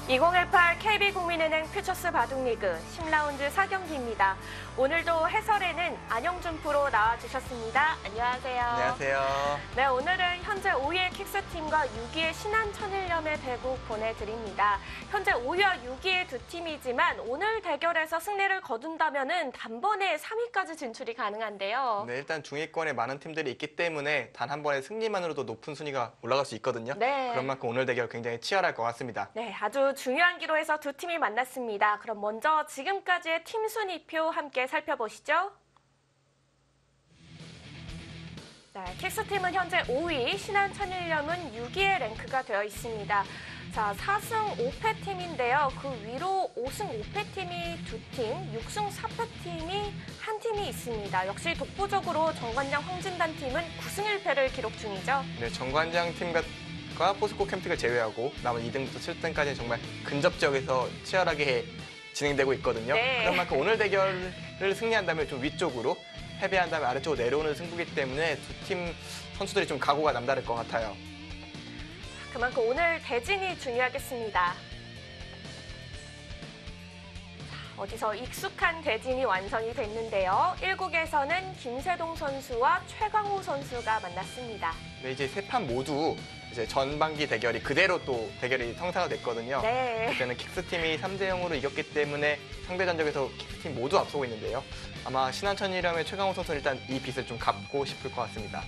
2018 KB국민은행 퓨처스 바둑리그 10라운드 4경기입니다. 오늘도 해설에는 안영준 프로 나와주셨습니다. 안녕하세요. 안녕하세요. 네, 오늘은 현재 5위의 킥스팀과 6위의 신한천일염의 대국 보내드립니다. 현재 5위와 6위의 두 팀이지만 오늘 대결에서 승리를 거둔다면 단번에 3위까지 진출이 가능한데요. 네, 일단 중위권에 많은 팀들이 있기 때문에 단 한 번의 승리만으로도 높은 순위가 올라갈 수 있거든요. 네. 그런 만큼 오늘 대결 굉장히 치열할 것 같습니다. 네, 아주 중요한 기로에서 두 팀이 만났습니다. 그럼 먼저 지금까지의 팀 순위표 함께 살펴보시죠. 네, 킥스팀은 현재 5위, 신한천일염은 6위에 랭크가 되어 있습니다. 자, 4승 5패 팀인데요. 그 위로 5승 5패 팀이 두 팀, 6승 4패 팀이 한 팀이 있습니다. 역시 독보적으로 정관장 황진단 팀은 9승 1패를 기록 중이죠. 네, 정관장 팀과 포스코 캠프가 제외하고 남은 2등부터 7등까지는 정말 근접 지역에서 치열하게 진행되고 있거든요. 네. 그런 만큼 오늘 대결을 승리한다면 좀 위쪽으로, 패배한다면 아래쪽으로 내려오는 승부이기 때문에 두 팀 선수들이 좀 각오가 남다를 것 같아요. 그만큼 오늘 대진이 중요하겠습니다. 어디서 익숙한 대진이 완성이 됐는데요. 1국에서는 김세동 선수와 최강호 선수가 만났습니다. 네, 이제 세 판 모두 이제 전반기 대결이 그대로 또 대결이 성사가 됐거든요. 네. 그때는 킥스팀이 3대0으로 이겼기 때문에 상대 전적에서 킥스팀 모두 앞서고 있는데요. 아마 신한천일염의 최강호 선수는 일단 이 빚을 좀 갚고 싶을 것 같습니다.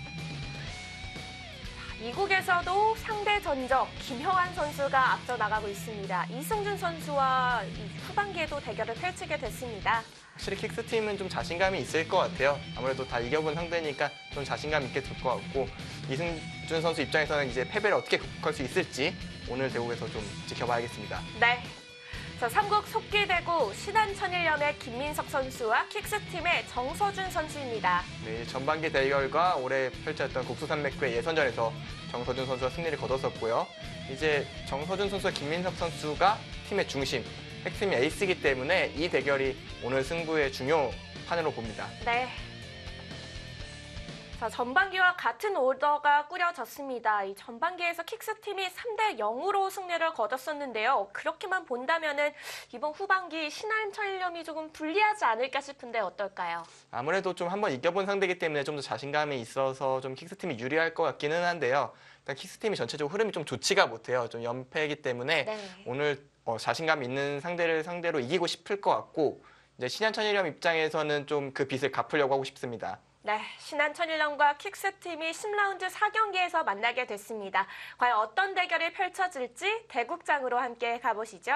2국에서도 상대 전적 김형환 선수가 앞서 나가고 있습니다. 이승준 선수와 후반기에도 대결을 펼치게 됐습니다. 확실히 킥스팀은 좀 자신감이 있을 것 같아요. 아무래도 다 이겨본 상대니까 좀 자신감 있게 둘 것 같고, 이승준 선수 입장에서는 이제 패배를 어떻게 극복할 수 있을지 오늘 대국에서 좀 지켜봐야겠습니다. 네. 자, 3국 속기대구 신한천일염의 김민석 선수와 킥스팀의 정서준 선수입니다. 네, 전반기 대결과 올해 펼쳐졌던 국수산맥회 예선전에서 정서준 선수가 승리를 거뒀었고요. 이제 정서준 선수와 김민석 선수가 팀의 중심, 핵심이 에이스이기 때문에 이 대결이 오늘 승부의 중요 판으로 봅니다. 네. 자, 전반기와 같은 오더가 꾸려졌습니다. 이 전반기에서 킥스팀이 3대0으로 승리를 거뒀었는데요. 그렇게만 본다면은 이번 후반기 신한천일염이 조금 불리하지 않을까 싶은데 어떨까요? 아무래도 좀 한번 이겨본 상대이기 때문에 좀 더 자신감이 있어서 좀 킥스팀이 유리할 것 같기는 한데요. 일단 킥스팀이 전체적으로 흐름이 좀 좋지가 못해요. 좀 연패이기 때문에 네. 오늘 자신감 있는 상대를 상대로 이기고 싶을 것 같고, 이제 신한천일염 입장에서는 좀 그 빚을 갚으려고 하고 싶습니다. 네, 신한천일염과 킥스팀이 10라운드 4경기에서 만나게 됐습니다. 과연 어떤 대결이 펼쳐질지 대국장으로 함께 가보시죠.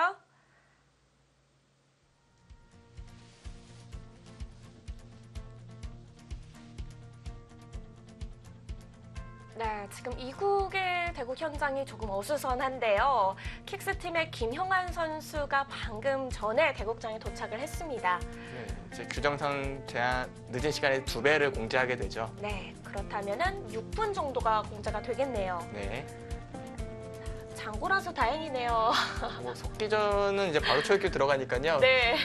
네, 지금 2국의 대국 현장이 조금 어수선한데요. 킥스팀의 김형환 선수가 방금 전에 대국장에 도착을 했습니다. 네, 이제 규정상 제한 늦은 시간에 2배를 공제하게 되죠. 네, 그렇다면은 6분 정도가 공제가 되겠네요. 네. 장고라서 다행이네요. 뭐 속기전은 이제 바로 초읽기 들어가니까요. 네,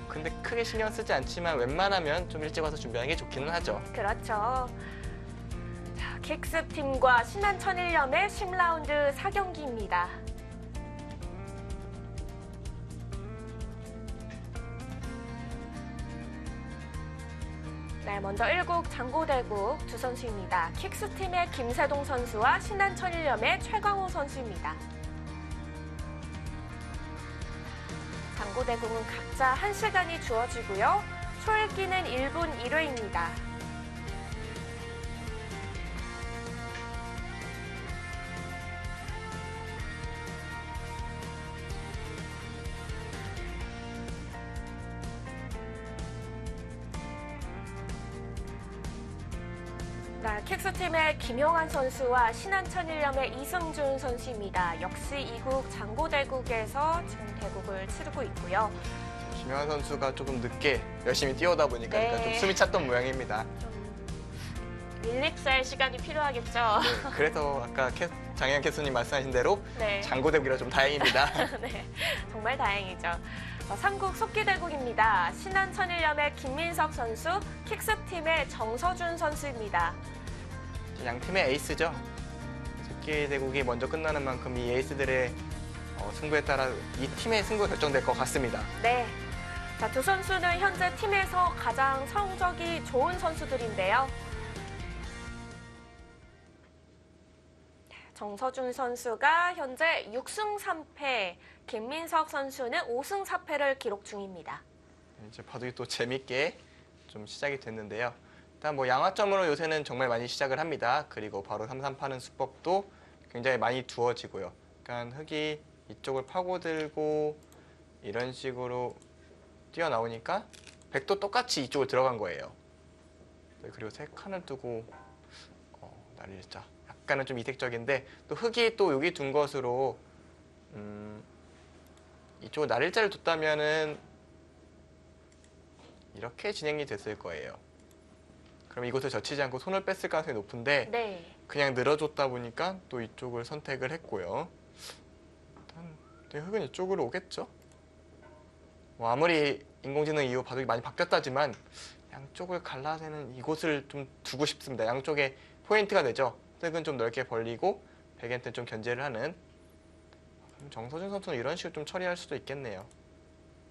근데 크게 신경 쓰지 않지만 웬만하면 좀 일찍 와서 준비하는 게 좋기는 하죠. 그렇죠. 자, 킥스팀과 신한천일염의 10라운드 4경기입니다. 네, 먼저 1국 장고대국 두 선수입니다. 킥스팀의 김세동 선수와 신한천일염의 최강호 선수입니다. 장고대국은 각자 1시간이 주어지고요. 초읽기는 1분 1회입니다. 네, 킥스팀의 김형환 선수와 신한천일염의 이승준 선수입니다. 역시 2국 장고대국에서 지금 대국을 치르고 있고요. 김영환 선수가 조금 늦게 열심히 뛰어오다 보니까 네. 약간 좀 숨이 찼던 모양입니다. 좀 릴렉스할 시간이 필요하겠죠. 네, 그래서 아까 장혜영 캐스터님 말씀하신 대로 네. 장고대국이라 좀 다행입니다. 네, 정말 다행이죠. 3국 속기대국입니다. 신한천일염의 김민석 선수, 킥스팀의 정서준 선수입니다. 양 팀의 에이스죠. 속기대국이 먼저 끝나는 만큼 이 에이스들의 승부에 따라 이 팀의 승부가 결정될 것 같습니다. 네. 자, 두 선수는 현재 팀에서 가장 성적이 좋은 선수들인데요. 정서준 선수가 현재 6승 3패, 김민석 선수는 5승 4패를 기록 중입니다. 이제 바둑이 또 재밌게 좀 시작이 됐는데요. 일단 뭐 양화점으로 요새는 정말 많이 시작을 합니다. 그리고 바로 3-3 파는 수법도 굉장히 많이 두어지고요. 그러니까 흑이 이쪽을 파고들고 이런 식으로 뛰어나오니까 백도 똑같이 이쪽으로 들어간 거예요. 네, 그리고 세 칸을 두고 날일자. 약간은 좀 이색적인데 또 흑이 또 여기 둔 것으로 이쪽으로 날일자를 뒀다면은 이렇게 진행이 됐을 거예요. 그럼 이곳을 젖히지 않고 손을 뺐을 가능성이 높은데 네. 그냥 늘어줬다 보니까 또 이쪽을 선택을 했고요. 일단 네, 흑은 이쪽으로 오겠죠. 뭐 아무리 인공지능 이후 바둑이 많이 바뀌었다지만 양쪽을 갈라내는 이곳을 좀 두고 싶습니다. 양쪽에 포인트가 되죠. 흑은 좀 넓게 벌리고 백한테는 좀 견제를 하는. 정서준 선수는 이런 식으로 좀 처리할 수도 있겠네요.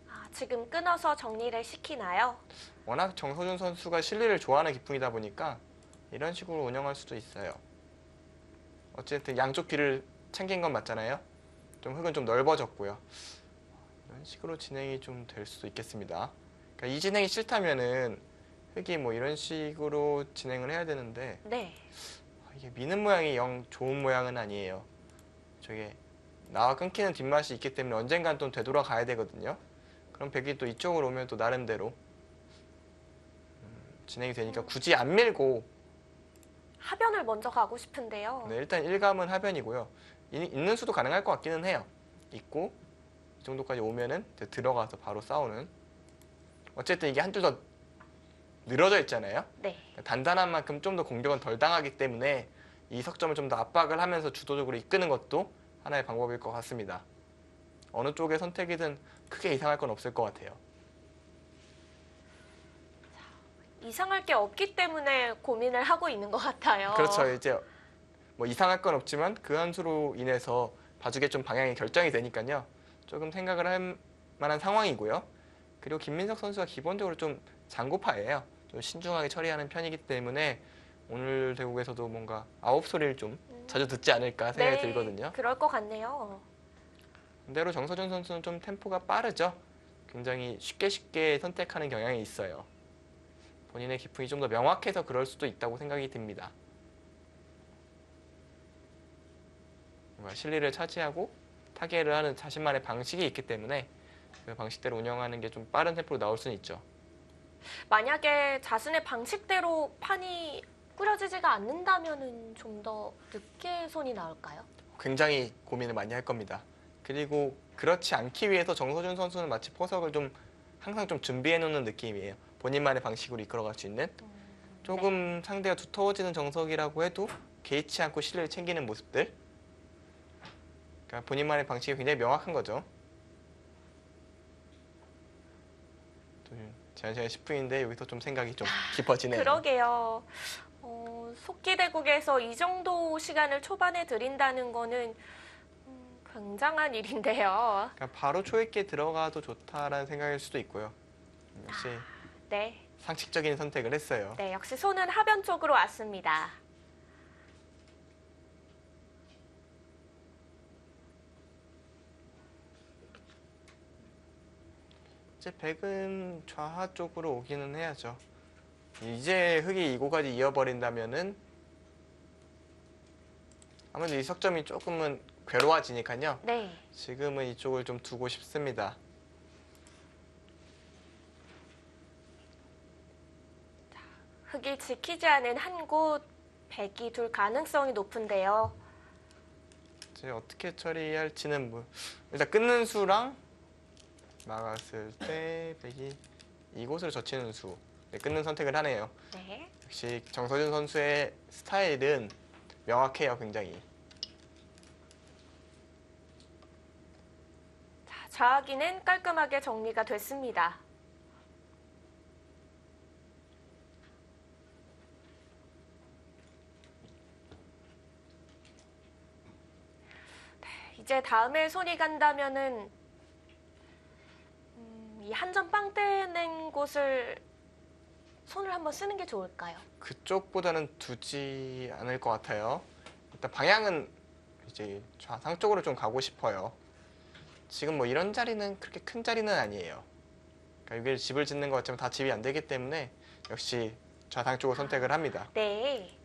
아, 지금 끊어서 정리를 시키나요? 워낙 정서준 선수가 실리를 좋아하는 기풍이다 보니까 이런 식으로 운영할 수도 있어요. 어쨌든 양쪽 귀를 챙긴 건 맞잖아요. 좀 흑은 좀 넓어졌고요. 이런 식으로 진행이 좀 될 수도 있겠습니다. 그러니까 이 진행이 싫다면은 흑이 뭐 이런 식으로 진행을 해야 되는데 네. 이게 미는 모양이 영 좋은 모양은 아니에요. 저게 나와 끊기는 뒷맛이 있기 때문에 언젠간 또 되돌아가야 되거든요. 그럼 백이 또 이쪽으로 오면 또 나름대로 진행이 되니까 굳이 안 밀고 하변을 먼저 가고 싶은데요. 네, 일단 1감은 하변이고요. 있는 수도 가능할 것 같기는 해요. 있고 이 정도까지 오면은 들어가서 바로 싸우는. 어쨌든 이게 한줄 더 늘어져 있잖아요. 네. 단단한 만큼 좀 더 공격은 덜 당하기 때문에 이 석점을 좀 더 압박을 하면서 주도적으로 이끄는 것도 하나의 방법일 것 같습니다. 어느 쪽의 선택이든 크게 이상할 건 없을 것 같아요. 이상할 게 없기 때문에 고민을 하고 있는 것 같아요. 그렇죠. 이제 뭐 이상할 건 없지만 그 한 수로 인해서 바둑의 좀 방향이 결정이 되니까요. 조금 생각을 할 만한 상황이고요. 그리고 김민석 선수가 기본적으로 좀 장고파예요. 좀 신중하게 처리하는 편이기 때문에 오늘 대국에서도 뭔가 아홉 소리를 좀 자주 듣지 않을까 생각이 들거든요. 그럴 것 같네요. 반대로 정서준 선수는 좀 템포가 빠르죠. 굉장히 쉽게 선택하는 경향이 있어요. 본인의 기풍이 좀 더 명확해서 그럴 수도 있다고 생각이 듭니다. 뭔가 실리를 차지하고 타개를 하는 자신만의 방식이 있기 때문에 그 방식대로 운영하는 게 좀 빠른 템포로 나올 수는 있죠. 만약에 자신의 방식대로 판이 꾸려지지가 않는다면 좀 더 늦게 손이 나올까요? 굉장히 고민을 많이 할 겁니다. 그리고 그렇지 않기 위해서 정서준 선수는 마치 포석을 좀 항상 좀 준비해 놓는 느낌이에요. 본인만의 방식으로 이끌어갈 수 있는. 조금 상대가 두터워지는 정석이라고 해도 개의치 않고 실리를 챙기는 모습들. 그러니까 본인만의 방식이 굉장히 명확한 거죠. 제한 시간 10분인데 여기서 좀 생각이 좀 깊어지네요. 그러게요. 속기대국에서 이 정도 시간을 초반에 드린다는 거는 굉장한 일인데요. 그러니까 바로 초입기에 들어가도 좋다라는 생각일 수도 있고요. 역시 네. 상식적인 선택을 했어요. 네, 역시 손은 하변 쪽으로 왔습니다. 이제 백은 좌하 쪽으로 오기는 해야죠. 이제 흑이 이곳까지 이어버린다면은 아무래도 이 석점이 조금은 괴로워지니까요. 네. 지금은 이쪽을 좀 두고 싶습니다. 흑이 지키지 않은 한 곳, 백이 둘 가능성이 높은데요. 이제 어떻게 처리할지는 뭐 일단 끊는 수랑 막았을 때 백이 이곳으로 젖히는 수. 네, 끊는 선택을 하네요. 네. 역시 정서준 선수의 스타일은 명확해요, 굉장히. 자, 좌하기는 깔끔하게 정리가 됐습니다. 이제 다음에 손이 간다면은 이 한 점 빵 떼낸 곳을 손을 한번 쓰는 게 좋을까요? 그쪽보다는 두지 않을 것 같아요. 일단 방향은 이제 좌상 쪽으로 좀 가고 싶어요. 지금 뭐 이런 자리는 그렇게 큰 자리는 아니에요. 그러니까 여기 집을 짓는 것 같지만 다 집이 안 되기 때문에 역시 좌상 쪽을 선택을 합니다. 네.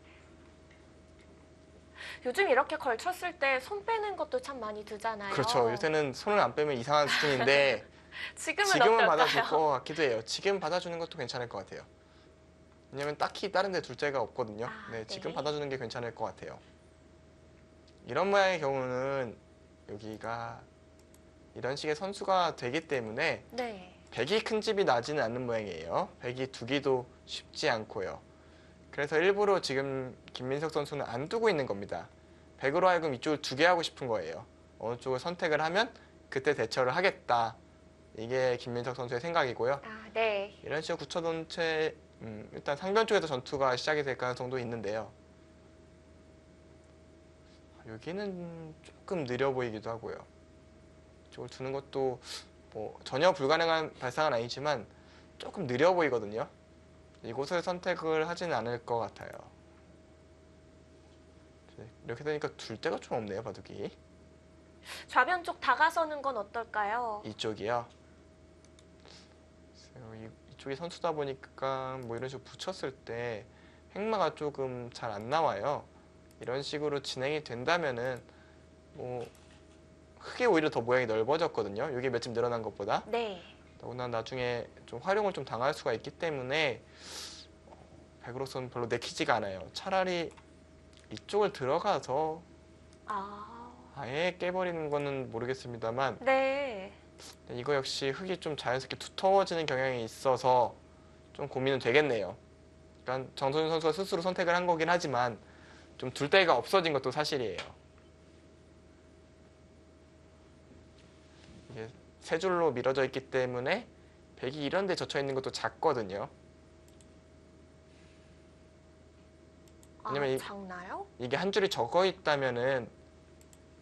요즘 이렇게 걸쳤을 때 손 빼는 것도 참 많이 드잖아요. 그렇죠. 요새는 손을 안 빼면 이상한 수준인데 지금은 지금은 어떨까요? 받아줄 것 같기도 해요. 지금 받아주는 것도 괜찮을 것 같아요. 왜냐면 딱히 다른 데 둘 데가 없거든요. 아, 네, 지금 네. 받아주는 게 괜찮을 것 같아요. 이런 모양의 경우는 여기가 이런 식의 선수가 되기 때문에 네. 백이 큰 집이 나지는 않는 모양이에요. 백이 두기도 쉽지 않고요. 그래서 일부러 지금 김민석 선수는 안 두고 있는 겁니다. 백으로 하여금 이쪽을 두게 하고 싶은 거예요. 어느 쪽을 선택을 하면 그때 대처를 하겠다. 이게 김민석 선수의 생각이고요. 아, 네. 이런 식으로 굳혀둔 채 일단 상변 쪽에서 전투가 시작이 될 가능성도 있는데요. 여기는 조금 느려 보이기도 하고요. 이쪽을 두는 것도 뭐 전혀 불가능한 발상은 아니지만 조금 느려 보이거든요. 이곳을 선택을 하진 않을 것 같아요. 이렇게 되니까 둘 데가 좀 없네요, 바둑이. 좌변 쪽 다가서는 건 어떨까요? 이쪽이요. 이쪽이 선수다 보니까 뭐 이런 식으로 붙였을 때 행마가 조금 잘 안 나와요. 이런 식으로 진행이 된다면은 뭐 흙이 오히려 더 모양이 넓어졌거든요. 이게 몇 점 늘어난 것보다. 네. 더구나 나중에 좀 활용을 좀 당할 수가 있기 때문에 백으로서는 별로 내키지가 않아요. 차라리 이쪽을 들어가서 아, 아예 깨버리는 거는 모르겠습니다만 네. 이거 역시 흙이 좀 자연스럽게 두터워지는 경향이 있어서 좀 고민은 되겠네요. 그러니까 정선윤 선수가 스스로 선택을 한 거긴 하지만 좀 둘 데가 없어진 것도 사실이에요. 이게 세 줄로 밀어져 있기 때문에 백이 이런 데 젖혀 있는 것도 작거든요. 왜냐면 아, 작나요? 이게 한 줄이 적어 있다면은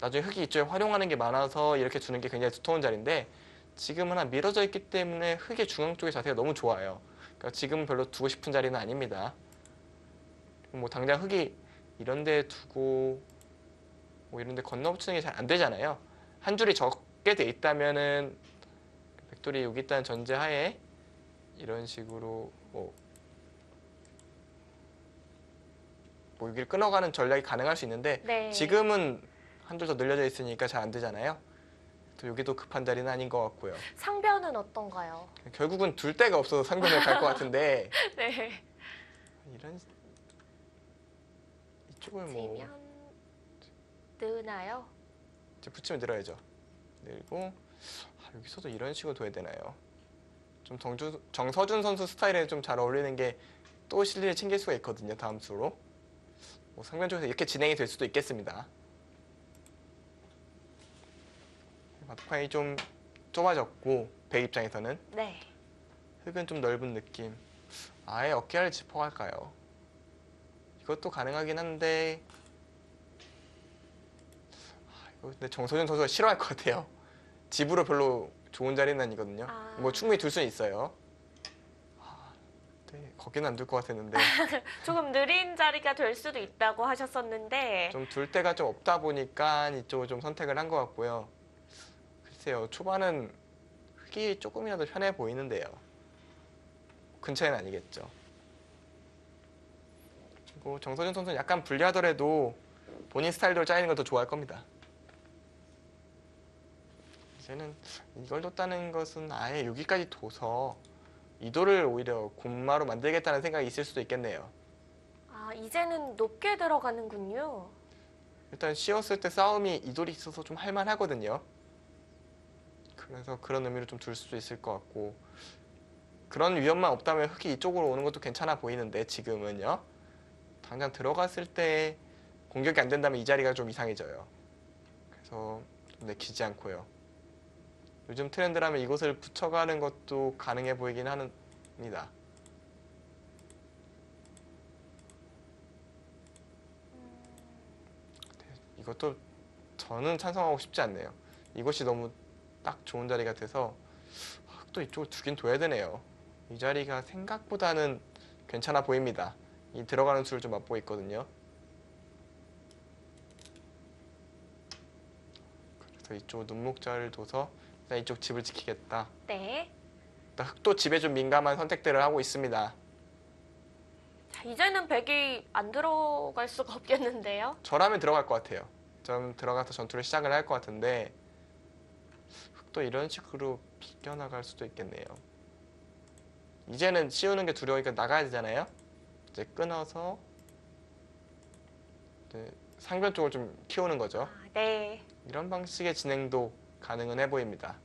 나중에 흙이 이쪽에 활용하는 게 많아서 이렇게 주는 게 굉장히 두터운 자리인데 지금은 한 밀어져 있기 때문에 흙의 중앙 쪽의 자세가 너무 좋아요. 그러니까 지금은 별로 두고 싶은 자리는 아닙니다. 뭐 당장 흙이 이런 데 두고 뭐 이런 데 건너붙이는 게 잘 안 되잖아요. 한 줄이 적게 돼 있다면은 백돌이 여기 있다는 전제하에 이런 식으로 뭐 여기를 끊어가는 전략이 가능할 수 있는데 네. 지금은 한 줄 더 늘려져 있으니까 잘 안 되잖아요. 또 여기도 급한 자리는 아닌 것 같고요. 상변은 어떤가요? 결국은 둘 데가 없어서 상변을 갈 것 같은데 네. 이런 이쪽을 뭐 지면 느나요? 이제 붙이면 늘어야죠. 늘고 여기서도 이런 식으로 둬야 되나요? 좀 정서준 선수 스타일에 좀 잘 어울리는 게 또 실리를 챙길 수가 있거든요. 다음 수로 뭐 상변 쪽에서 이렇게 진행이 될 수도 있겠습니다. 마두판이 좀 좁아졌고 백 입장에서는 네. 흙은 좀 넓은 느낌. 아예 어깨를 짚어갈까요? 이것도 가능하긴 한데 이거 근데 정서준 선수가 싫어할 것 같아요. 집으로 별로 좋은 자리는 아니거든요. 아. 뭐 충분히 둘 수는 있어요. 네, 거기는 안 둘 것 같았는데 조금 느린 자리가 될 수도 있다고 하셨었는데 좀 둘 데가 좀 없다 보니까 이쪽을 좀 선택을 한 것 같고요. 글쎄요, 초반은 흙이 조금이라도 편해 보이는데요. 근처에는 아니겠죠. 그리고 정서준 선수는 약간 불리하더라도 본인 스타일대로 짜이는 걸 더 좋아할 겁니다. 이제는 이걸 뒀다는 것은 아예 여기까지 둬서 이도를 오히려 곰마로 만들겠다는 생각이 있을 수도 있겠네요. 아, 이제는 높게 들어가는군요. 일단 씌웠을 때 싸움이 이돌이 있어서 좀 할만하거든요. 그래서 그런 의미로 좀 둘 수도 있을 것 같고 그런 위험만 없다면 흙이 이쪽으로 오는 것도 괜찮아 보이는데 지금은요. 당장 들어갔을 때 공격이 안 된다면 이 자리가 좀 이상해져요. 그래서 좀 내키지 않고요. 요즘 트렌드라면 이곳을 붙여가는 것도 가능해 보이긴 합니다. 이것도 저는 찬성하고 싶지 않네요. 이곳이 너무 딱 좋은 자리 같아서 또 이쪽을 두긴 둬야 되네요. 이 자리가 생각보다는 괜찮아 보입니다. 이 들어가는 수를 좀 맛보고 있거든요. 그래서 이쪽 눈목자를 둬서 일단 이쪽 집을 지키겠다. 네. 일단 흑도 집에 좀 민감한 선택들을 하고 있습니다. 자, 이제는 백이 안 들어갈 수가 없겠는데요. 저라면 들어갈 것 같아요. 좀 들어가서 전투를 시작을 할 것 같은데 흑도 이런 식으로 비껴나갈 수도 있겠네요. 이제는 씌우는 게 두려우니까 나가야 되잖아요. 이제 끊어서 이제 상변 쪽을 좀 키우는 거죠. 아, 네. 이런 방식의 진행도 가능은 해 보입니다.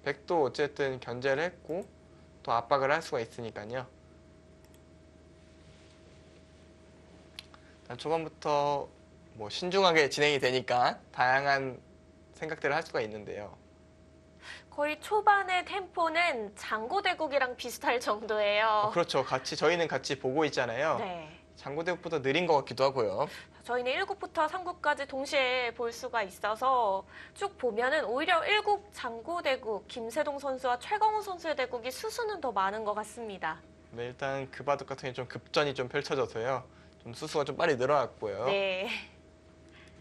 백도 어쨌든 견제를 했고 또 압박을 할 수가 있으니까요. 일단 초반부터 뭐 신중하게 진행이 되니까 다양한 생각들을 할 수가 있는데요. 거의 초반의 템포는 장고대국이랑 비슷할 정도예요. 그렇죠. 저희는 같이 보고 있잖아요. 네. 장고대국보다 느린 것 같기도 하고요. 저희는 1국부터 3국까지 동시에 볼 수가 있어서 쭉 보면은 오히려 1국 장고대국 김세동 선수와 최강호 선수의 대국이 수수는 더 많은 것 같습니다. 네, 일단 그 바둑 같은 게 좀 급전이 좀 펼쳐져서요. 좀 수수가 좀 빨리 늘어났고요. 네.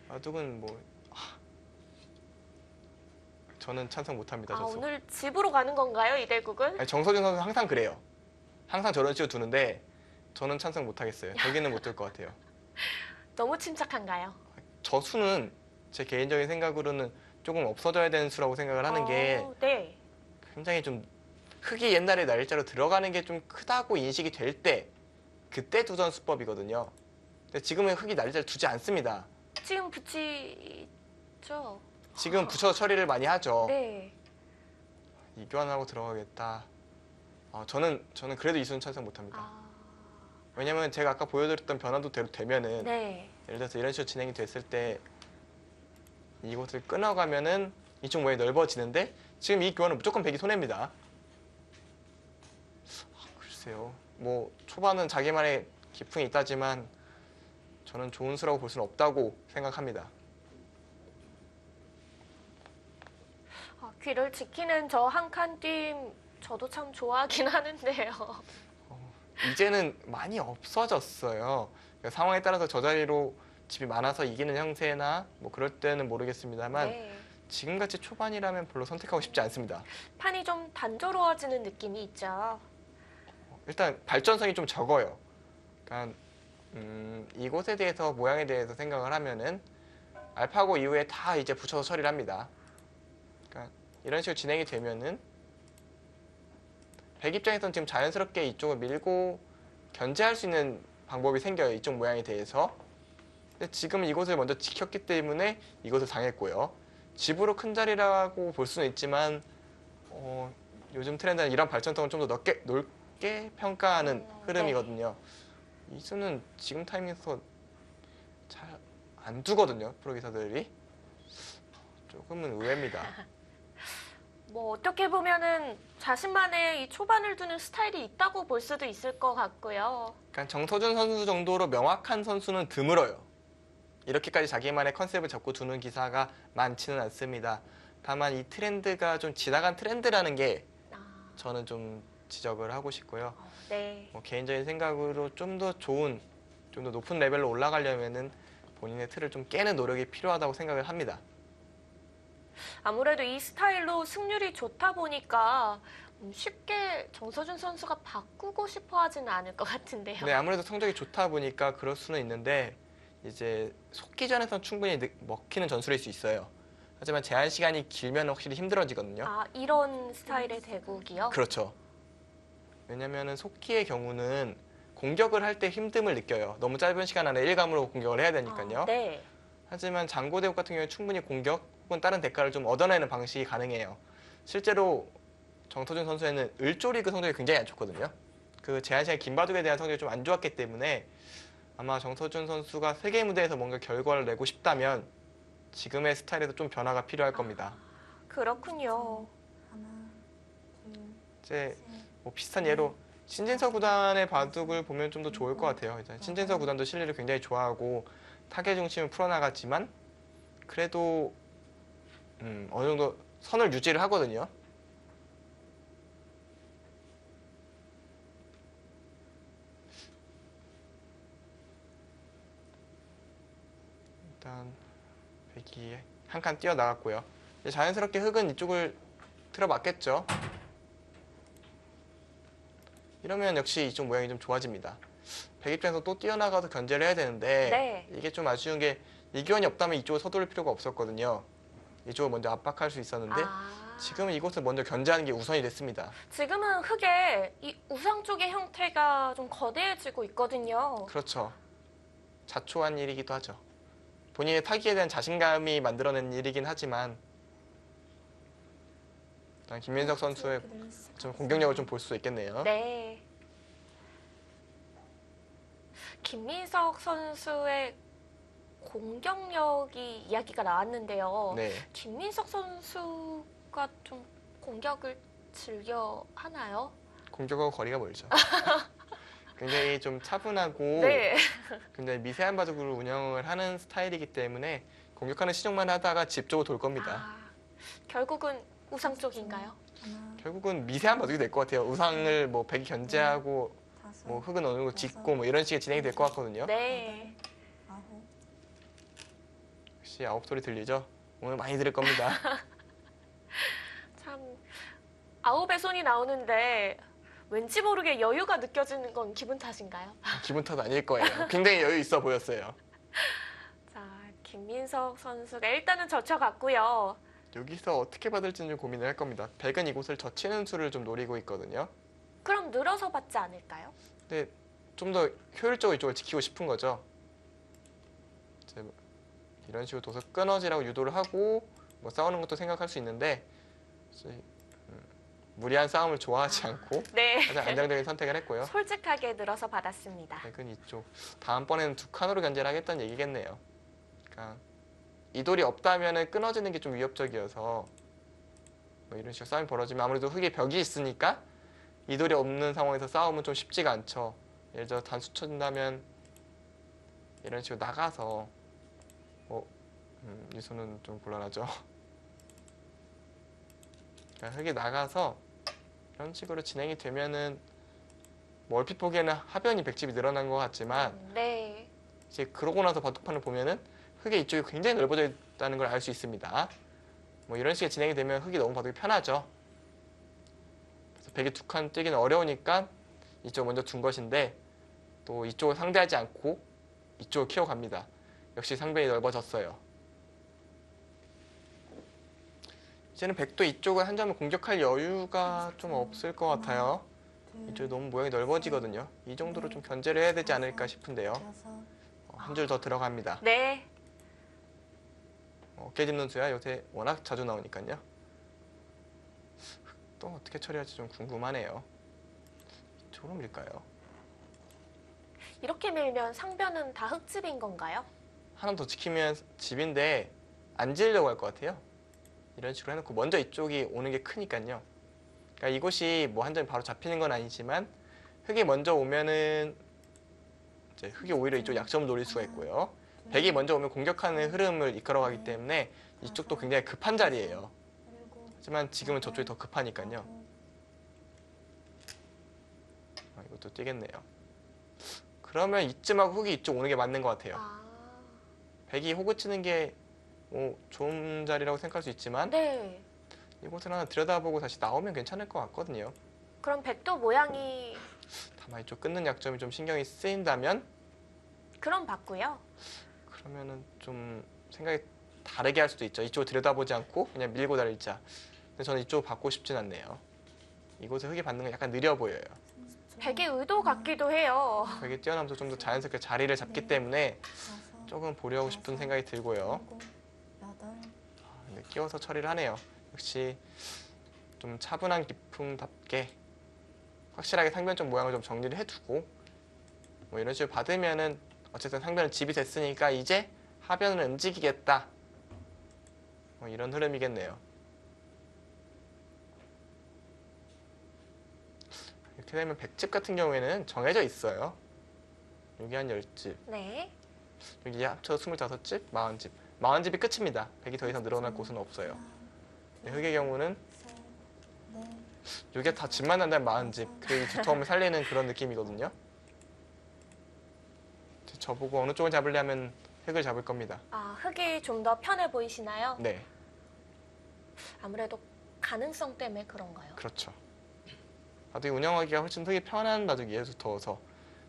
바둑은 뭐 저는 찬성 못합니다. 아, 저도. 오늘 집으로 가는 건가요, 이 대국은? 아니, 정서준 선수 항상 그래요. 항상 저런 식으로 두는데 저는 찬성 못하겠어요. 저기는 못 둘 것 같아요. 너무 침착한가요? 저 수는 제 개인적인 생각으로는 조금 없어져야 되는 수라고 생각을 하는 게 네. 굉장히 좀 흙이 옛날에 날짜로 들어가는 게 좀 크다고 인식이 될 때 그때 두던 수법이거든요. 근데 지금은 흙이 날짜를 두지 않습니다. 지금 붙이죠? 지금 붙여서 처리를 많이 하죠. 네. 이교환하고 들어가겠다. 저는 그래도 이 수는 찬성 못합니다. 아, 왜냐면 제가 아까 보여드렸던 변화도대로 되면은 네. 예를 들어서 이런 식으로 진행이 됐을 때 이곳을 끊어가면은 이쪽 모양이 넓어지는데 지금 이 교환은 무조건 백이 손해입니다. 글쎄요. 뭐 초반은 자기만의 기풍이 있다지만 저는 좋은 수라고 볼 수는 없다고 생각합니다. 귀를 지키는 저 한 칸 뛴 저도 참 좋아하긴 하는데요. 이제는 많이 없어졌어요. 그러니까 상황에 따라서 저 자리로 집이 많아서 이기는 형세나 뭐 그럴 때는 모르겠습니다만 네. 지금같이 초반이라면 별로 선택하고 싶지 않습니다. 판이 좀 단조로워지는 느낌이 있죠. 일단 발전성이 좀 적어요. 그러니까 이곳에 대해서 모양에 대해서 생각을 하면은 알파고 이후에 다 이제 붙여서 처리를 합니다. 그러니까 이런 식으로 진행이 되면은 백 입장에서는 지금 자연스럽게 이쪽을 밀고 견제할 수 있는 방법이 생겨요. 이쪽 모양에 대해서. 근데 지금 이곳을 먼저 지켰기 때문에 이것을 당했고요. 집으로 큰 자리라고 볼 수는 있지만 요즘 트렌드는 이런 발전성을 좀 더 넓게 평가하는 흐름이거든요. 이 수는 지금 타이밍에서 잘 안 두거든요. 프로기사들이. 조금은 의외입니다. 뭐 어떻게 보면은 자신만의 이 초반을 두는 스타일이 있다고 볼 수도 있을 것 같고요. 그러니까 정서준 선수 정도로 명확한 선수는 드물어요. 이렇게까지 자기만의 컨셉을 잡고 두는 기사가 많지는 않습니다. 다만 이 트렌드가 좀 지나간 트렌드라는 게 저는 좀 지적을 하고 싶고요. 네. 뭐 개인적인 생각으로 좀 더 좋은, 좀 더 높은 레벨로 올라가려면은 본인의 틀을 좀 깨는 노력이 필요하다고 생각을 합니다. 아무래도 이 스타일로 승률이 좋다 보니까 쉽게 정서준 선수가 바꾸고 싶어 하지는 않을 것 같은데요. 네, 아무래도 성적이 좋다 보니까 그럴 수는 있는데 이제 속기전에서는 충분히 먹히는 전술일 수 있어요. 하지만 제한 시간이 길면 확실히 힘들어지거든요. 아, 이런 스타일의 대국이요? 그렇죠. 왜냐면은 속기의 경우는 공격을 할 때 힘듦을 느껴요. 너무 짧은 시간 안에 일감으로 공격을 해야 되니까요. 네. 하지만 장고대국 같은 경우에 충분히 공격 혹은 다른 대가를 좀 얻어내는 방식이 가능해요. 실제로 정서준 선수에는 을조리그 성적이 굉장히 안 좋거든요. 그 제한 시간 긴 바둑에 대한 성적이 좀 안 좋았기 때문에 아마 정서준 선수가 세계 무대에서 뭔가 결과를 내고 싶다면 지금의 스타일에도 좀 변화가 필요할 겁니다. 그렇군요. 하나, 둘, 이제 셋. 뭐 비슷한 예로 신진서 구단의 바둑을 보면 좀 더 좋을 것 같아요. 이제 신진서 구단도 실리를 굉장히 좋아하고 타겟 중심을 풀어나갔지만 그래도 어느 정도 선을 유지를 하거든요. 일단 백이 한 칸 뛰어나갔고요. 이제 자연스럽게 흑은 이쪽을 틀어맞겠죠. 이러면 역시 이쪽 모양이 좀 좋아집니다. 백 입장에서 또 뛰어나가서 견제를 해야 되는데 네. 이게 좀 아쉬운 게 이기원이 없다면 이쪽을 서두를 필요가 없었거든요. 이쪽을 먼저 압박할 수 있었는데 지금은 이곳을 먼저 견제하는 게 우선이 됐습니다. 지금은 흑의 이 우상 쪽의 형태가 좀 거대해지고 있거든요. 그렇죠. 자초한 일이기도 하죠. 본인의 타기에 대한 자신감이 만들어낸 일이긴 하지만 일단 김민석 선수의 좀 공격력을 좀 볼 수 있겠네요. 네. 김민석 선수의 공격력이 이야기가 나왔는데요. 네. 김민석 선수가 좀 공격을 즐겨 하나요? 공격하고 거리가 멀죠. 굉장히 좀 차분하고 네. 굉장히 미세한 바둑으로 운영을 하는 스타일이기 때문에 공격하는 시정만 하다가 집 쪽으로 돌 겁니다. 아, 결국은 우상 쪽인가요? 하나, 결국은 미세한 바둑이 될 것 같아요. 우상을 뭐 백이 견제하고 다섯, 뭐 흑은 어느 정도 짚고 뭐 이런 식의 진행이 될 것 같거든요. 네. 아홉, 역시 아홉 소리 들리죠? 오늘 많이 들을 겁니다. 참 아홉의 손이 나오는데 왠지 모르게 여유가 느껴지는 건 기분 탓인가요? 기분 탓 아닐 거예요. 굉장히 여유 있어 보였어요. 자, 김민석 선수가 일단은 젖혀갔고요. 여기서 어떻게 받을지는 좀 고민을 할 겁니다. 백은 이곳을 젖히는 수를 좀 노리고 있거든요. 그럼 늘어서 받지 않을까요? 근데 좀 더 효율적으로 이쪽을 지키고 싶은 거죠. 이제 뭐 이런 식으로 둬서 끊어지라고 유도를 하고 뭐 싸우는 것도 생각할 수 있는데 이제, 무리한 싸움을 좋아하지 않고 네. 가장 안정적인 선택을 했고요. 솔직하게 늘어서 받았습니다. 백은 이쪽. 다음번에는 두 칸으로 견제를 하겠다는 얘기겠네요. 그러니까 이 돌이 없다면 끊어지는 게 좀 위협적이어서 뭐 이런 식으로 싸움이 벌어지면 아무래도 흙에 벽이 있으니까 이 돌이 없는 상황에서 싸움은 좀 쉽지가 않죠. 예를 들어 단수 쳐준다면 이런 식으로 나가서 이 손은 좀 곤란하죠. 그러니까 흙이 나가서 이런 식으로 진행이 되면은 뭐 얼핏 보기에는 하변이 백집이 늘어난 것 같지만 네. 이제 그러고 나서 바둑판을 보면은 흙의 이쪽이 굉장히 넓어져 있다는 걸 알 수 있습니다. 뭐 이런 식의 진행이 되면 흙이 너무 바둑이 편하죠. 그래서 백이 두 칸 뛰기는 어려우니까 이쪽 먼저 둔 것인데 또 이쪽을 상대하지 않고 이쪽을 키워갑니다. 역시 상변이 넓어졌어요. 이제는 백도 이쪽을 한 점을 공격할 여유가 좀 없을 것 같아요. 둘, 이쪽이 너무 모양이 넓어지거든요. 이 정도로 좀 견제를 해야 되지 않을까 싶은데요. 여섯, 한 줄 더 들어갑니다. 네. 어깨 짚는 수야 요새 워낙 자주 나오니까요. 또 어떻게 처리할지 좀 궁금하네요. 이쪽으로 밀까요? 이렇게 밀면 상변은 다 흙집인 건가요? 하나 더 지키면 집인데 안 지으려고 할 것 같아요. 이런 식으로 해놓고 먼저 이쪽이 오는 게 크니까요. 그러니까 이곳이 뭐 한 점이 바로 잡히는 건 아니지만 흙이 먼저 오면은 이제 흙이 오히려 이쪽 약점을 노릴 수가 있고요. 백이 먼저 오면 공격하는 흐름을 이끌어가기 때문에 이쪽도 굉장히 급한 자리예요. 일곱, 하지만 지금은 저쪽이 더 급하니까요. 아홉, 이것도 뛰겠네요. 그러면 이쯤하고 흙이 이쪽 오는 게 맞는 것 같아요. 아, 백이 호구 치는 게 뭐 좋은 자리라고 생각할 수 있지만 네. 이곳을 하나 들여다보고 다시 나오면 괜찮을 것 같거든요. 그럼 백도 모양이 다만 이쪽 끊는 약점이 좀 신경이 쓰인다면 그럼 받고요. 그러면은 좀 생각이 다르게 할 수도 있죠. 이쪽을 들여다보지 않고 그냥 밀고 달리자. 근데 저는 이쪽을 받고 싶진 않네요. 이곳에 흙이 받는 건 약간 느려 보여요. 30초, 백의 의도 같기도 해요. 백이 뛰어나면서 좀 더 자연스럽게 자리를 잡기 때문에 다섯, 조금 보려고 싶은 생각이 들고요. 일곱, 여덟, 근데 끼워서 처리를 하네요. 역시 좀 차분한 기품답게 확실하게 상변쪽 모양을 좀 정리를 해두고 뭐 이런 식으로 받으면은 어쨌든 상변은 집이 됐으니까 이제 하변을 움직이겠다. 뭐 이런 흐름이겠네요. 이렇게 되면 백집 같은 경우에는 정해져 있어요. 여기 한 10집, 네. 여기 합쳐 25집, 40집. 40집이 끝입니다. 백이 더 이상 늘어날 곳은 없어요. 네, 흑의 경우는 셋, 넷, 이게 다 집만 난다면 40집. 그 두터움을 살리는 그런 느낌이거든요. 저보고 어느 쪽을 잡으려면 흑을 잡을 겁니다. 아, 흑이 좀 더 편해 보이시나요? 네, 아무래도 가능성 때문에 그런가요? 그렇죠. 바둑이 운영하기가 훨씬 흑이 편한 바둑이에요, 두터워서.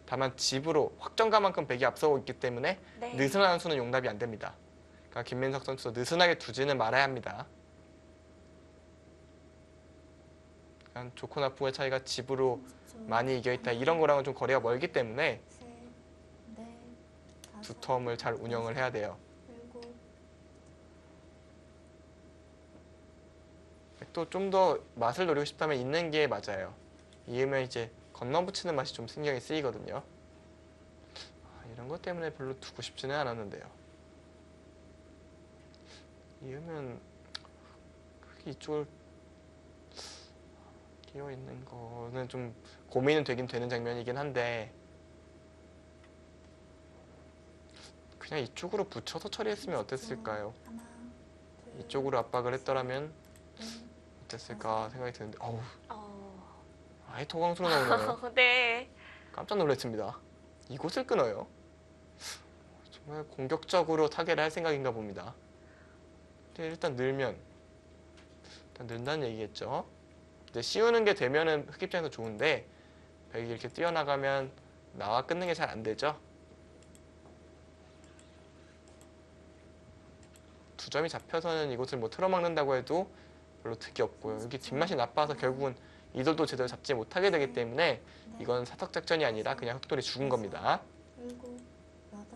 다만 집으로 확정가만큼 백이 앞서고 있기 때문에 네. 느슨한 수는 용납이 안 됩니다. 그러니까 김민석 선수도 느슨하게 두지는 말아야 합니다. 그러니까 좋고 나쁘고의 차이가 집으로 30초. 많이 이겨있다 이런 거랑은 좀 거리가 멀기 때문에 셋, 넷, 다섯, 두텀을 잘 운영을 해야 돼요. 일곱, 또 좀 더 맛을 노리고 싶다면 있는 게 맞아요. 이으면 이제 건너붙이는 맛이 좀 신경이 쓰이거든요. 이런 것 때문에 별로 두고 싶지는 않았는데요. 이으면 크게 이쪽을 끼어 있는 거는 좀 고민은 되긴 되는 장면이긴 한데 그냥 이쪽으로 붙여서 처리했으면 어땠을까요? 하나, 둘, 이쪽으로 압박을 했더라면 넷, 어땠을까 생각이 드는데 어우 어... 아예 토광수로 나오네요. 네. 깜짝 놀랐습니다. 이곳을 끊어요. 정말 공격적으로 타겟을 할 생각인가 봅니다. 근데 일단 늘면 일단 는다는 얘기겠죠. 이제 씌우는 게 되면은 흑 입장에서 좋은데 백이 이렇게 뛰어나가면 나와 끊는 게 잘 안 되죠. 두 점이 잡혀서는 이곳을 뭐 틀어막는다고 해도 별로 득이 없고요. 여기 뒷맛이 나빠서 결국은 이돌도 제대로 잡지 못하게 되기 때문에 넷, 이건 사턱 작전이 아니라 그냥 흑돌이 죽은 겁니다. 일곱, 여덟,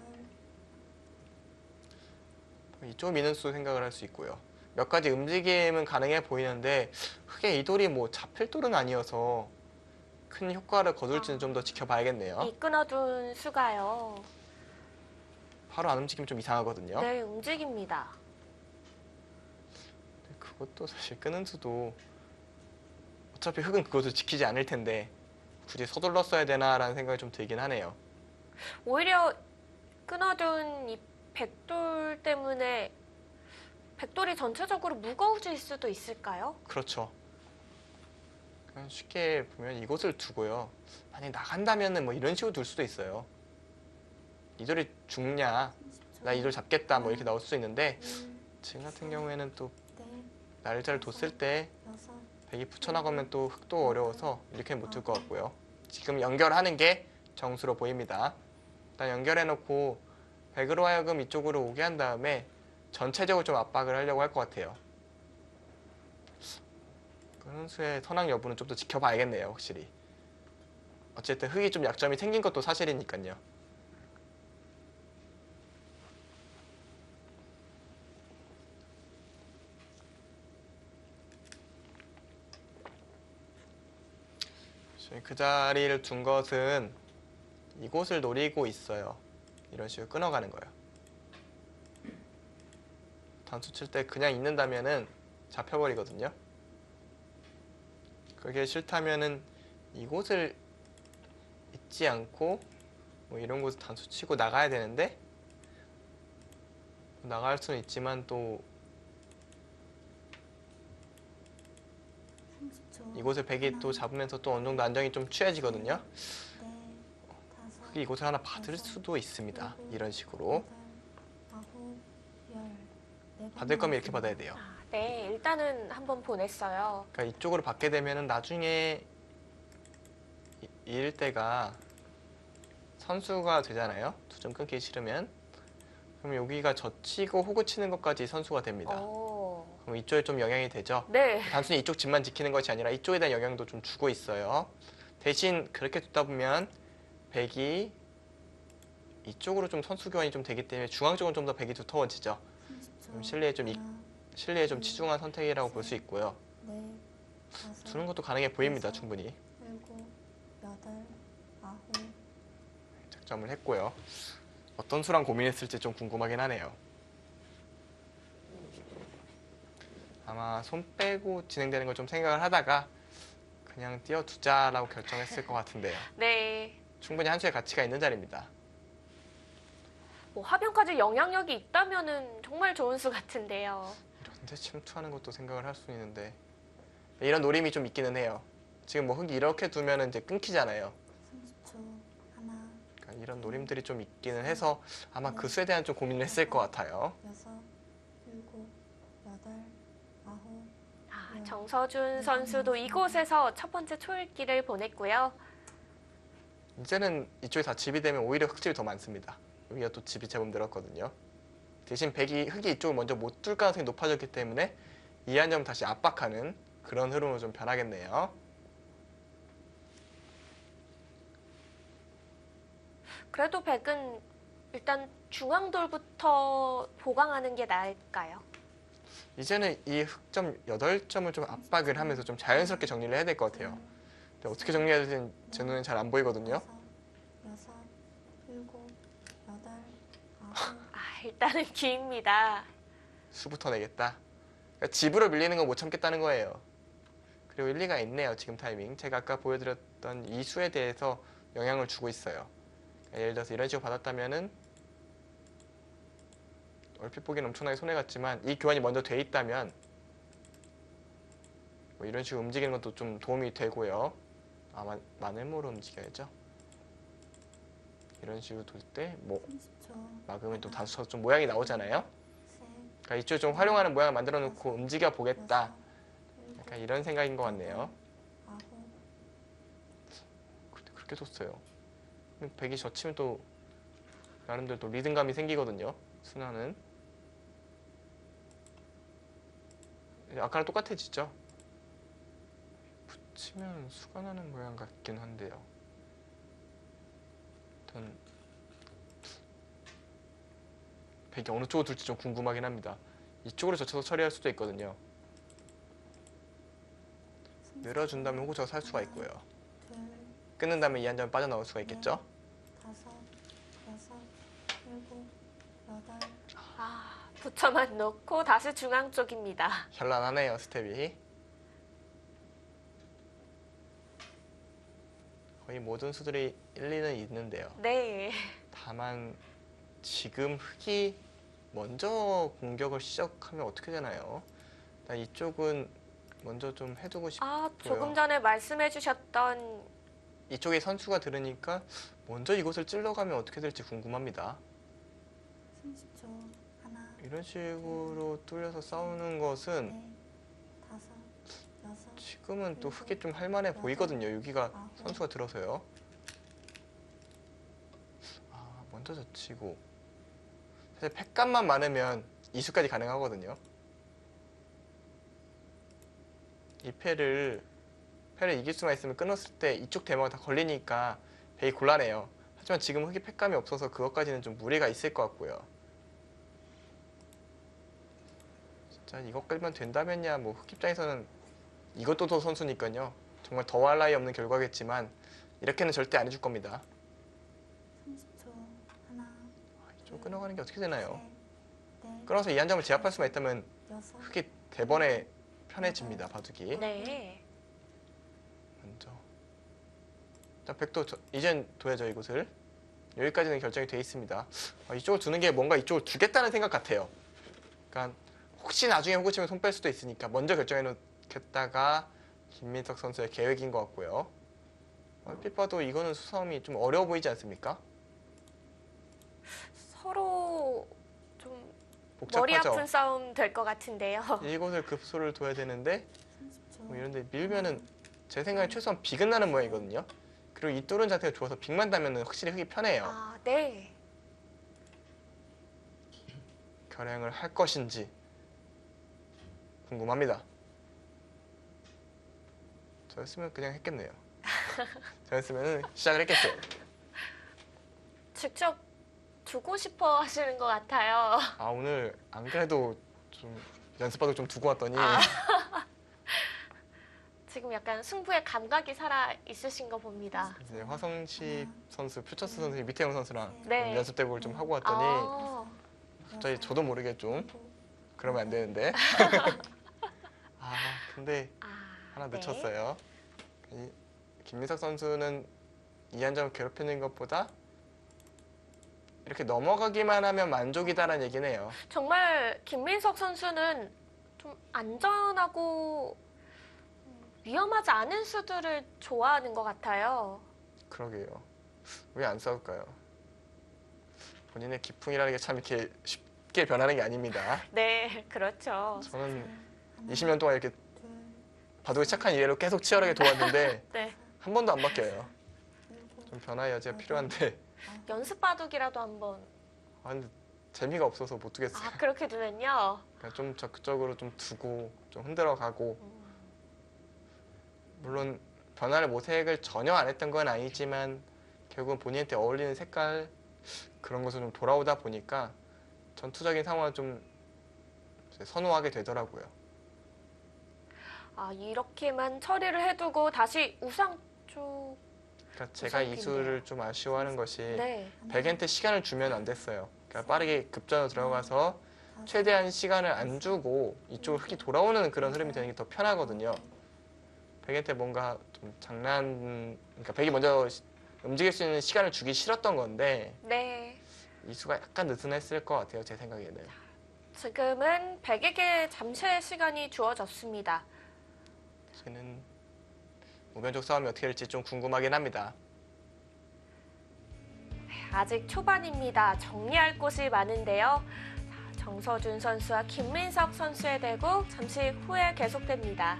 이쪽 미는 수 생각을 할 수 있고요. 몇 가지 움직임은 가능해 보이는데 흑의 이돌이 뭐 잡힐 돌은 아니어서 큰 효과를 거둘지는 좀 더 지켜봐야겠네요. 이 끊어둔 수가요. 바로 안 움직이면 좀 이상하거든요. 네, 움직입니다. 근데 그것도 사실 끄는 수도 어차피 흑은 그것을 지키지 않을 텐데 굳이 서둘러 써야 되나라는 생각이 좀 들긴 하네요. 오히려 끊어둔 이 백돌 때문에 백돌이 전체적으로 무거워질 수도 있을까요? 그렇죠. 그냥 쉽게 보면 이곳을 두고요. 만약에 나간다면은 뭐 이런 식으로 둘 수도 있어요. 이돌이 죽냐, 30초. 나 이돌 잡겠다 뭐 이렇게 나올 수도 있는데 일, 지금 같은 경우에는 또 넷, 날짜를 뒀을 때 여섯, 백이 붙여나가면 또 흑도 어려워서 이렇게 못 둘 것 같고요. 지금 연결하는 게 정수로 보입니다. 일단 연결해놓고 백으로 하여금 이쪽으로 오게 한 다음에 전체적으로 좀 압박을 하려고 할 것 같아요. 그 선수의 선악 여부는 좀 더 지켜봐야겠네요, 확실히. 어쨌든 흑이 좀 약점이 생긴 것도 사실이니까요. 그 자리를 둔 것은 이곳을 노리고 있어요. 이런 식으로 끊어가는 거예요. 단수 칠 때 그냥 있는다면은 잡혀버리거든요. 그게 싫다면은 이곳을 잊지 않고 뭐 이런 곳을 단수 치고 나가야 되는데 나갈 수는 있지만 또 30초. 이곳을 백이 또 잡으면서 또 어느 정도 안정이 좀 취해지거든요. 넷, 다섯, 흑이 이곳을 하나 받을 수도 있습니다. 이런 식으로 여덟, 아홉, 열. 네 번 받을 거면 이렇게 남았습니다. 받아야 돼요. 아, 네, 일단은 한번 보냈어요. 그러니까 이쪽으로 받게 되면은 나중에 이을 때가 선수가 되잖아요. 두 점 끊기 싫으면 그럼 여기가 젖히고 호구 치는 것까지 선수가 됩니다. 오, 그럼 이쪽에 좀 영향이 되죠. 네. 단순히 이쪽 집만 지키는 것이 아니라 이쪽에 대한 영향도 좀 주고 있어요. 대신 그렇게 두다 보면 백이 이쪽으로 좀 선수 교환이 좀 되기 때문에 중앙 쪽은 좀 더 백이 두터워지죠. 30초. 그럼 실리에 좀 치중한 선택이라고 볼 수 있고요. 넷, 다섯, 두는 것도 가능해 보입니다. 충분히. 일곱, 여덟, 아홉, 작점을 했고요. 어떤 수랑 고민했을지 좀 궁금하긴 하네요. 아마 손 빼고 진행되는 걸 좀 생각을 하다가 그냥 띄워두자라고 결정했을 것 같은데요. 네. 충분히 한 수의 가치가 있는 자리입니다. 뭐 하변까지 영향력이 있다면은 정말 좋은 수 같은데요. 이런데 침투하는 것도 생각을 할 수 있는데 이런 노림이 좀 있기는 해요. 지금 뭐 흙이 이렇게 두면은 이제 끊기잖아요. 30초. 하나, 그러니까 이런 노림들이 좀 있기는 해서 아마 그 수에 대한 좀 고민을 했을 것 같아요. 6, 7, 8, 9. 정서준 선수도 이곳에서 첫 번째 초읽기를 보냈고요. 이제는 이쪽이 다 집이 되면 오히려 흙질이 더 많습니다. 여기가 또 집이 제법 늘었거든요. 대신 흙이 이쪽을 먼저 못 뚫을 가능성이 높아졌기 때문에 이 한 점 다시 압박하는 그런 흐름으로 좀 변하겠네요. 그래도 백은 일단 중앙돌부터 보강하는 게 나을까요? 이제는 이 흙점 8점을 좀 압박을 하면서 좀 자연스럽게 정리를 해야 될 것 같아요. 근데 어떻게 정리해야 될지 제 눈엔 잘 안 보이거든요. 6, 7, 8, 9. 일단은 기입니다. 수부터 내겠다. 그러니까 집으로 밀리는 거 못 참겠다는 거예요. 그리고 일리가 있네요. 지금 타이밍. 제가 아까 보여드렸던 이 수에 대해서 영향을 주고 있어요. 그러니까 예를 들어서 이런 식으로 받았다면은 얼핏 보기엔 엄청나게 손해 같지만 이 교환이 먼저 돼 있다면 뭐 이런 식으로 움직이는 것도 좀 도움이 되고요. 마늘모로 움직여야죠. 이런 식으로 돌 때 뭐 30초. 막으면 또 다수 쳐서 좀 모양이 나오잖아요. 셋, 그러니까 이쪽 좀 활용하는 모양을 만들어 놓고 움직여 보겠다. 여섯, 약간 이런 생각인 것 같네요. 9. 그렇게 뒀어요. 백이 젖히면 또 나름대로 또 리듬감이 생기거든요. 순환은 아까랑 똑같아지죠. 붙이면 수가 나는 모양 같긴 한데요. 일단 백이 어느 쪽으로 둘지 좀 궁금하긴 합니다. 이쪽으로 젖혀서 처리할 수도 있거든요. 늘어준다면 호구처가 살 수가 있고요. 둘, 끊는다면 이 한 점 빠져나올 수가 있겠죠. 5, 6, 7, 8. 부처만 놓고 다시 중앙 쪽입니다. 현란하네요, 스텝이. 거의 모든 수들이 일리는 있는데요. 네. 다만 지금 흙이 먼저 공격을 시작하면 어떻게 되나요? 일단 이쪽은 먼저 좀 해두고 싶고요. 조금 전에 말씀해 주셨던 이쪽에 선수가 들으니까 먼저 이곳을 찔러가면 어떻게 될지 궁금합니다. 30초. 하나, 이런 식으로 뚫려서 싸우는 것은 넷, 다섯, 여섯. 지금은 또 흙이 좀 할만해 보이거든요. 여기가 선수가 들어서요. 먼저 젖히고 사실 팩감만 많으면 이수까지 가능하거든요. 이 패를 이길 수만 있으면 끊었을 때 이쪽 대마가 다 걸리니까 되게 곤란해요. 하지만 지금 흙이 팩감이 없어서 그것까지는 좀 무리가 있을 것 같고요. 진짜 이것 끌면 된다면야 뭐 흙 입장에서는 이것도 더 선수니까요. 정말 더할 나위 없는 결과겠지만 이렇게는 절대 안 해줄 겁니다. 30초. 하나, 좀 끊어가는 게 어떻게 되나요? 셋, 넷, 끊어서 이 한 점을 제압할 수만 있다면 여섯. 흙이 대번에 편해집니다. 바둑이. 네. 먼저 일단 백도 이젠 둬야죠. 이곳을. 여기까지는 결정이 돼 있습니다. 이쪽을 두는 게 뭔가 이쪽을 두겠다는 생각 같아요. 그러니까 혹시 나중에 호구 치면 손 뺄 수도 있으니까 먼저 결정해 놓겠다가 김민석 선수의 계획인 것 같고요. 얼핏 봐도 이거는 수싸움이 좀 어려워 보이지 않습니까? 서로 좀 복잡하죠? 머리 아픈 싸움 될 것 같은데요. 이곳을 급소를 둬야 되는데 30초. 뭐 이런데 밀면은 제 생각에 최소한 빅은 나는 모양이거든요. 그리고 이 뚫은 자태가 좋아서 빅만 따면 확실히 흙이 편해요. 네. 결행을 할 것인지 궁금합니다. 저였으면 그냥 했겠네요. 저였으면 시작을 했겠어요. 직접 두고 싶어 하시는 것 같아요. 오늘 안 그래도 좀 연습하고 좀 두고 왔더니 지금 약간 승부의 감각이 살아 있으신 거 봅니다. 이제 화성식 선수, 퓨처스 선수, 밑태영 선수랑 네. 연습 대국을 좀 하고 왔더니 갑자기 저도 모르게 좀 그러면 안 되는데 근데 하나 네. 늦췄어요. 김민석 선수는 이 한 점 괴롭히는 것보다 이렇게 넘어가기만 하면 만족이다라는 얘기네요. 정말 김민석 선수는 좀 안전하고 위험하지 않은 수들을 좋아하는 것 같아요. 그러게요. 왜 안 싸울까요? 본인의 기풍이라는 게 참 이렇게 쉽게 변하는 게 아닙니다. 네, 그렇죠. 저는 하나, 20년 동안 이렇게 둘, 바둑이 착한 이래로 계속 치열하게 도왔는데 네, 한 번도 안 바뀌어요. 일곱, 좀 변화의 여지가 필요한데 연습 바둑이라도 한번. 근데 재미가 없어서 못 두겠어요. 아, 그렇게 두면요. 그러니까 좀 적극적으로 좀 두고 좀 흔들어가고 물론 변화를 모색을 전혀 안 했던 건 아니지만 결국은 본인한테 어울리는 색깔 그런 것을 좀 돌아오다 보니까 전투적인 상황을 좀 선호하게 되더라고요. 아, 이렇게만 처리를 해두고 다시 우상 쪽. 그러니까 제가 이 수를 좀 아쉬워하는 것이 네. 백한테 시간을 주면 안 됐어요. 그러니까 빠르게 급전으로 들어가서 다섯, 최대한 시간을 안 주고 이쪽으로 흙이 돌아오는 그런 흐름이 되는 게 더 편하거든요. 백한테 뭔가 좀 그러니까 백이 먼저 움직일 수 있는 시간을 주기 싫었던 건데 네. 이 수가 약간 느슨했을 것 같아요. 제 생각에는. 지금은 백에게 잠시의 시간이 주어졌습니다. 이제는 우변적 싸움이 어떻게 될지 좀 궁금하긴 합니다. 아직 초반입니다. 정리할 곳이 많은데요. 자, 정서준 선수와 김민석 선수의 대국 잠시 후에 계속됩니다.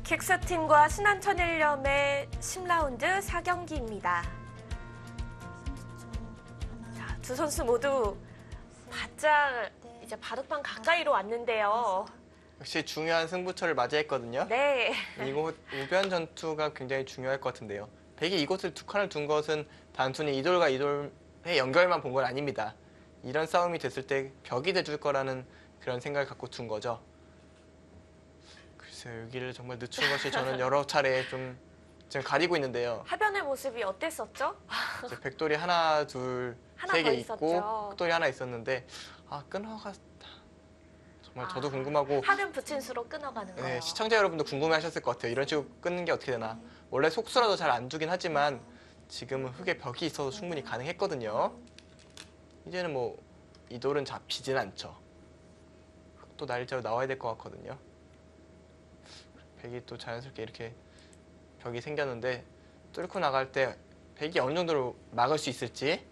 킥스팀과 신한천일염의 10라운드 4경기입니다. 30초, 하나, 두 선수 모두 바짝 네, 이제 바둑판 가까이로 왔는데요. 역시 중요한 승부처를 맞이했거든요. 네. 이곳 우변 전투가 굉장히 중요할 것 같은데요. 백이 이곳을 두 칸을 둔 것은 단순히 이돌과 이돌의 연결만 본 건 아닙니다. 이런 싸움이 됐을 때 벽이 돼줄 거라는 그런 생각을 갖고 둔 거죠. 글쎄요, 여기를 정말 늦춘 것이 저는 여러 차례 좀 지금 가리고 있는데요. 하변의 모습이 어땠었죠? 이제 백돌이 하나, 둘, 하나 세 더 개 있었죠. 있고 흑돌이 하나 있었는데 끊어갔다. 정말 저도 아, 궁금하고 하변 붙인 수로 끊어가는 거예요. 네, 시청자 여러분도 궁금해하셨을 것 같아요. 이런 식으로 끊는 게 어떻게 되나. 원래 속수라도 잘 안 주긴 하지만 지금은 흙에 벽이 있어도 충분히 가능했거든요. 이제는 뭐 이돌은 잡히진 않죠. 흙도 날짜로 나와야 될 것 같거든요. 백이 또 자연스럽게 이렇게 벽이 생겼는데 뚫고 나갈 때 백이 어느 정도로 막을 수 있을지,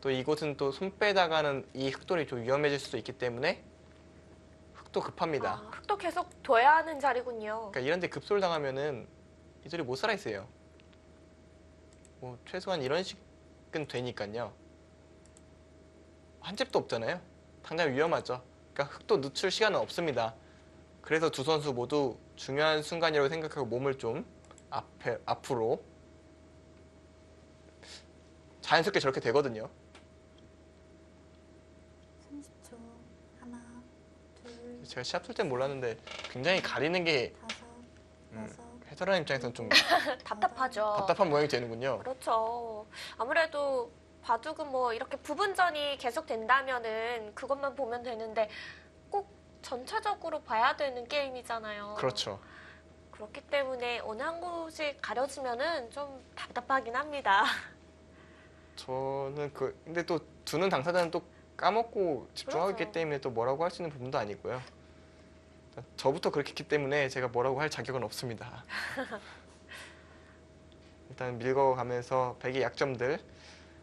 또 이곳은 또 손 빼다가는 이 흙돌이 좀 위험해질 수도 있기 때문에 흙도 급합니다. 흙도 계속 둬야 하는 자리군요. 그러니까 이런 데 급소를 당하면은 이들이 못 살아 있어요. 뭐 최소한 이런 식은 되니까요. 한 집도 없잖아요. 당장 위험하죠. 그러니까 흙도 늦출 시간은 없습니다. 그래서 두 선수 모두 중요한 순간이라고 생각하고 몸을 좀 앞으로 자연스럽게 저렇게 되거든요. 30초, 하나, 둘, 제가 시합 쓸 땐 몰랐는데 굉장히 가리는 게 다섯, 여섯, 해설하는 입장에서는 좀 답답하죠. 답답한 모양이 되는군요. 그렇죠. 아무래도 바둑은 뭐 이렇게 부분전이 계속 된다면은 그것만 보면 되는데 꼭 전체적으로 봐야 되는 게임이잖아요. 그렇죠. 그렇기 때문에 어느 한 곳이 가려지면은 좀 답답하긴 합니다. 저는 근데 또 두는 당사자는 또 까먹고 집중하고 그렇죠. 있기 때문에 또 뭐라고 할 수 있는 부분도 아니고요. 저부터 그렇게 했기 때문에 제가 뭐라고 할 자격은 없습니다. 일단 밀어가면서 백의 약점들.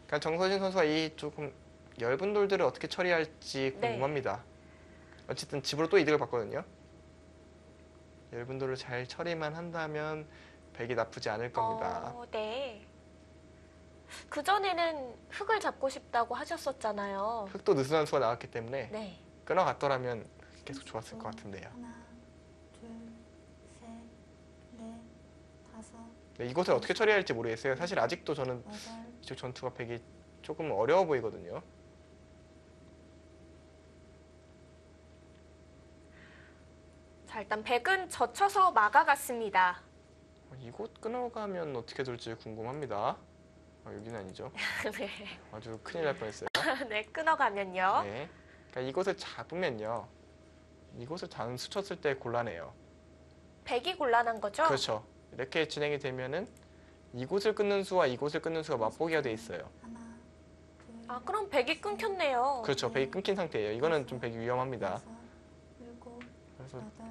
그러니까 정서진 선수가 이 조금 엷은 돌들을 어떻게 처리할지 네. 궁금합니다. 어쨌든 집으로 또 이득을 받거든요. 엷은 돌을 잘 처리만 한다면 백이 나쁘지 않을 겁니다. 네. 그전에는 흙을 잡고 싶다고 하셨었잖아요. 흙도 느슨한 수가 나왔기 때문에 네. 끊어갔더라면 계속 좋았을 것 같은데요. 하나, 둘, 셋, 넷, 다섯, 네, 이것을 어떻게 처리할지 모르겠어요. 사실 아직도 저는 여덟, 이쪽 전투가 백이 조금 어려워 보이거든요. 자, 일단 백은 젖혀서 막아갔습니다. 이곳 끊어가면 어떻게 될지 궁금합니다. 여기는 아니죠. 네. 아주 큰일 날 뻔했어요. 네, 끊어가면요. 네. 그러니까 이곳을 잡으면요. 이곳을 단수 쳤을 때 곤란해요. 백이 곤란한 거죠? 그렇죠. 이렇게 진행이 되면은 이곳을 끊는 수와 이곳을 끊는 수가 맞보기가 돼 있어요. 하나, 둘, 아, 그럼 백이 끊겼네요. 그렇죠. 백이 끊긴 상태예요. 이거는 좀 백이 위험합니다. 여섯, 일곱, 그래서 여덟,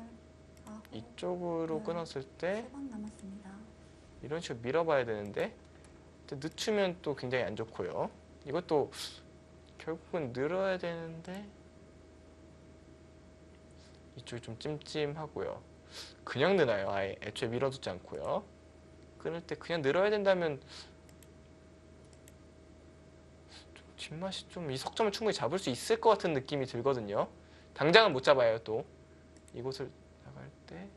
아홉, 이쪽으로 끊었을 때 세 번 남았습니다. 이런 식으로 밀어봐야 되는데 늦추면 또 굉장히 안 좋고요. 이것도 결국은 늘어야 되는데 이쪽이 좀 찜찜하고요. 그냥 느나요. 아예 애초에 밀어두지 않고요. 끊을 때 그냥 늘어야 된다면 좀 뒷맛이 좀 이 석점을 충분히 잡을 수 있을 것 같은 느낌이 들거든요. 당장은 못 잡아요. 또 이곳을 나갈 때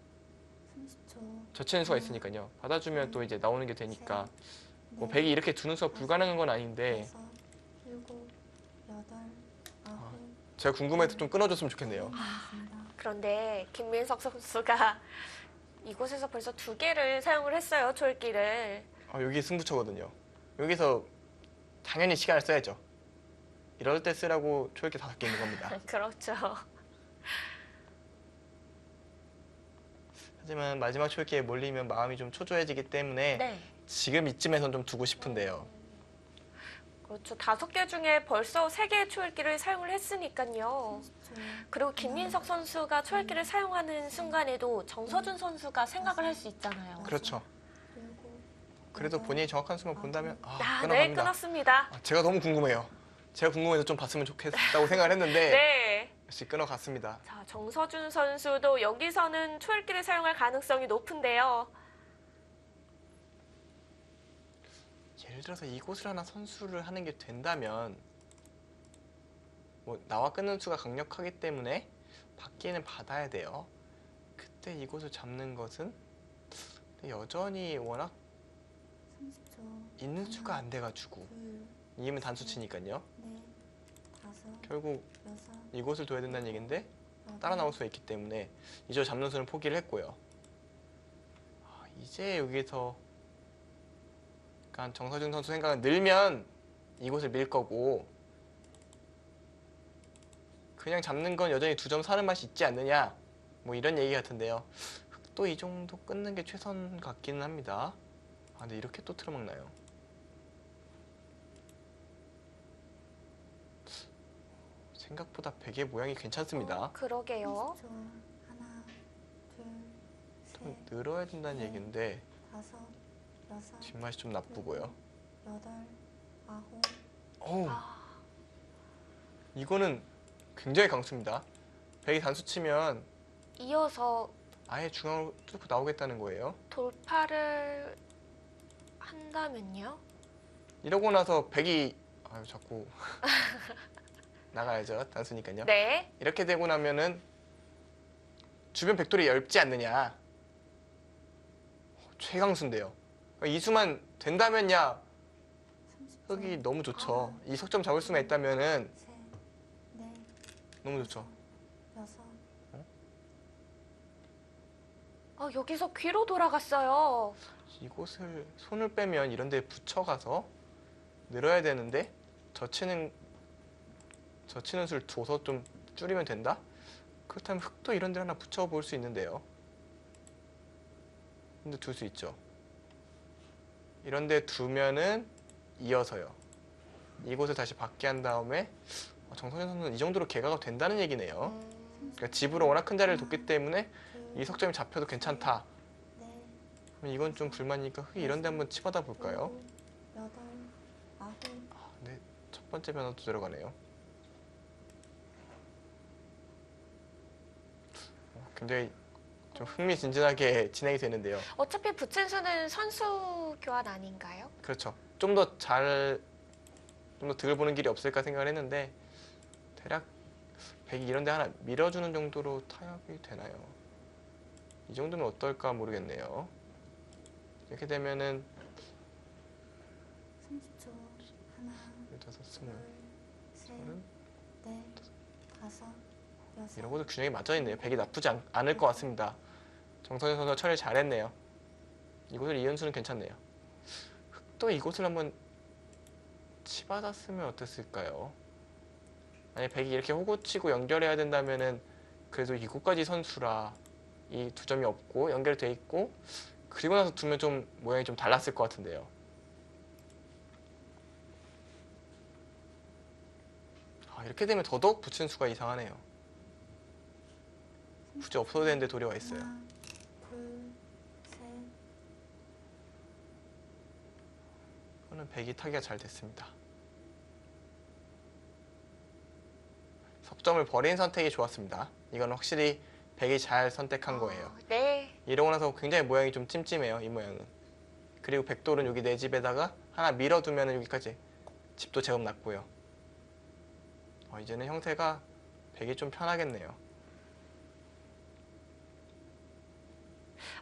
30초. 젖히는 수가 있으니까요. 받아주면 또 이제 나오는 게 되니까 뭐 넷, 백이 이렇게 두는 수가 불가능한 건 아닌데 여섯, 일곱, 여덟, 아홉. 제가 궁금해서 좀 끊어줬으면 좋겠네요. 남았습니다. 그런데 김민석 선수가 이곳에서 벌써 2개를 사용을 했어요, 초읽기를. 여기 승부처거든요. 여기서 당연히 시간을 써야죠. 이럴 때 쓰라고 초읽기 5개 있는 겁니다. 그렇죠. 하지만 마지막 초읽기에 몰리면 마음이 좀 초조해지기 때문에 네. 지금 이쯤에선 좀 두고 싶은데요. 그렇죠. 5개 중에 벌써 3개의 초읽기를 사용을 했으니까요. 30초. 그리고 김민석 선수가 초읽기를 사용하는 순간에도 정서준 선수가 생각을 할 수 있잖아요. 그렇죠. 일곱, 그래도 본인이 정확한 수만 본다면 아, 네, 끊어갑니다. 끊었습니다. 제가 너무 궁금해요. 제가 궁금해서 좀 봤으면 좋겠다고 생각을 했는데 네. 역시 끊어갔습니다. 자, 정서준 선수도 여기서는 초읽기를 사용할 가능성이 높은데요. 예를 들어서 이곳을 하나 선수를 하는 게 된다면 뭐 나와 끊는 수가 강력하기 때문에 받기는 받아야 돼요. 그때 이곳을 잡는 것은 여전히 워낙 30초. 있는 수가 안 돼가지고 둘, 이기면 단수 치니까요. 넷, 다섯, 결국 여섯, 이곳을 둬야 된다는 얘기인데 여덟, 따라 나올 수가 있기 때문에 이저 잡는 수는 포기를 했고요. 이제 여기서 그러니까 정서준 선수 생각은 늘면 이곳을 밀 거고 그냥 잡는 건 여전히 2점 사는 맛이 있지 않느냐 뭐 이런 얘기 같은데요. 또 이 정도 끊는 게 최선 같기는 합니다. 근데 이렇게 또 틀어막나요? 생각보다 베개 모양이 괜찮습니다. 그러게요. 30초. 하나, 둘, 좀 셋, 늘어야 된다는 얘기인데 다섯, 여섯, 뒷맛이 좀 나쁘고요. 여덟, 아홉. 어우, 아, 이거는 굉장히 강수입니다. 백이 단수 치면 이어서 아예 중앙으로 뚫고 나오겠다는 거예요. 돌파를 한다면요? 이러고 나서 백이 자꾸 나가야죠. 단수니까요. 네. 이렇게 되고 나면은 주변 백돌이 얇지 않느냐. 최강수인데요. 이 수만 된다면야 30초. 흑이 너무 좋죠. 이 석점 잡을 수만 있다면은 셋, 넷, 너무 좋죠. 여섯, 여기서 귀로 돌아갔어요. 이곳을 손을 빼면 이런 데 붙여가서 늘어야 되는데 젖히는 수를 둬서 좀 줄이면 된다? 그렇다면 흙도 이런 데 하나 붙여볼 수 있는데요. 근데 둘 수 있죠. 이런 데 두면은 이어서요. 이곳을 다시 받게 한 다음에 정성현 선수는 이 정도로 개가가 된다는 얘기네요. 그러니까 집으로 워낙 큰 자리를 뒀기 때문에 둘, 이 석점이 잡혀도 괜찮다. 넷, 그럼 이건 좀 불만이니까 흙이 이런 데 한번 치받아 볼까요? 일곱, 여덟, 아홉. 네, 첫 번째 변화도 들어가네요. 굉장히 좀 흥미진진하게 진행이 되는데요. 어차피 붙인 수는 선수 교환 아닌가요? 그렇죠. 좀 더 득을 보는 길이 없을까 생각을 했는데 대략 백이 이런 데 하나 밀어주는 정도로 타협이 되나요? 이 정도면 어떨까 모르겠네요. 이렇게 되면은 30초. 하나, 15, 20, 둘, 셋, 30 넷, 다섯, 여섯. 이런 것도 균형이 맞춰 있네요. 백이 나쁘지 않을 것 같습니다. 정선현 선수가 처리를 잘했네요. 이곳을 이연수는 괜찮네요. 또 이곳을 한번 치받았으면 어땠을까요? 만약 백이 이렇게 호구치고 연결해야 된다면은 그래도 이곳까지 선수라 이 두 점이 없고 연결돼 있고 그리고 나서 두면 좀 모양이 좀 달랐을 것 같은데요. 이렇게 되면 더더욱 붙인 수가 이상하네요. 굳이 없어도 되는데 도리가 있어요. 하나, 둘, 셋. 이거는 백이 타기가 잘 됐습니다. 석점을 버린 선택이 좋았습니다. 이건 확실히 백이 잘 선택한 거예요. 네. 이러고 나서 굉장히 모양이 좀 찜찜해요. 이 모양은. 그리고 백돌은 여기 내 집에다가 하나 밀어두면 여기까지 집도 제법 났고요. 이제는 형태가 백이 좀 편하겠네요.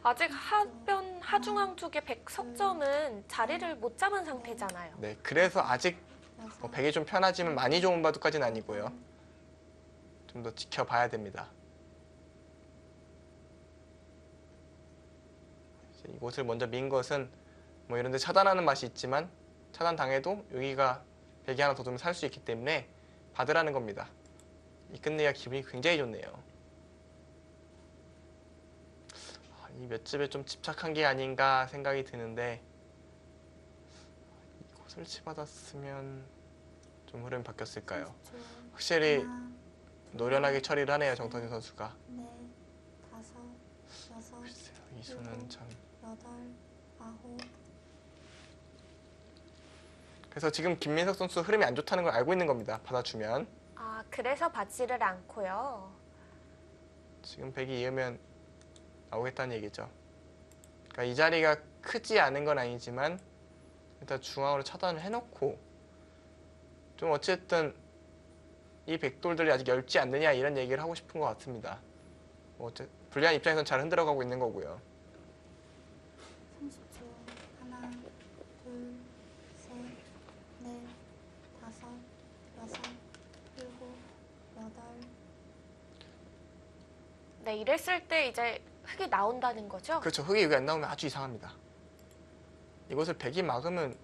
아직 하변, 하중앙 쪽의 백석점은 자리를 못 잡은 상태잖아요. 네, 그래서 아직 여섯, 백이 좀 편하지만 많이 좋은 바둑까지는 아니고요. 좀 더 지켜봐야 됩니다. 이곳을 먼저 민 것은 뭐 이런 데 차단하는 맛이 있지만 차단 당해도 여기가 백이 하나 더 두면 살 수 있기 때문에 받으라는 겁니다. 이 끝내기가 기분이 굉장히 좋네요. 이 몇 집에 좀 집착한 게 아닌가 생각이 드는데 이곳을 치받았으면 좀 흐름이 바뀌었을까요? 30초. 확실히 하나, 노련하게 처리를 하네요. 정선진 선수가. 넷, 다섯, 여섯, 글쎄요, 이 수는 참. 여덟, 아홉. 그래서 지금 김민석 선수 흐름이 안 좋다는 걸 알고 있는 겁니다. 받아주면. 그래서 받지를 않고요. 지금 백이 이으면 나오겠다는 얘기죠. 그러니까 이 자리가 크지 않은 건 아니지만 일단 중앙으로 차단을 해놓고 좀 어쨌든 이 백돌들이 아직 얇지 않느냐 이런 얘기를 하고 싶은 것 같습니다. 불리한 입장에서는 잘 흔들어가고 있는 거고요. 30초. 하나, 둘, 셋, 넷, 다섯, 여섯, 일곱, 여덟. 네, 이랬을 때 이제 흙이 나온다는 거죠? 그렇죠. 흙이 여기 안 나오면 아주 이상합니다. 이것을 백이 막으면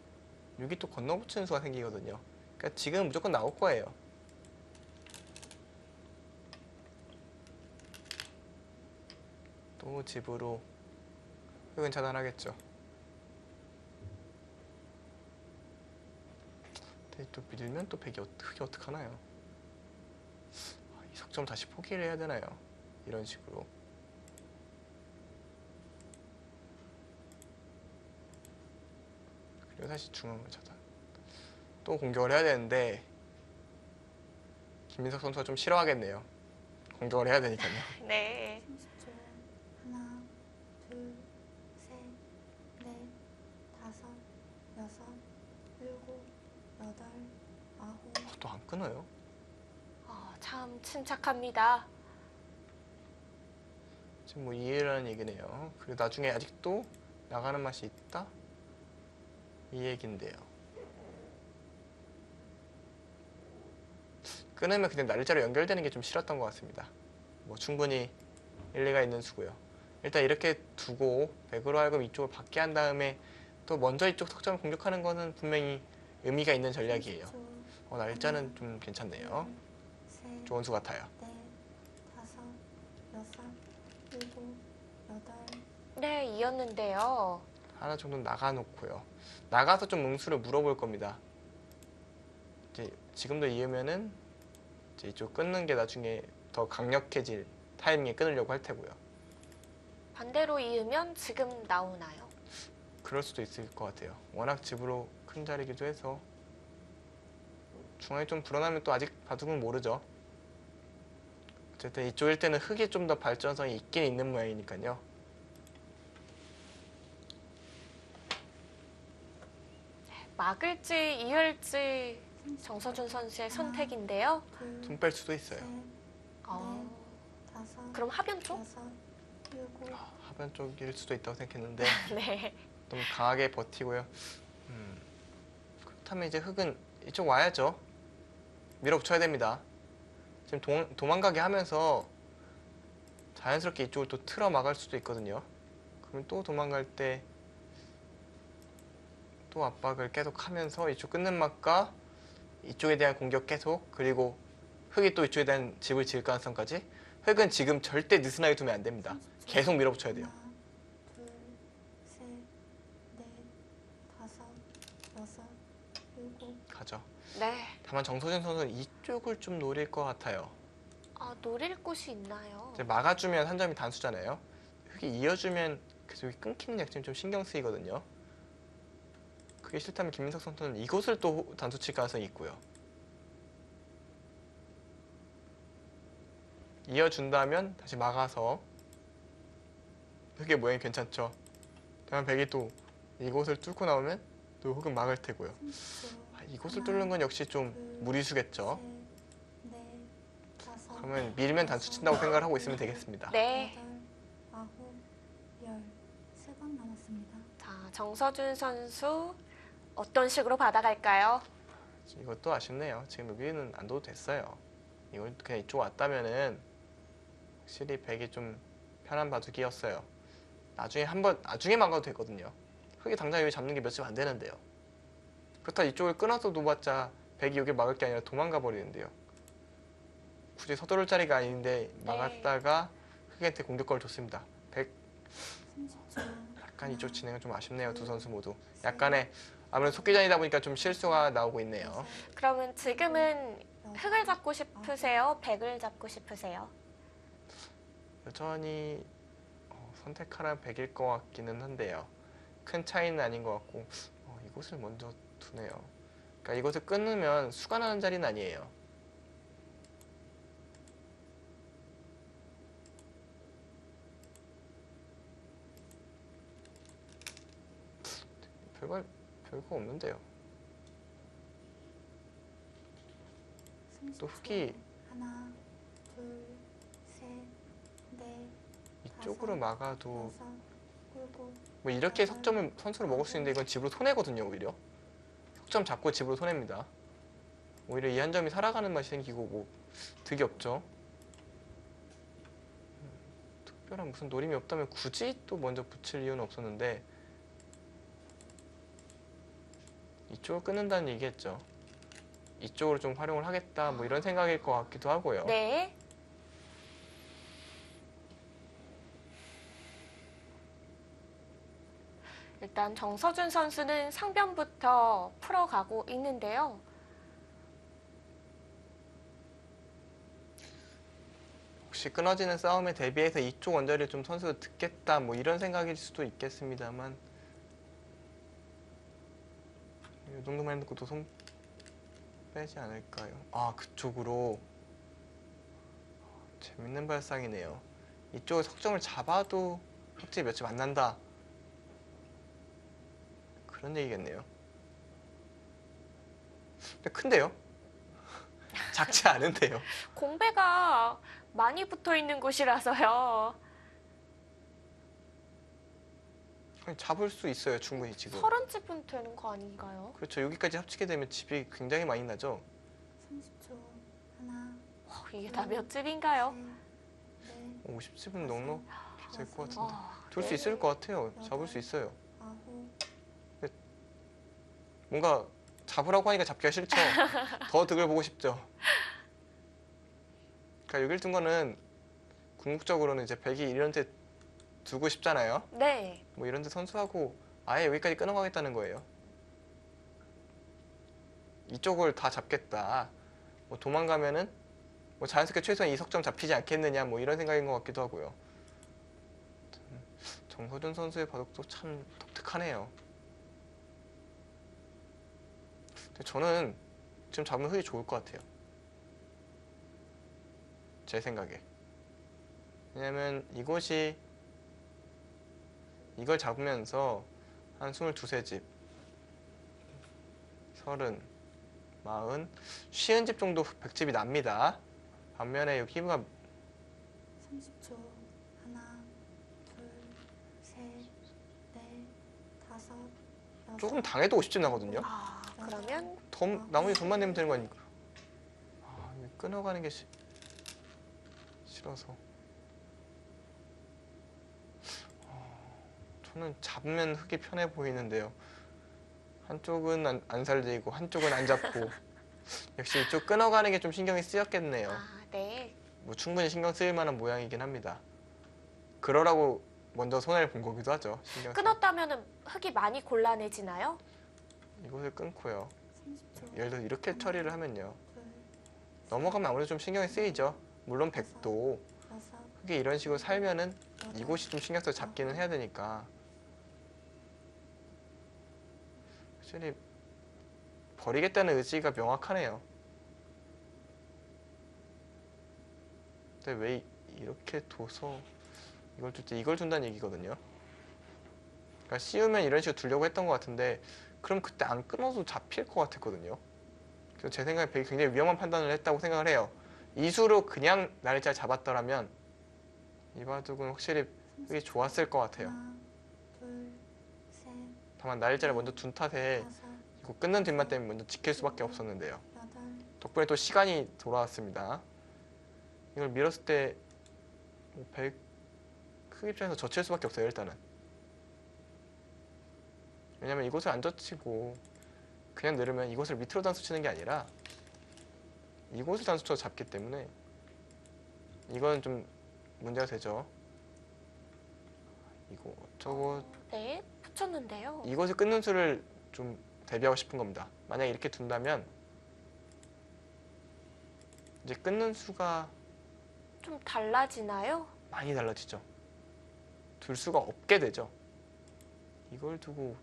6이 또 건너붙이는 수가 생기거든요. 그러니까 지금 무조건 나올 거예요. 또 집으로 흙은 차단하겠죠. 근데 또 밀면 또 백이 흙이 어떡하나요? 이 석점 다시 포기를 해야 되나요? 이런 식으로. 그리고 다시 중앙을 차단. 또 공격을 해야 되는데 김민석 선수가 좀 싫어하겠네요. 공격을 해야 되니까요. 네. 30초. 하나, 둘, 셋, 넷, 다섯, 여섯, 일곱, 여덟, 아홉. 또 안 끊어요? 참 침착합니다. 지금 뭐 이해라는 얘기네요. 그리고 나중에 아직도 나가는 맛이 있다? 이 얘긴데요. 끊으면 그냥 날짜로 연결되는 게 좀 싫었던 것 같습니다. 뭐 충분히 일리가 있는 수고요. 일단 이렇게 두고 백으로 하여금 이쪽을 받게 한 다음에 또 먼저 이쪽 석점을 공격하는 거는 분명히 의미가 있는 전략이에요. 30초. 날짜는 좀 괜찮네요. 셋, 좋은 수 같아요. 넷, 다섯, 여섯, 일곱, 여덟. 네, 이었는데요. 하나 정도 나가놓고요. 나가서 좀 응수를 물어볼 겁니다. 이제 지금도 이으면은 이제 이쪽 끊는 게 나중에 더 강력해질 타이밍에 끊으려고 할 테고요. 반대로 이으면 지금 나오나요? 그럴 수도 있을 것 같아요. 워낙 집으로 큰 자리이기도 해서 중앙이 좀 불어나면 또 아직 바둑은 모르죠. 어쨌든 이쪽일 때는 흙이 좀 더 발전성이 있긴 있는 모양이니까요. 막을지 이을지 정서준 선수의 선택인데요. 둘, 손 뺄 수도 있어요. 셋, 어, 다섯, 그럼 하변 쪽? 여섯, 일곱. 하변 쪽일 수도 있다고 생각했는데 네. 너무 강하게 버티고요. 그렇다면 이제 흙은 이쪽 와야죠. 밀어붙여야 됩니다. 지금 도망가게 하면서 자연스럽게 이쪽을 또 틀어 막을 수도 있거든요. 그럼 또 도망갈 때 또 압박을 계속 하면서 이쪽 끊는 맛과 이쪽에 대한 공격 계속 그리고 흑이 또 이쪽에 대한 집을 지을 가능성까지. 흑은 지금 절대 느슨하게 두면 안 됩니다. 계속 밀어붙여야 돼요. 하나, 둘, 셋, 넷, 다섯, 여섯, 일곱. 가죠. 네. 다만 정서준 선수는 이쪽을 좀 노릴 것 같아요. 아, 노릴 곳이 있나요? 이제 막아주면 한 점이 단수잖아요. 흑이 이어주면 계속 끊기는 약점이 좀 신경 쓰이거든요. 그게 싫다면 김민석 선수는 이곳을 또 단수 칠 가능성이 있고요. 이어준다면 다시 막아서 흑의 모양이 괜찮죠. 다만 백이 또 이곳을 뚫고 나오면 또 흑은 막을 테고요. 30초. 이곳을 뚫는 건 역시 좀 무리수겠죠. 셋, 넷, 다섯, 그러면 밀면 단수 친다고 생각을 하고 있으면 되겠습니다. 네. 여덟, 아홉, 열. 3번 남았습니다. 자, 정서준 선수 어떤 식으로 받아갈까요? 이것도 아쉽네요. 지금 여기는 안 둬도 됐어요. 이걸 그냥 이쪽 왔다면은 확실히 백이 좀 편한 바둑이었어요. 나중에 막아도 되거든요. 흑이 당장 여기 잡는 게 몇 집 안 되는데요. 그렇다 이쪽을 끊어서 놓았자 백이 여기 막을 게 아니라 도망가 버리는데요. 굳이 서두를 자리가 아닌데 막았다가 흑한테 공격권을 줬습니다. 백 30초. 약간 이쪽 진행은 좀 아쉽네요. 두 선수 모두 약간의 아무래도 속기전이다 보니까 좀 실수가 나오고 있네요. 그러면 지금은 흑을 잡고 싶으세요? 백을 잡고 싶으세요? 여전히 선택하라면 백일 것 같기는 한데요. 큰 차이는 아닌 것 같고 이곳을 먼저 두네요. 그러니까 이곳을 끊으면 수가 나는 자리는 아니에요. 별거 없는데요. 또 흑이 하나, 둘, 셋, 넷, 이쪽으로 막아도 여섯, 일곱. 뭐 이렇게 석점을 선수로 먹을 수 있는데 이건 집으로 손해거든요. 오히려 석점 잡고 집으로 손해입니다. 오히려 이 한 점이 살아가는 맛이 생기고 뭐 득이 없죠. 특별한 무슨 노림이 없다면 굳이 또 먼저 붙일 이유는 없었는데 이쪽을 끊는다는 얘기겠죠. 이쪽으로 좀 활용을 하겠다 뭐 이런 생각일 것 같기도 하고요. 네. 일단 정서준 선수는 상변부터 풀어가고 있는데요. 혹시 끊어지는 싸움에 대비해서 이쪽 원자리를 좀 선수가 듣겠다 뭐 이런 생각일 수도 있겠습니다만 이 정도만 해놓고도 손 빼지 않을까요? 아 그쪽으로 재밌는 발상이네요. 이쪽에 석점을 잡아도 확실히 몇 집 안 난다 그런 얘기겠네요. 근데 큰데요? 작지 않은데요? 공배가 많이 붙어 있는 곳이라서요. 아니, 잡을 수 있어요 충분히 지금. 30집은 되는 거 아닌가요? 그렇죠. 여기까지 합치게 되면 집이 굉장히 많이 나죠. 30초. 하나, 이게 다 몇 집인가요? 셋, 넷, 50집은 넉넉 될 것 같은데. 아, 될 수 있을 것 같아요. 잡을 수 있어요. 아홉. 뭔가 잡으라고 하니까 잡기가 싫죠. 더 득을 보고 싶죠. 그러니까 여길 둔 거는 궁극적으로는 이제 백이 이런 데 두고 싶잖아요. 네. 뭐 이런 데 선수하고 아예 여기까지 끊어가겠다는 거예요. 이쪽을 다 잡겠다. 뭐 도망가면은 뭐 자연스럽게 최소한 이 석점 잡히지 않겠느냐 뭐 이런 생각인 것 같기도 하고요. 정서준 선수의 바둑도 참 독특하네요. 근데 저는 지금 잡으면 흑이 좋을 것 같아요. 제 생각에. 왜냐면 이곳이 이걸 잡으면서 한 22집 30, 40, 50집 정도 100집이 납니다. 반면에 여기 희부가 30초. 하나, 둘, 셋, 넷, 다섯, 여섯. 조금 당해도 50집 나거든요. 아, 그러면 나머지 돈만 내면 되는 거 아닙니까? 아, 이거 끊어가는 게 싫어서. 저는 잡으면 흑이 편해 보이는데요. 한쪽은 안 살리고 한쪽은 안 잡고 역시 이쪽 끊어가는 게 좀 신경이 쓰였겠네요. 아, 네. 뭐 충분히 신경 쓰일 만한 모양이긴 합니다. 그러라고 먼저 손해를 본 거기도 하죠. 신경 쓰. 끊었다면 흙이 많이 곤란해지나요? 이곳을 끊고요. 30초. 예를 들어 이렇게 처리를 하면요. 둘, 넘어가면 아무래도 좀 신경이 쓰이죠. 물론 백도 여섯, 흙이 이런 식으로 살면은 여덟, 이곳이 좀 신경 써서 잡기는 해야 되니까. 확실히 버리겠다는 의지가 명확하네요. 근데 왜 이렇게 둬서 이걸 둘 때 이걸 둔다는 얘기거든요. 그러니까 씌우면 이런 식으로 두려고 했던 것 같은데 그럼 그때 안 끊어도 잡힐 것 같았거든요. 그래서 제 생각에 백이 굉장히 위험한 판단을 했다고 생각을 해요. 이수로 그냥 날짜를 잡았더라면 이 바둑은 확실히 그게 좋았을 것 같아요. 하나, 둘, 셋, 다만 날짜를 먼저 둔 탓에 다섯, 이거 끊는 뒷맛 때문에 먼저 지킬 수밖에 없었는데요. 여덟, 덕분에 또 시간이 돌아왔습니다. 이걸 밀었을 때 백 크 입장에서 젖힐 수밖에 없어요. 일단은. 왜냐면 이곳을 안 젖히고 그냥 늘으면 이곳을 밑으로 단수 치는 게 아니라 이곳을 단수 쳐서 잡기 때문에 이건 좀 문제가 되죠. 이거 저거 네, 붙였는데요. 이곳을 끊는 수를 좀 대비하고 싶은 겁니다. 만약에 이렇게 둔다면 이제 끊는 수가 좀 달라지나요? 많이 달라지죠. 둘 수가 없게 되죠. 이걸 두고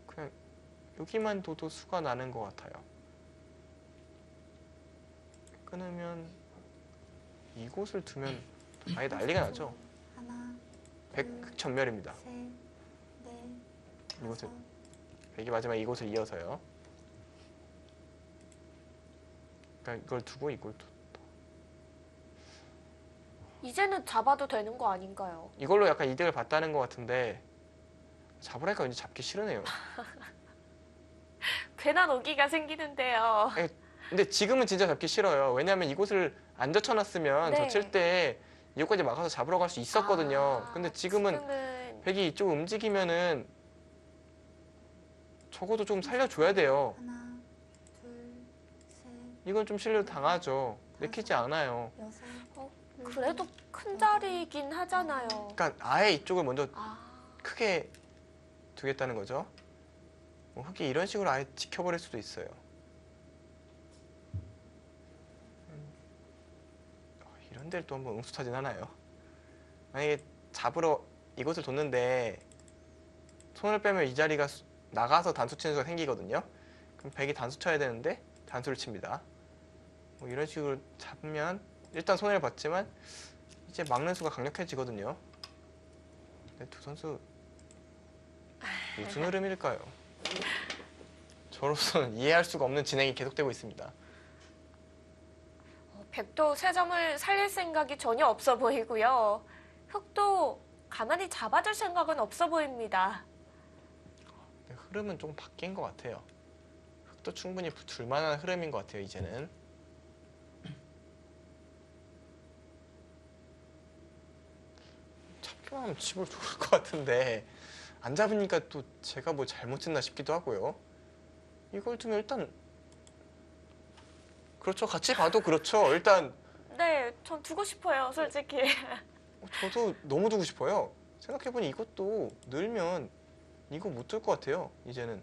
그냥 여기만 둬도 수가 나는 것 같아요. 끊으면 이곳을 두면 아예 난리가 나죠. 하나, 백전멸입니다. 셋, 넷, 이곳을 다섯, 백이 마지막 이곳을 이어서요. 그러니까 이걸 두고 이걸 두. 이제는 잡아도 되는 거 아닌가요? 이걸로 약간 이득을 봤다는 것 같은데 잡으라니까 왠지 잡기 싫으네요. 괜한 오기가 생기는데요. 근데 지금은 진짜 잡기 싫어요. 왜냐하면 이곳을 안 젖혀놨으면 네. 젖힐 때 이곳까지 막아서 잡으러 갈 수 있었거든요. 아, 근데 지금은 백이 이쪽 움직이면은 적어도 좀 살려줘야 돼요. 하나, 둘, 셋, 이건 좀 실력 당하죠. 내키지 않아요. 여섯, 그래도 큰 자리이긴 하잖아요. 그러니까 아예 이쪽을 먼저 아, 크게 두겠다는 거죠. 뭐 흙이 이런 식으로 아예 지켜버릴 수도 있어요. 이런 데를 또 한번 응수타진하나요? 만약에 잡으러 이곳을 뒀는데 손을 빼면 이 자리가 나가서 단수 치는 수가 생기거든요. 그럼 백이 단수 쳐야 되는데 단수를 칩니다. 뭐 이런 식으로 잡으면 일단 손해를 봤지만 이제 막는 수가 강력해지거든요. 근데 두 선수 무슨 흐름일까요? 저로서는 이해할 수가 없는 진행이 계속되고 있습니다. 백도 세 점을 살릴 생각이 전혀 없어 보이고요. 흑도 가만히 잡아줄 생각은 없어 보입니다. 근데 흐름은 조금 바뀐 것 같아요. 흑도 충분히 둘만한 흐름인 것 같아요. 이제는. 잡기만 하면 집을 좋을 것 같은데 안 잡으니까 또 제가 뭐 잘못했나 싶기도 하고요. 이걸 두면 일단 그렇죠. 같이 봐도 그렇죠. 일단 네, 전 두고 싶어요, 솔직히. 저도 너무 두고 싶어요. 생각해보니 이것도 늘면 이거 못 들 것 같아요. 이제는.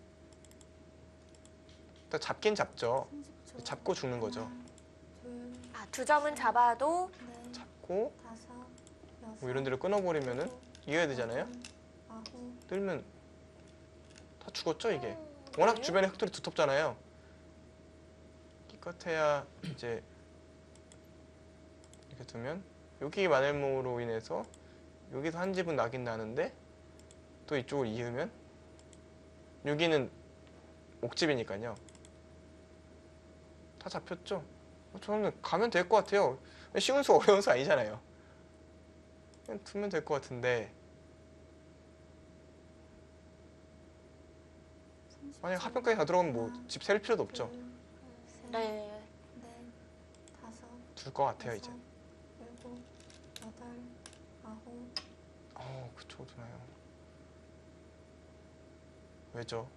일단 잡긴 잡죠. 30초. 잡고 죽는 거죠. 하나, 둘, 아, 두 점은 잡아도 넷, 잡고 다섯, 여섯, 뭐 이런 데를 끊어버리면은 이겨야 되잖아요. 여덟, 아홉, 늘면 다 죽었죠 이게. 네. 워낙 주변에 흙들이 두텁잖아요. 기껏해야 이제 이렇게 두면 여기 마늘모로 인해서 여기서 한 집은 나긴 나는데 또 이쪽을 이으면 여기는 옥집이니까요. 다 잡혔죠? 저는 가면 될 것 같아요. 쉬운 수 어려운 수 아니잖아요. 그냥 두면 될 것 같은데 30초. 만약 하평까지 다 들어가면 뭐 집 셀 필요도 없죠. 둘, 셋, 네. 넷, 다섯, 둘 것 같아요 이제. 여섯, 일곱, 여덟, 아홉, 그쵸 두나요. 왜죠?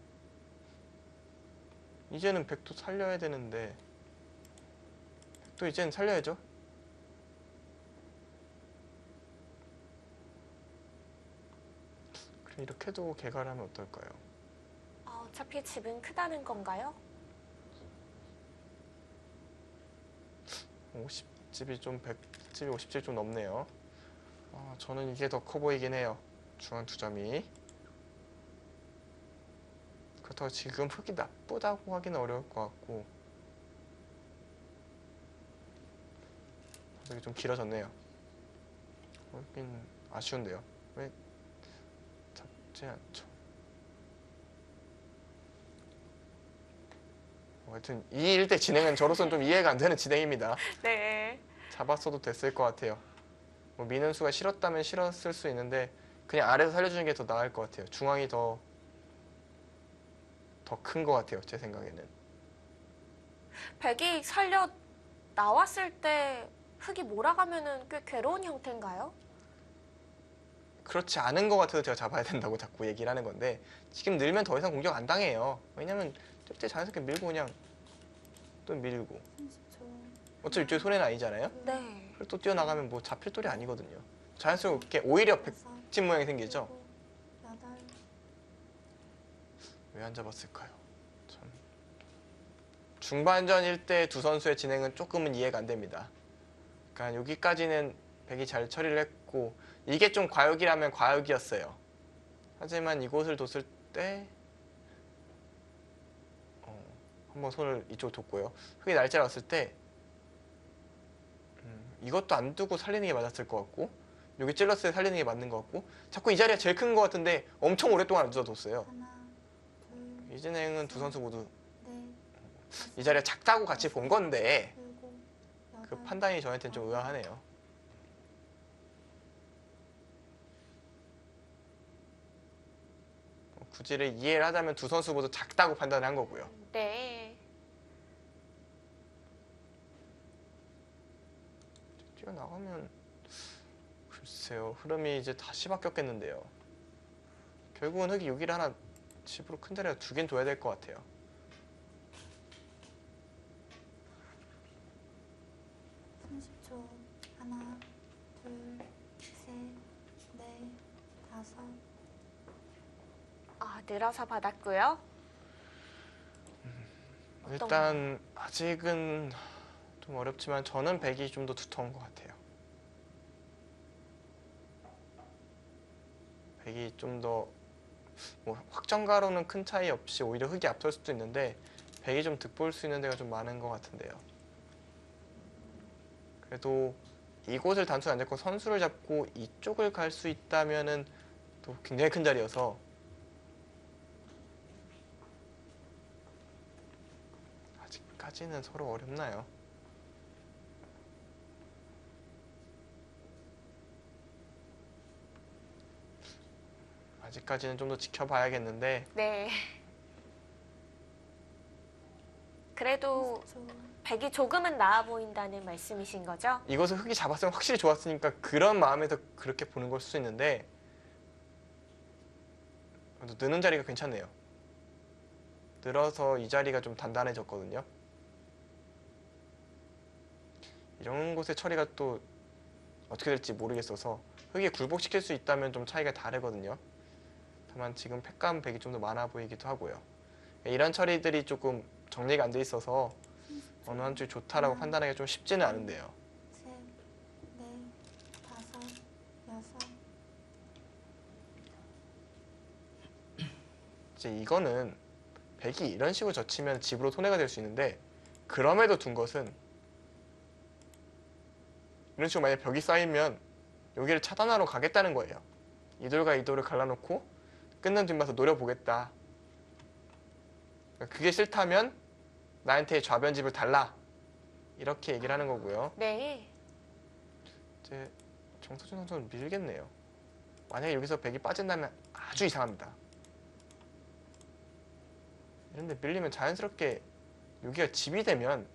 이제는 백도 살려야 되는데 또 이젠 살려야죠. 그럼 이렇게도 개발하면 어떨까요? 어차피 집은 크다는 건가요? 50집이 좀 100집이 50집이 좀 넘네요. 저는 이게 더 커 보이긴 해요. 중앙 2점이. 그렇다고 지금 흙이 나쁘다고 하기는 어려울 것 같고. 이게 좀 길어졌네요. 여긴 아쉬운데요. 왜 잡지 않죠? 하여튼 이 일대 진행은 저로서는 좀 이해가 안 되는 진행입니다. 네. 잡았어도 됐을 것 같아요. 뭐 민은수가 싫었다면 싫었을 수 있는데 그냥 아래에서 살려주는 게 더 나을 것 같아요. 중앙이 더 큰 것 같아요. 제 생각에는. 백이 살려 나왔을 때 흙이 몰아가면은 꽤 괴로운 형태인가요? 그렇지 않은 것 같아서 제가 잡아야 된다고 자꾸 얘기를 하는 건데 지금 늘면 더 이상 공격 안 당해요. 왜냐면 저때 자연스럽게 밀고 그냥 또 밀고 30초. 어차피 이쪽에 손해는 아니잖아요. 네. 그리고 또 뛰어나가면 뭐 잡힐 돌이 아니거든요. 자연스럽게 오히려 백집 모양이 생기죠. 왜 안 잡았을까요? 참. 중반전일 때 두 선수의 진행은 조금은 이해가 안 됩니다. 그러니까 여기까지는 백이 잘 처리를 했고 이게 좀 과욕이라면 과욕이었어요. 하지만 이곳을 뒀을 때 한번 손을 이쪽 뒀고요. 흙이 날짜를 왔을 때 이것도 안 두고 살리는 게 맞았을 것 같고 여기 찔렀을 때 살리는 게 맞는 것 같고 자꾸 이 자리가 제일 큰 것 같은데 엄청 오랫동안 안 둬뒀어요. 하나, 둘, 이 진행은 두 선수 모두 넷, 이 자리가 작다고 같이 본 건데 일곱, 그 여덟, 판단이 저한테는 좀 의아하네요. 구질을 이해를 하자면 두 선수 모두 작다고 판단을 한 거고요. 네. 뛰어나가면 글쎄요. 흐름이 이제 다시 바뀌었겠는데요. 결국은 흙이 여기를 하나 집으로 큰 자리가 두 개는 둬야 될 것 같아요. 초 하나, 둘, 셋, 넷, 다섯. 늘어서 받았고요. 일단 아직은 좀 어렵지만 저는 백이 좀 더 두터운 것 같아요. 백이 좀 더 뭐 확정가로는 큰 차이 없이 오히려 흙이 앞설 수도 있는데 백이 좀 득볼 수 있는 데가 좀 많은 것 같은데요. 그래도 이곳을 단순히 안 잡고 선수를 잡고 이쪽을 갈 수 있다면은 또 굉장히 큰 자리여서 아직까지는 서로 어렵나요? 아직까지는 좀 더 지켜봐야겠는데 네. 그래도 30초. 백이 조금은 나아 보인다는 말씀이신 거죠? 이것을 흙이 잡았으면 확실히 좋았으니까 그런 마음에서 그렇게 보는 걸 수도 있는데 그래도 느는 자리가 괜찮네요. 늘어서 이 자리가 좀 단단해졌거든요. 이런 곳의 처리가 또 어떻게 될지 모르겠어서 흙에 굴복시킬 수 있다면 좀 차이가 다르거든요. 다만 지금 팩감 백이 좀 더 많아 보이기도 하고요. 이런 처리들이 조금 정리가 안 돼 있어서 어느 한쪽이 좋다라고 판단하기가 좀 쉽지는 않은데요. 셋, 넷, 다섯, 여섯. 이제 이거는 백이 이런 식으로 젖히면 집으로 손해가 될 수 있는데 그럼에도 둔 것은 이런 식으로 만약에 벽이 쌓이면 여기를 차단하러 가겠다는 거예요. 이 돌과 이 돌을 갈라놓고 끊는 뒷맛을 노려보겠다. 그게 싫다면 나한테 좌변집을 달라. 이렇게 얘기를 하는 거고요. 네. 이제 정서준 선수는 밀겠네요. 만약에 여기서 백이 빠진다면 아주 이상합니다. 이런데 밀리면 자연스럽게 여기가 집이 되면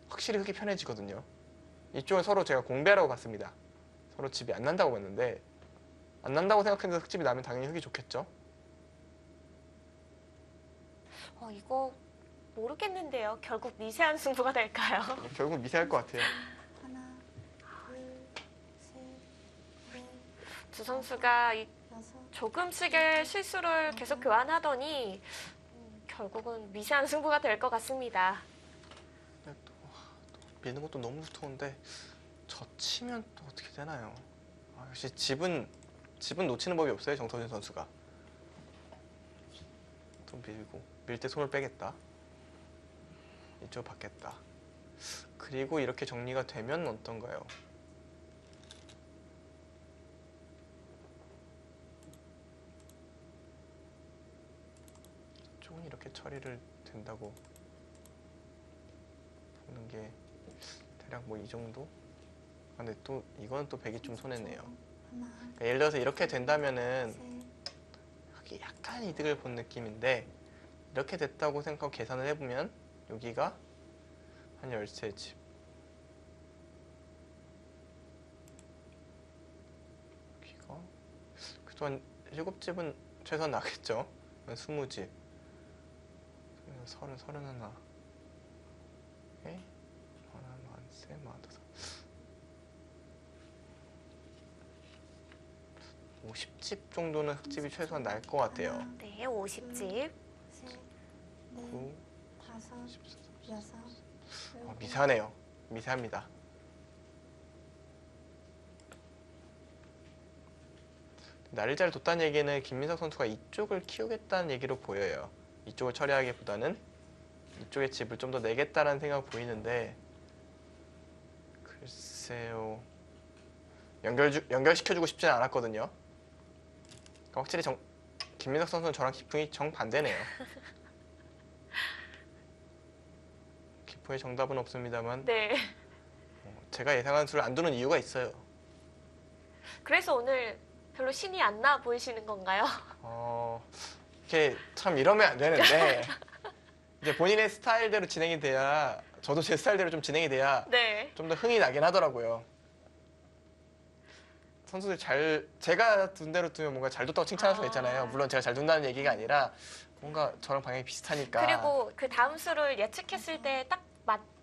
확실히 흙이 편해지거든요. 이쪽은 서로 제가 공배라고 봤습니다. 서로 집이 안 난다고 봤는데 안 난다고 생각했는데 흙집이 나면 당연히 흙이 좋겠죠. 이거 모르겠는데요. 결국 미세한 승부가 될까요? 결국 미세할 것 같아요. 하나, 둘, 셋, 넷, 두 선수가 여섯, 조금씩의 실수를 계속 교환하더니 결국은 미세한 승부가 될 것 같습니다. 근데 또 미는 것도 너무 무서운데 젖히면 또 어떻게 되나요? 역시 집은 놓치는 법이 없어요. 정서준 선수가. 또 밀고 밀 때 손을 빼겠다. 이쪽 받겠다. 그리고 이렇게 정리가 되면 어떤가요? 이쪽은 이렇게 처리를 된다고 보는 게 대략 뭐 이 정도? 근데 또 이건 또 백이 좀 손해네요. 하나, 그러니까 예를 들어서 이렇게 된다면은 셋, 여기 약간 이득을 본 느낌인데 이렇게 됐다고 생각하고 계산을 해보면 여기가 한 13집, 여기가 그래도 한 7집은 최소한 나겠죠. 20집, 30, 31, 에? 43, 45, 50집 정도는 흑집이 최소한 날 것 같아요. 하나, 네, 50집. 셋, 9, 넷, 다섯, 14, 여섯, 일곱, 미세하네요. 미세합니다. 날짜를 뒀다는 얘기는 김민석 선수가 이쪽을 키우겠다는 얘기로 보여요. 이쪽을 처리하기보다는 이쪽에 집을 좀 더 내겠다는 생각 보이는데 글쎄요. 연결시켜주고 싶지는 않았거든요. 그러니까 확실히 김민석 선수는 저랑 기풍이 정반대네요. 기풍의 정답은 없습니다만 네. 제가 예상한 수를 안 두는 이유가 있어요. 그래서 오늘 별로 신이 안 나 보이시는 건가요? 이렇게 참 이러면 안 되는데 이제 본인의 스타일대로 진행이 돼야 저도 제 스타일대로 좀 진행이 돼야 네. 좀 더 흥이 나긴 하더라고요. 선수들 제가 둔 대로 두면 뭔가 잘 뒀다고 칭찬할 수가 있잖아요. 물론 제가 잘 둔다는 얘기가 아니라 뭔가 저랑 방향이 비슷하니까. 그리고 그 다음 수를 예측했을 때 딱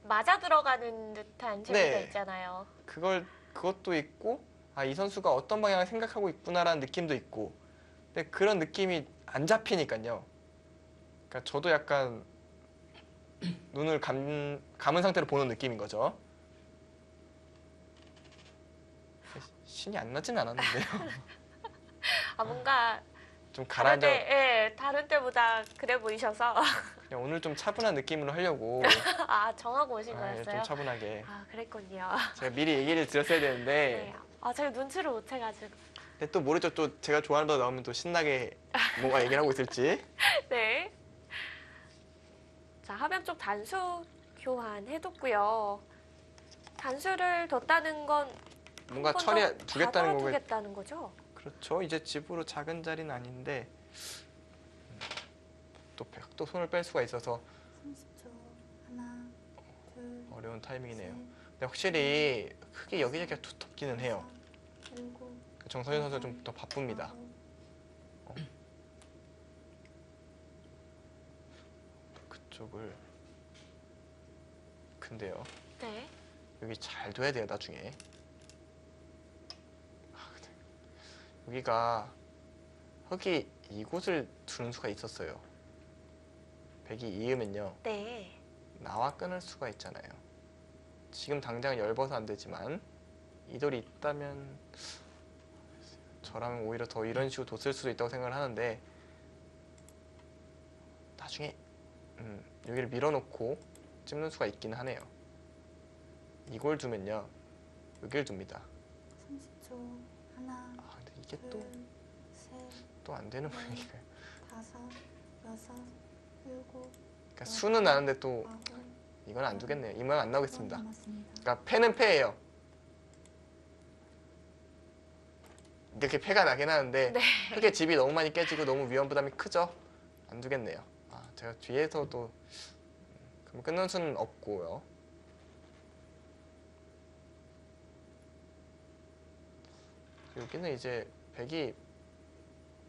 맞아 들어가는 듯한 재미가 네. 있잖아요. 그것도 있고 이 선수가 어떤 방향을 생각하고 있구나라는 느낌도 있고 근데 그런 느낌이 안 잡히니까요. 그러니까 저도 약간 눈을 감은 상태로 보는 느낌인 거죠. 신이 안 나진 않았는데요. 뭔가 좀 다른 가라앉아. 때, 다른 때보다 그래 보이셔서 그냥 오늘 좀 차분한 느낌으로 하려고 정하고 오신 좀 거였어요? 차분하게 그랬군요. 제가 미리 얘기를 드렸어야 되는데 네. 제가 눈치를 못 해가지고. 근데 또 모르죠. 또 제가 좋아하는 거 나오면 또 신나게 뭔가 얘기를 하고 있을지. 네. 자, 화면 쪽 단수 교환해뒀고요. 단수를 뒀다는 건 뭔가 한번 처리 더 두겠다는 거고. 받아두겠다는 거죠? 그렇죠. 이제 집으로 작은 자리는 아닌데 또 손을 뺄 수가 있어서 30초. 하나, 둘, 어려운 타이밍이네요. 셋, 근데 확실히 크게 여기저기가 두텁기는 해요. 여섯, 일곱, 정서윤 선수가 좀 더 바쁩니다. 아홉, 그쪽을 근데요. 네. 여기 잘 둬야 돼요. 나중에. 근데 여기가 흙이 이곳을 두는 수가 있었어요. 백이 이으면요. 네. 나와 끊을 수가 있잖아요. 지금 당장 열버서 안 되지만 이 돌이 있다면 저라면 오히려 더 이런 식으로 뒀을 수도 있다고 생각을 하는데 나중에 여기를 밀어놓고 찝는 수가 있기는 하네요. 이걸 두면요. 여기를 둡니다. 30초. 하나, 근데 이게 둘, 셋, 또 안 되는 모양이에요. 다섯, 여섯, 일곱, 그러니까 수는 나는데 또 아홉, 이건 안 두겠네요. 이 모양 안 나오겠습니다. 남았습니다. 그러니까 패는 패예요. 이렇게 패가 나긴 하는데 네. 흙의 집이 너무 많이 깨지고 너무 위험 부담이 크죠? 안 두겠네요. 제가 뒤에서도 그럼 끊는 수는 없고요. 여기는 이제 백이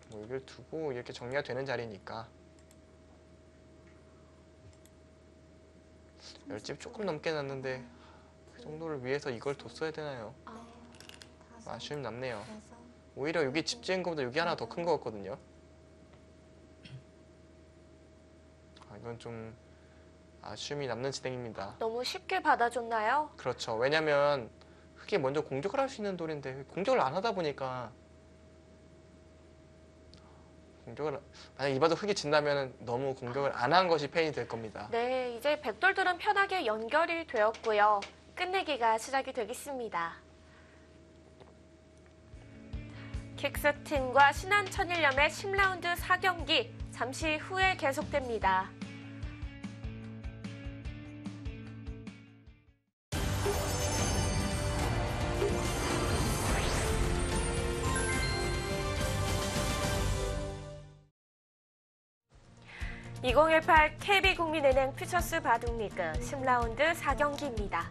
뭐 여기를 두고 이렇게 정리가 되는 자리니까 10집 조금 넘게 났는데 그 정도를 위해서 이걸 뒀어야 되나요? 아쉬움이 남네요. 오히려 여기 집 지은 것보다 여기 하나 더 큰 것 같거든요. 이건 좀 아쉬움이 남는 진행입니다. 너무 쉽게 받아줬나요? 그렇죠. 왜냐면 흙이 먼저 공격을 할 수 있는 돌인데 공격을 안 하다 보니까 만약 이 바도 흙이 진다면 너무 공격을 안 한 것이 페인이 될 겁니다. 네, 이제 백돌들은 편하게 연결이 되었고요. 끝내기가 시작이 되겠습니다. 킥스팀과 신한천일염의 10라운드 4경기 잠시 후에 계속됩니다. (2018) KB국민은행 퓨처스 바둑리그 10라운드 4경기입니다.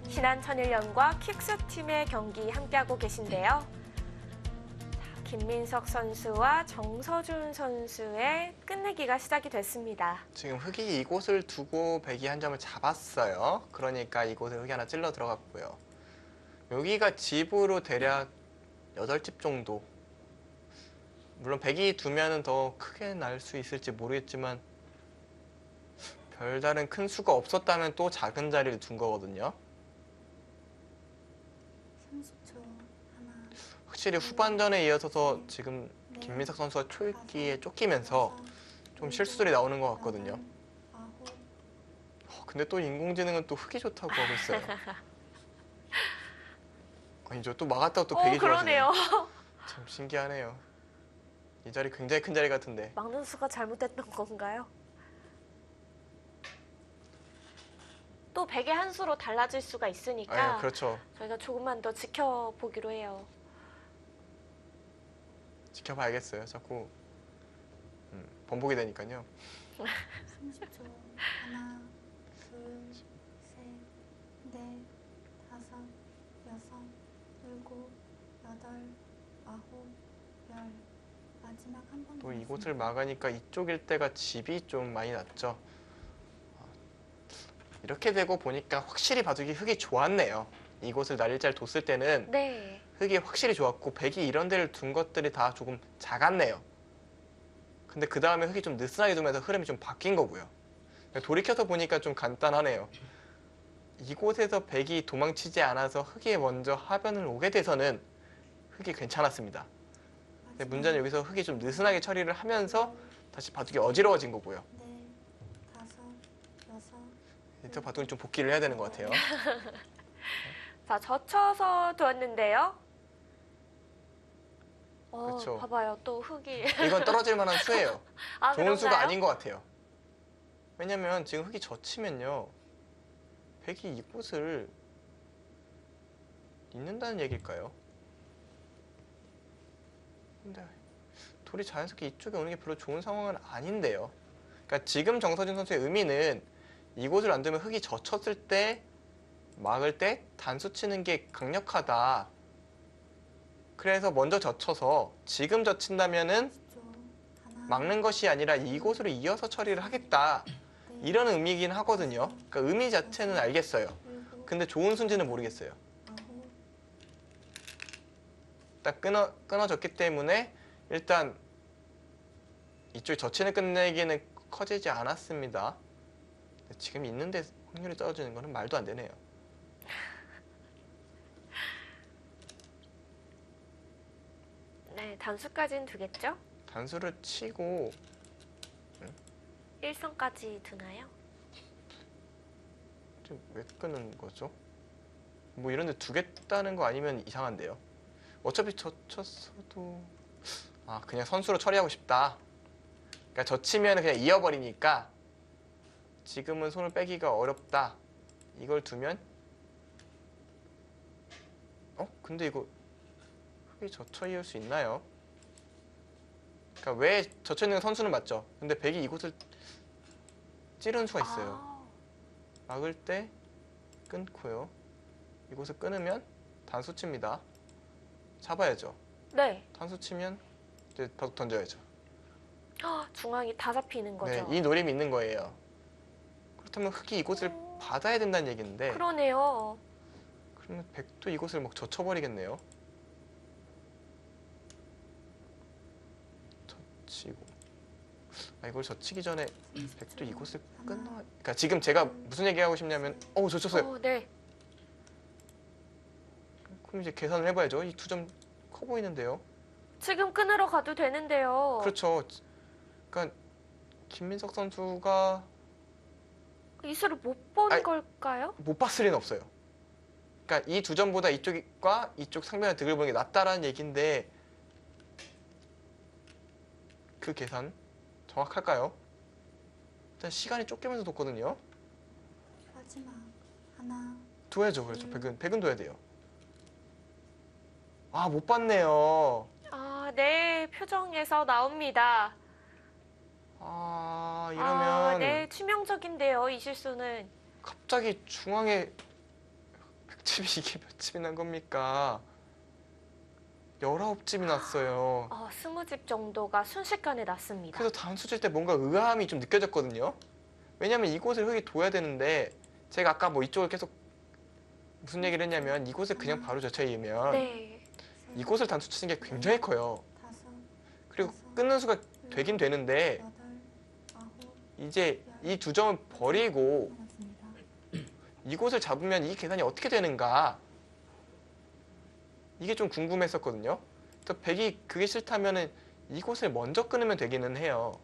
신한천일염과 킥스팀의 경기 함께하고 계신데요. 김민석 선수와 정서준 선수의 끝내기가 시작이 됐습니다. 지금 흙이 이곳을 두고 백이 한 점을 잡았어요. 그러니까 이곳에 흙이 하나 찔러 들어갔고요. 여기가 집으로 대략 8집 정도. 물론 백이 두면은 더 크게 날 수 있을지 모르겠지만 별다른 큰 수가 없었다면 또 작은 자리를 둔 거거든요. 30초. 하나. 확실히 후반전에 이어서서 지금 김민석 선수가 초읽기에 쫓기면서 좀 실수들이 나오는 것 같거든요. 근데 또 인공지능은 또 흙이 좋다고 하고 있어요. 아니죠. 또 막았다고 또 백이 좋아지네요. 그러네요. 참 신기하네요. 이 자리 굉장히 큰 자리 같은데. 막는 수가 잘못됐던 건가요? 또 백의 한 수로 달라질 수가 있으니까 그렇죠. 저희가 조금만 더 지켜보기로 해요. 지켜봐야겠어요. 자꾸 번복이 되니까요. 30초. 하나, 둘, 셋, 넷, 다섯, 여섯, 일곱, 여덟, 아홉, 열. 마지막 한 번. 또 이곳을 막으니까 이쪽 일대가 집이 좀 많이 났죠. 이렇게 되고 보니까 확실히 바둑이 흙이 좋았네요. 이곳을 날일자를 뒀을 때는 네. 흙이 확실히 좋았고 백이 이런 데를 둔 것들이 다 조금 작았네요. 근데 그 다음에 흙이 좀 느슨하게 두면서 흐름이 좀 바뀐 거고요. 돌이켜서 보니까 좀 간단하네요. 이곳에서 백이 도망치지 않아서 흙이 먼저 하변을 오게 돼서는 흙이 괜찮았습니다. 근데 문제는 여기서 흙이 좀 느슨하게 처리를 하면서 다시 바둑이 어지러워진 거고요. 네, 다섯, 여섯. 이때 바둑이 좀 복귀를 해야 되는 것 같아요. 자, 젖혀서 두었는데요. 그렇죠. 봐봐요. 또 흙이. 이건 떨어질 만한 수예요. 아, 좋은 수가 그런가요? 아닌 것 같아요. 왜냐면 지금 흙이 젖히면요. 백이 이곳을 잇는다는 얘기일까요? 근데 돌이 자연스럽게 이쪽에 오는 게 별로 좋은 상황은 아닌데요. 그러니까 지금 정서준 선수의 의미는 이곳을 안 두면 흙이 젖혔을 때 막을 때 단수 치는 게 강력하다. 그래서 먼저 젖혀서 지금 젖힌다면은 10초. 하나, 막는 것이 아니라 이곳으로 이어서 처리를 하겠다. 이런 의미이긴 하거든요. 그러니까 의미 자체는 알겠어요. 일곱, 근데 좋은 순지는 모르겠어요. 아홉. 딱 끊어졌기 때문에 일단 이쪽이 젖히는 끝내기는 커지지 않았습니다. 지금 있는데 확률이 떨어지는 거는 말도 안 되네요. 네, 단수까지는 두겠죠? 단수를 치고 1선까지 두나요? 지금 왜 끄는 거죠? 뭐 이런 데 두겠다는 거 아니면 이상한데요. 어차피 젖혔어도 그냥 선수로 처리하고 싶다. 그러니까 젖히면 그냥 이어버리니까 지금은 손을 빼기가 어렵다. 이걸 두면 근데 이거 흙이 젖혀 이을 수 있나요? 그러니까 왜 젖혀 있는 선수는 맞죠. 근데 백이 이곳을 찌르는 수가 있어요. 막을 때 끊고요. 이곳을 끊으면 단수 칩니다. 잡아야죠. 네. 단수 치면 이제 바둑 던져야죠. 중앙이 다 잡히는 거죠. 네, 이 노림이 있는 거예요. 그렇다면 흙이 이곳을 받아야 된다는 얘기인데 그러네요. 그러면 백도 이곳을 막 젖혀버리겠네요. 젖히고 이걸 젖히기 전에 백도 이곳을 끊어. 그러니까 지금 제가 무슨 얘기하고 싶냐면 젖혔어요. 네. 그럼 이제 계산을 해봐야죠. 이 두 점 커 보이는데요. 지금 끊으러 가도 되는데요. 그렇죠. 그러니까 김민석 선수가 이수를 못 본 아니, 걸까요? 못 봤을 리는 없어요. 그러니까 이 두 점보다 이쪽과 이쪽 상변의 득을 보는 게 낫다라는 얘기인데 그 계산 정확할까요? 일단 시간이 쫓기면서 뒀거든요. 마지막 하나 둬야죠. 그렇죠. 백은 둬야 돼요. 못 봤네요. 네. 표정에서 나옵니다. 이러면 네. 치명적인데요. 이 실수는. 갑자기 중앙에 백집이 이게 몇 집이 난 겁니까? 19집이 났어요. 20집 정도가 순식간에 났습니다. 그래서 단수 칠 때 뭔가 의아함이 좀 느껴졌거든요. 왜냐면 이곳을 흙이 둬야 되는데 제가 아까 뭐 이쪽을 계속 무슨 얘기를 했냐면 이곳을 그냥 바로 젖혀이면 네. 이곳을 단수 치는 게 굉장히 커요. 다섯 그리고 끊는 수가 되긴 되는데 여덟 아홉 이제 이 두 점을 버리고 남았습니다. 이곳을 잡으면 이 계산이 어떻게 되는가 이게 좀 궁금했었거든요. 또 백이 그게 싫다면은 이곳을 먼저 끊으면 되기는 해요.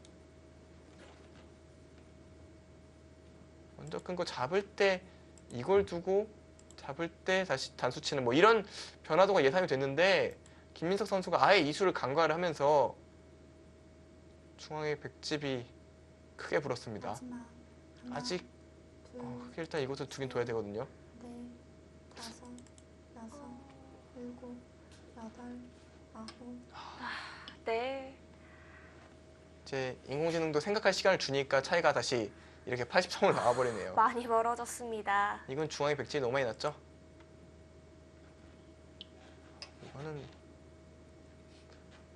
먼저 끊고 잡을 때 이걸 두고 잡을 때 다시 단수 치는 뭐 이런 변화도가 예상이 됐는데 김민석 선수가 아예 이수를 간과를 하면서 중앙에 백집이 크게 불었습니다. 마지막 하나 아직 둘 흙이 일단 이곳을 두긴 둬야 되거든요. 넷 다섯 여섯 일곱 여덟 아홉 네. 이제 인공지능도 생각할 시간을 주니까 차이가 다시 이렇게 80점으로 나와버리네요. 많이 멀어졌습니다. 이건 중앙에 백집이 너무 많이 났죠? 이거는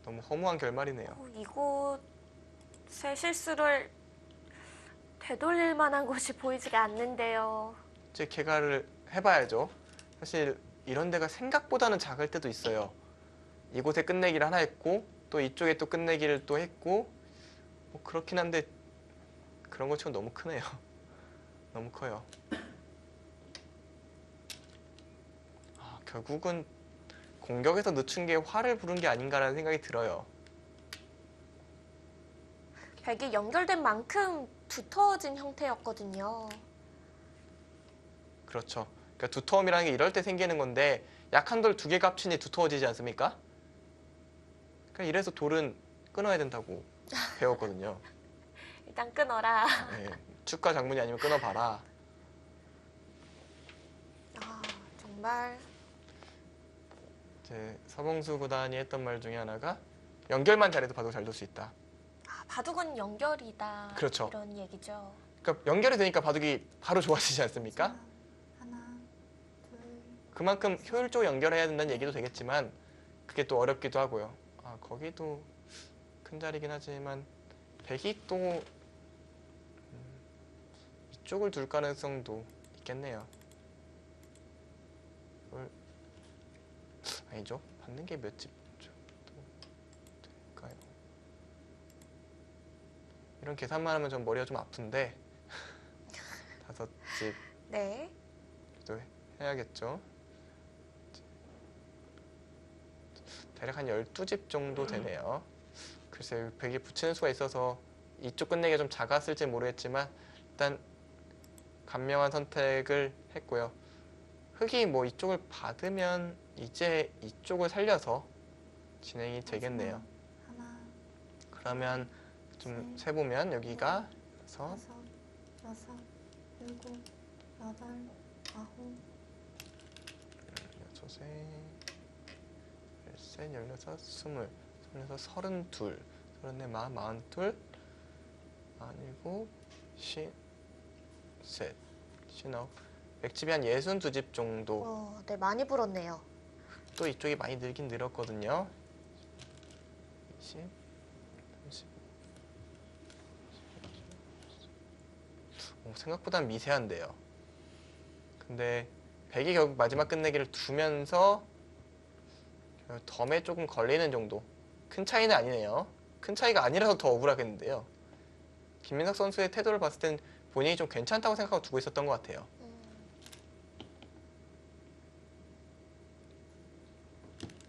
너무 허무한 결말이네요. 이곳의 실수를 되돌릴 만한 곳이 보이지가 않는데요. 이제 개가를 해봐야죠. 사실 이런 데가 생각보다는 작을 때도 있어요. 이곳에 끝내기를 하나 했고 또 이쪽에 또 끝내기를 또 했고 뭐 그렇긴 한데 그런 것 치곤 너무 크네요. 너무 커요. 결국은 공격에서 늦춘 게 화를 부른 게 아닌가라는 생각이 들어요. 백이 연결된 만큼 두터워진 형태였거든요. 그렇죠. 그러니까 두터움이라는 게 이럴 때 생기는 건데 약한 돌 두 개가 합치니 두터워지지 않습니까? 그러니까 이래서 돌은 끊어야 된다고 배웠거든요. 일단 끊어라. 네, 축가 장문이 아니면 끊어봐라. 정말 이제 서봉수 구단이 했던 말 중에 하나가 연결만 잘해도 바둑 잘 둘 수 있다. 바둑은 연결이다. 그렇죠. 이런 얘기죠. 그러니까 연결이 되니까 바둑이 바로 좋아지지 않습니까? 마지막 하나 둘 그만큼 효율적으로 연결해야 된다는 얘기도 되겠지만 그게 또 어렵기도 하고요. 거기도 큰 자리긴 하지만 백이 또 이쪽을 둘 가능성도 있겠네요. 이걸 아니죠. 받는 게 몇 집 정도 될까요? 이런 계산만 하면 좀 머리가 좀 아픈데 5집 네. 또 해야겠죠. 대략 한 12집 정도 되네요. 글쎄요, 백이 붙이는 수가 있어서 이쪽 끝내기가 좀 작았을지 모르겠지만 일단 간명한 선택을 했고요. 흙이 뭐 이쪽을 받으면 이제 이쪽을 살려서 진행이 되겠네요. 하나 그러면 좀 세보면 여기가 여섯, 다섯 여섯 일곱 여덟 아홉 여섯에 열셋, 열여섯, 스물, 스물여섯, 32, 34, 42, 47, 53, 59, 백집이 한 62집 정도. 네, 많이 불었네요. 또 이쪽이 많이 늘긴 늘었거든요. 20, 30. 생각보다 미세한데요. 근데 백이 결국 마지막 끝내기를 두면서 덤에 조금 걸리는 정도. 큰 차이는 아니네요. 큰 차이가 아니라서 더 억울하겠는데요. 김민석 선수의 태도를 봤을 땐 본인이 좀 괜찮다고 생각하고 두고 있었던 것 같아요.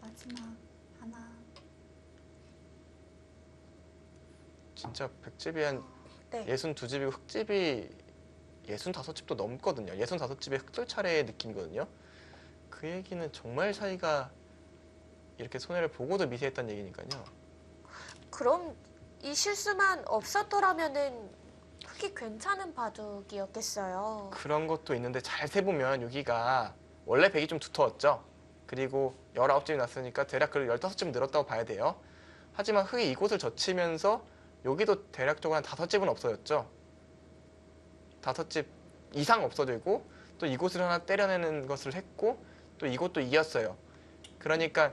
마지막 하나. 진짜 백집이 한 네. 62집이고 흑집이 65집도 넘거든요. 65집의 흑돌 차례의 느낌이거든요. 그 얘기는 정말 사이가 이렇게 손해를 보고도 미세했다는 얘기니까요. 그럼 이 실수만 없었더라면은 흑이 괜찮은 바둑이었겠어요. 그런 것도 있는데 잘 세보면 여기가 원래 백이 좀 두터웠죠. 그리고 19집이 났으니까 대략 그 15집 늘었다고 봐야 돼요. 하지만 흑이 이곳을 젖히면서 여기도 대략적으로 한 5집은 없어졌죠. 5집 이상 없어지고 또 이곳을 하나 때려내는 것을 했고 또 이곳도 이었어요. 그러니까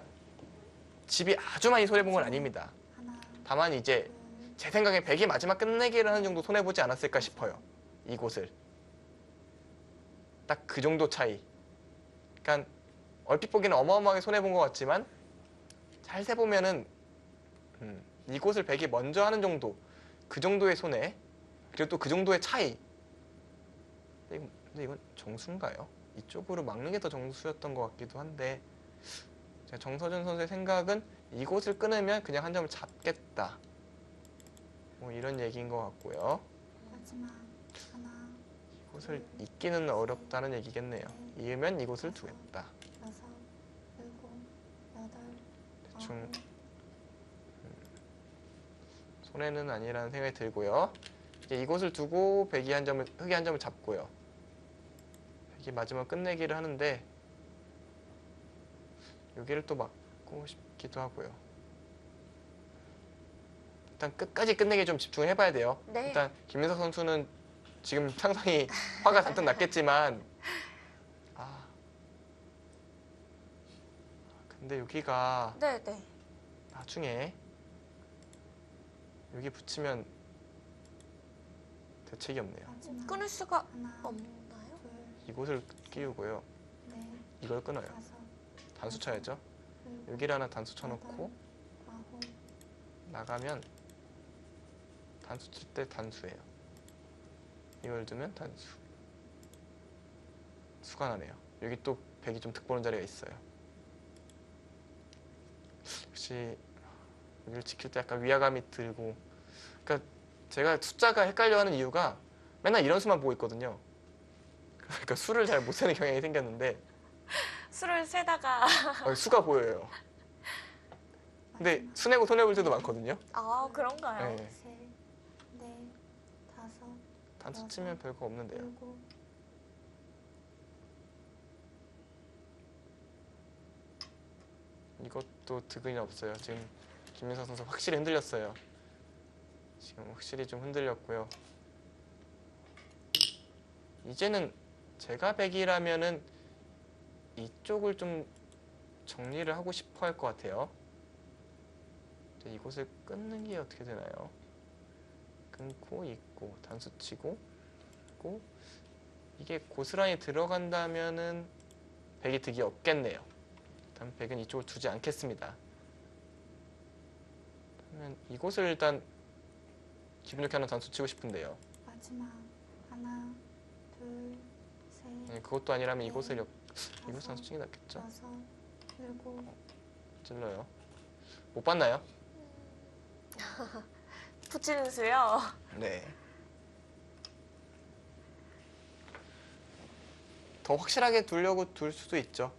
집이 아주 많이 손해본 건 아닙니다. 하나. 다만 이제 제 생각에 백이 마지막 끝내기를 하는 정도 손해보지 않았을까 싶어요. 이곳을. 딱 그 정도 차이. 그러니까 얼핏 보기는 어마어마하게 손해본 것 같지만 잘 세보면은 이곳을 백이 먼저 하는 정도. 그 정도의 손해. 그리고 또 그 정도의 차이. 근데 이건 정수인가요? 이쪽으로 막는 게 더 정수였던 것 같기도 한데 정서준 선수의 생각은 이곳을 끊으면 그냥 한 점을 잡겠다. 뭐 이런 얘기인 것 같고요. 마지막 하나. 이곳을 잇기는 어렵다는 얘기겠네요. 이으면 이곳을 두겠다. 여섯. 일곱. 여덟. 대충 아홉. 손해는 아니라는 생각이 들고요. 이제 이곳을 두고 흑이 한 점을 잡고요. 백이 마지막 끝내기를 하는데 여기를 또 막고 싶기도 하고요. 일단 끝까지 끝내기 좀 집중을 해봐야 돼요. 네. 일단 김민석 선수는 지금 상당히 화가 잔뜩 났겠지만 근데 여기가 네, 네. 나중에 여기 붙이면 대책이 없네요. 마지막 끊을 수가 하나. 없나요? 둘. 이곳을 끼우고요. 넷. 이걸 끊어요. 다섯. 단수 쳐야죠. 일곱. 여기를 하나 단수 쳐놓고 아홉. 나가면 단수 칠 때 단수예요. 이걸 두면 단수. 수가 나네요. 여기 또 백이 좀 득보는 자리가 있어요. 역시 여기를 지킬 때 약간 위화감이 들고 그러니까 제가 숫자가 헷갈려하는 이유가 맨날 이런 수만 보고 있거든요. 그러니까 수를 잘 못 세는 경향이 생겼는데 수를 세다가 수가 보여요. 근데 마지막. 수 내고 손해 볼 때도 많거든요. 아, 그런가요? 네. 셋. 넷. 다섯. 단수 치면 별거 없는데요. 일곱. 이것도 득은 없어요. 지금 김민석 선수 확실히 흔들렸어요. 지금 확실히 좀 흔들렸고요. 이제는 제가 백이라면은 이쪽을 좀 정리를 하고 싶어 할 것 같아요. 근데 이곳을 끊는 게 어떻게 되나요? 끊고 있고 단수 치고 있고 이게 고스란히 들어간다면은 백이 득이 없겠네요. 일단 백은 이쪽을 두지 않겠습니다. 그러면 이곳을 일단 기분 좋게 하나 단수 치고 싶은데요. 마지막 하나. 둘. 셋. 네, 그것도 아니라면 이곳을 이곳 다섯. 단수 치는 게 낫겠죠. 여섯. 일곱. 찔러요. 못 봤나요? 붙이는 수요. 네. 더 확실하게 두려고 둘 수도 있죠.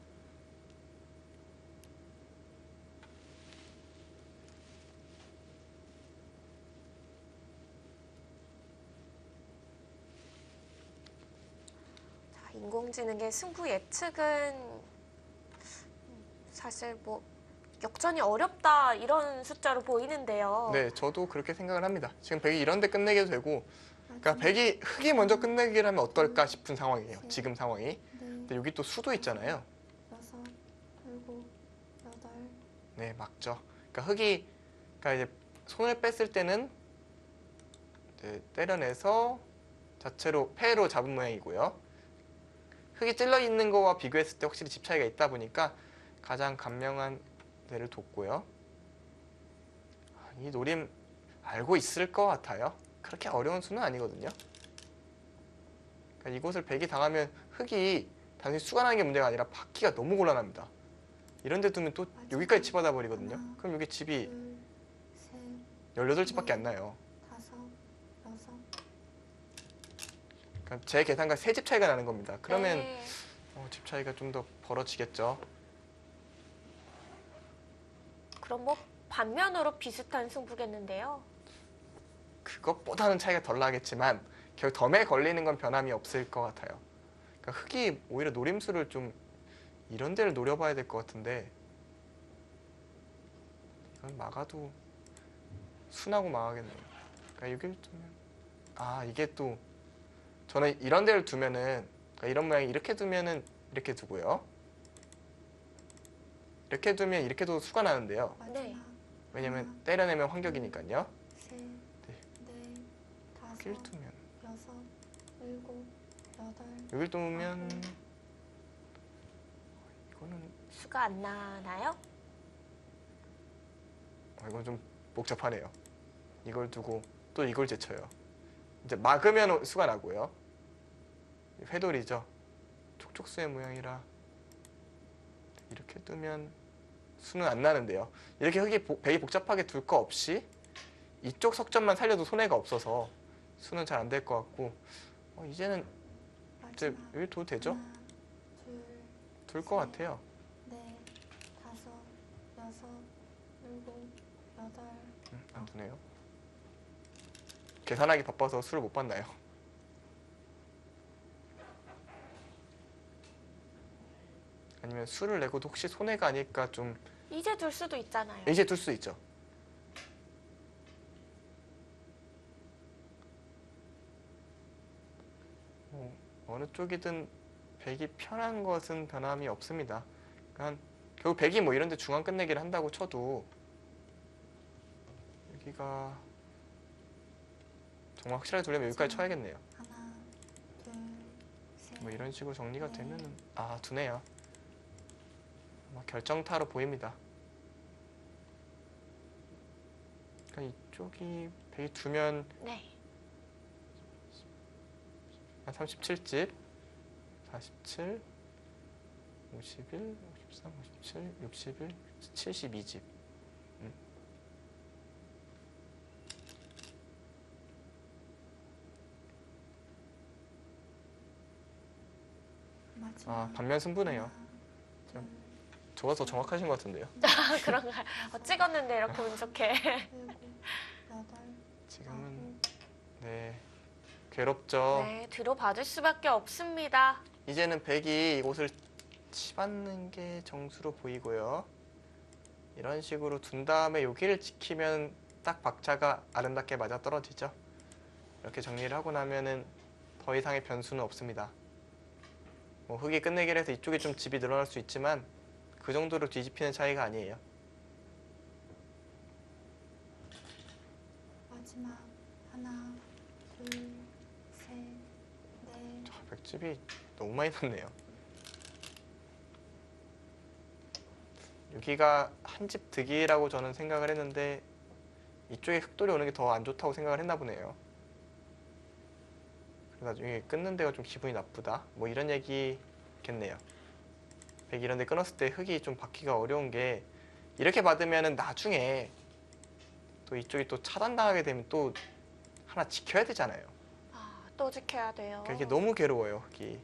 자, 인공지능의 승부 예측은 사실 뭐 역전이 어렵다 이런 숫자로 보이는데요. 네, 저도 그렇게 생각을 합니다. 지금 백이 이런 데 끝내기도 되고 그러니까 마지막. 백이 흑이 먼저 끝내기를 하면 어떨까 싶은 상황이에요. 지금 상황이. 넷. 근데 여기 또 수도 있잖아요. 여섯. 일곱. 여덟. 네, 막죠. 그러니까 그러니까 이제 손을 뺐을 때는 이제 때려내서 자체로 패로 잡은 모양이고요. 흙이 찔러 있는 거와 비교했을 때 확실히 집 차이가 있다 보니까 가장 간명한 데를 뒀고요. 이 노림 알고 있을 것 같아요. 그렇게 어려운 수는 아니거든요. 그러니까 이곳을 백이 당하면 흙이 단순히 수가 나는 게 문제가 아니라 받기가 너무 곤란합니다. 이런 데 두면 또 여기까지 집어다 버리거든요. 그럼 여기 집이 둘, 셋, 18집밖에 안 나요. 다섯, 여섯. 그러니까 제 계산과 3집 차이가 나는 겁니다. 그러면 네. 집 차이가 좀 더 벌어지겠죠. 그럼 뭐 반면으로 비슷한 승부겠는데요. 그것보다는 차이가 덜 나겠지만 결국 덤에 걸리는 건 변함이 없을 것 같아요. 그러니까 흙이 오히려 노림수를 좀 이런 데를 노려봐야 될 것 같은데 이건 막아도 순하고 망하겠네요. 그러니까 여기를 두면 이게 또 저는 이런 데를 두면은 그러니까 이런 모양이 이렇게 두면은 이렇게 두고요. 이렇게 두면 이렇게 도 수가 나는데요. 네. 왜냐면 때려내면 환격이니까요. 셋, 네. 넷, 다섯, 여기를 두면 여섯, 일곱, 여덟. 여기를 두면 이거는 수가 안 나나요? 이건 좀 복잡하네요. 이걸 두고 또 이걸 제쳐요. 이제 막으면 수가 나고요. 회돌이죠. 촉촉수의 모양이라 이렇게 두면 수는 안 나는데요. 이렇게 백이 복잡하게 둘 거 없이 이쪽 석점만 살려도 손해가 없어서 수는 잘 안 될 것 같고 이제는 이제 마지막. 여기 둬도 되죠? 하나, 둘, 둘 것 같아요. 넷, 다섯, 여섯, 일곱, 여덟. 안 두네요. 계산하기 바빠서 수를 못 봤나요? 아니면 수를 내고도 혹시 손해가 아닐까 좀 이제 둘 수도 있잖아요. 이제 둘 수 있죠. 어느 쪽이든 백이 편한 것은 변함이 없습니다. 그러니까 결국 백이 뭐 이런 데 중앙 끝내기를 한다고 쳐도 여기가 정말 확실하게 두려면 여기까지 쳐야겠네요. 하나, 둘, 셋. 뭐 이런 식으로 정리가 네. 되면은 두네요. 결정타로 보입니다. 그러니까 이쪽이 백이 두면 네. 한 37집, 47, 51, 53, 57, 61, 72집. 마지막. 반면 승부네요. 하나, 둘, 저가 더 정확하신 것 같은데요. 그런가요? 운쳤는데 이렇게 운 좋게. 일곱, 여덟, 지금은 네 괴롭죠. 네, 뒤로 봐줄 수밖에 없습니다. 이제는 백이 이곳을 치받는 게 정수로 보이고요. 이런 식으로 둔 다음에 여기를 지키면 딱 박자가 아름답게 맞아 떨어지죠. 이렇게 정리를 하고 나면은 더 이상의 변수는 없습니다. 흙이 끝내기를 해서 이쪽에 좀 집이 늘어날 수 있지만 그 정도로 뒤집히는 차이가 아니에요. 마지막. 하나, 둘, 셋, 넷. 백집이 너무 많이 났네요. 여기가 한 집 득이라고 저는 생각을 했는데 이쪽에 흑돌이 오는 게 더 안 좋다고 생각을 했나 보네요. 그래서 나중에 끊는 데가 좀 기분이 나쁘다. 뭐 이런 얘기겠네요. 백 이런 데 끊었을 때 흙이 좀 받기가 어려운 게 이렇게 받으면은 나중에 또 이쪽이 또 차단당하게 되면 또 하나 지켜야 되잖아요. 또 지켜야 돼요. 그러니까 이게 너무 괴로워요, 흙이.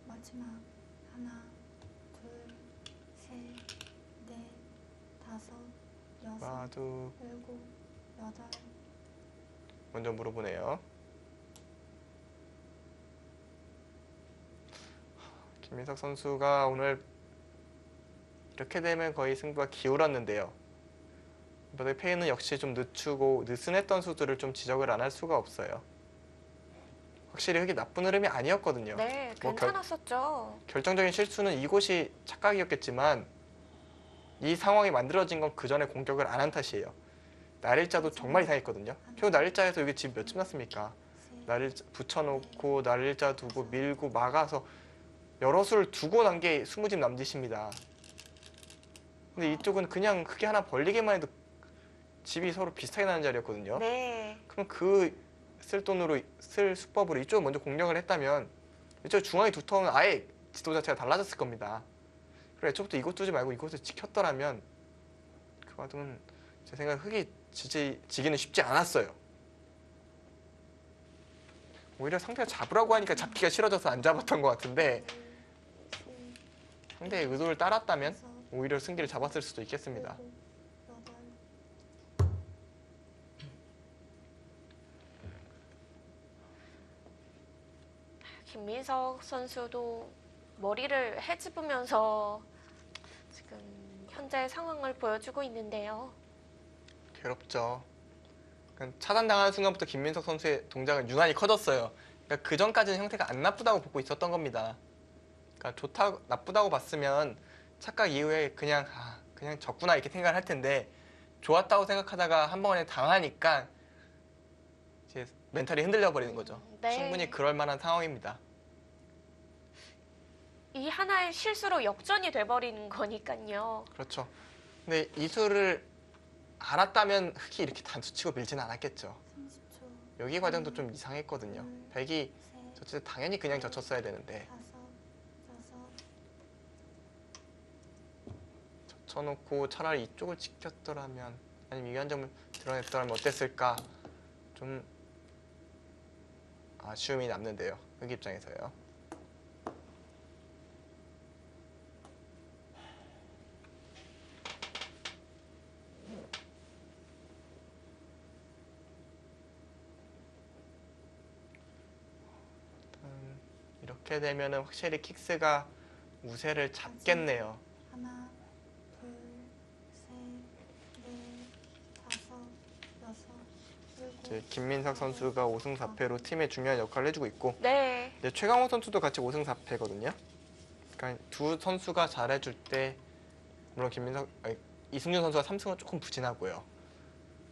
마지막. 하나, 둘, 셋, 넷, 다섯, 여섯, 마두 일곱, 여덟. 먼저 물어보네요. 김민석 선수가 오늘 이렇게 되면 거의 승부가 기울었는데요. 이번에 페이는 역시 좀 늦추고 느슨했던 수들을 좀 지적을 안 할 수가 없어요. 확실히 흙이 나쁜 흐름이 아니었거든요. 네, 뭐 괜찮았었죠. 결정적인 실수는 이곳이 착각이었겠지만 이 상황이 만들어진 건 그 전에 공격을 안 한 탓이에요. 날일자도 정말 이상했거든요. 결국 날일자에서 여기 집 몇 집 났습니까? 셋, 날일 붙여놓고 날일자 두고 밀고 막아서 여러 수를 두고 난 게 20집 남짓입니다. 근데 이쪽은 그냥 크게 하나 벌리기만 해도 집이 서로 비슷하게 나는 자리였거든요. 네. 그럼 그 쓸 돈으로 쓸 수법으로 이쪽을 먼저 공략을 했다면 이쪽 중앙이 두터우면 아예 지도 자체가 달라졌을 겁니다. 그리고 애초부터 이곳 두지 말고 이곳을 지켰더라면 그 와중은 제 생각에 흙이 지기는 쉽지 않았어요. 오히려 상대가 잡으라고 하니까 잡기가 싫어져서 안 잡았던 것 같은데 상대의 의도를 따랐다면 오히려 승기를 잡았을 수도 있겠습니다. 김민석 선수도 머리를 헤집으면서 지금 현재 상황을 보여주고 있는데요. 괴롭죠. 그러니까 차단당하는 순간부터 김민석 선수의 동작은 유난히 커졌어요. 그러니까 그 전까지는 형태가 안 나쁘다고 보고 있었던 겁니다. 그러니까 좋다, 나쁘다고 봤으면 착각 이후에 그냥 졌구나 이렇게 생각을 할 텐데 좋았다고 생각하다가 한 번에 당하니까 이제 멘탈이 흔들려 버리는 거죠. 네. 충분히 그럴 만한 상황입니다. 이 하나의 실수로 역전이 돼버리는 거니까요. 그렇죠. 근데 이 수를 알았다면 흑이 이렇게 단수치고 밀지는 않았겠죠. 30초. 여기 과정도 좀 이상했거든요. 백이 졌을 때 당연히 그냥 젖혔어야 되는데 젖혀놓고 차라리 이쪽을 지켰더라면 아니면 위안점을 드러냈더라면 어땠을까 좀 아쉬움이 남는데요. 흑 입장에서요. 이렇게 되면은 확실히 킥스가 우세를 잡겠네요. 하나, 둘, 셋, 넷, 다섯, 여섯, 일곱. 이제 김민석 선수가 5승 4패로 팀에 중요한 역할을 해주고 있고 네. 이제 최강호 선수도 같이 5승 4패거든요. 그러니까 두 선수가 잘해줄 때 물론 이승준 선수가 3승은 조금 부진하고요.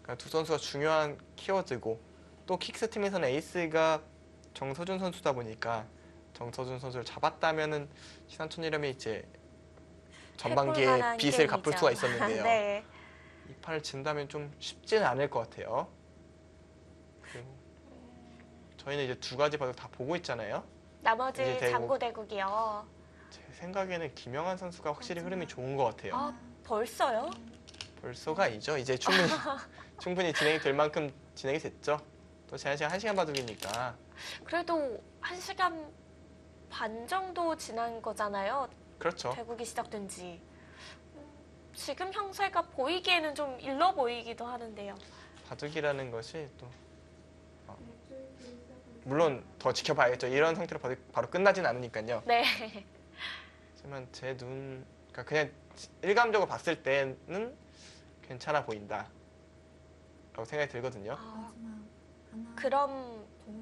그러니까 두 선수가 중요한 키워드고 또 킥스 팀에서는 에이스가 정서준 선수다 보니까 정서준 선수를 잡았다면은 신한천이름이 이제 전반기에 해볼만한 빚을 갚을 게임이죠. 수가 있었는데요. 네. 이 판을 진다면 좀 쉽지는 않을 것 같아요. 그리고 저희는 이제 두 가지 바둑 다 보고 있잖아요. 나머지 이제 대국. 장고대국이요. 제 생각에는 김영환 선수가 확실히 흐름이 좋은 것 같아요. 아, 벌써요? 벌써가 아니죠. 이제 충분히 진행이 될 만큼 진행이 됐죠. 또 제한 시간 1시간 바둑이니까. 그래도 1시간 반 정도 지난 거잖아요. 그렇죠. 대국이 시작된 지. 지금 형세가 보이기에는 좀 일러 보이기도 하는데요. 바둑이라는 것이 또 물론 더 지켜봐야겠죠. 이런 상태로 바로 끝나진 않으니까요. 네. 하지만 그러니까 그냥 일감적으로 봤을 때는 괜찮아 보인다 라고 생각이 들거든요. 아, 마지막. 하나, 그럼 둘,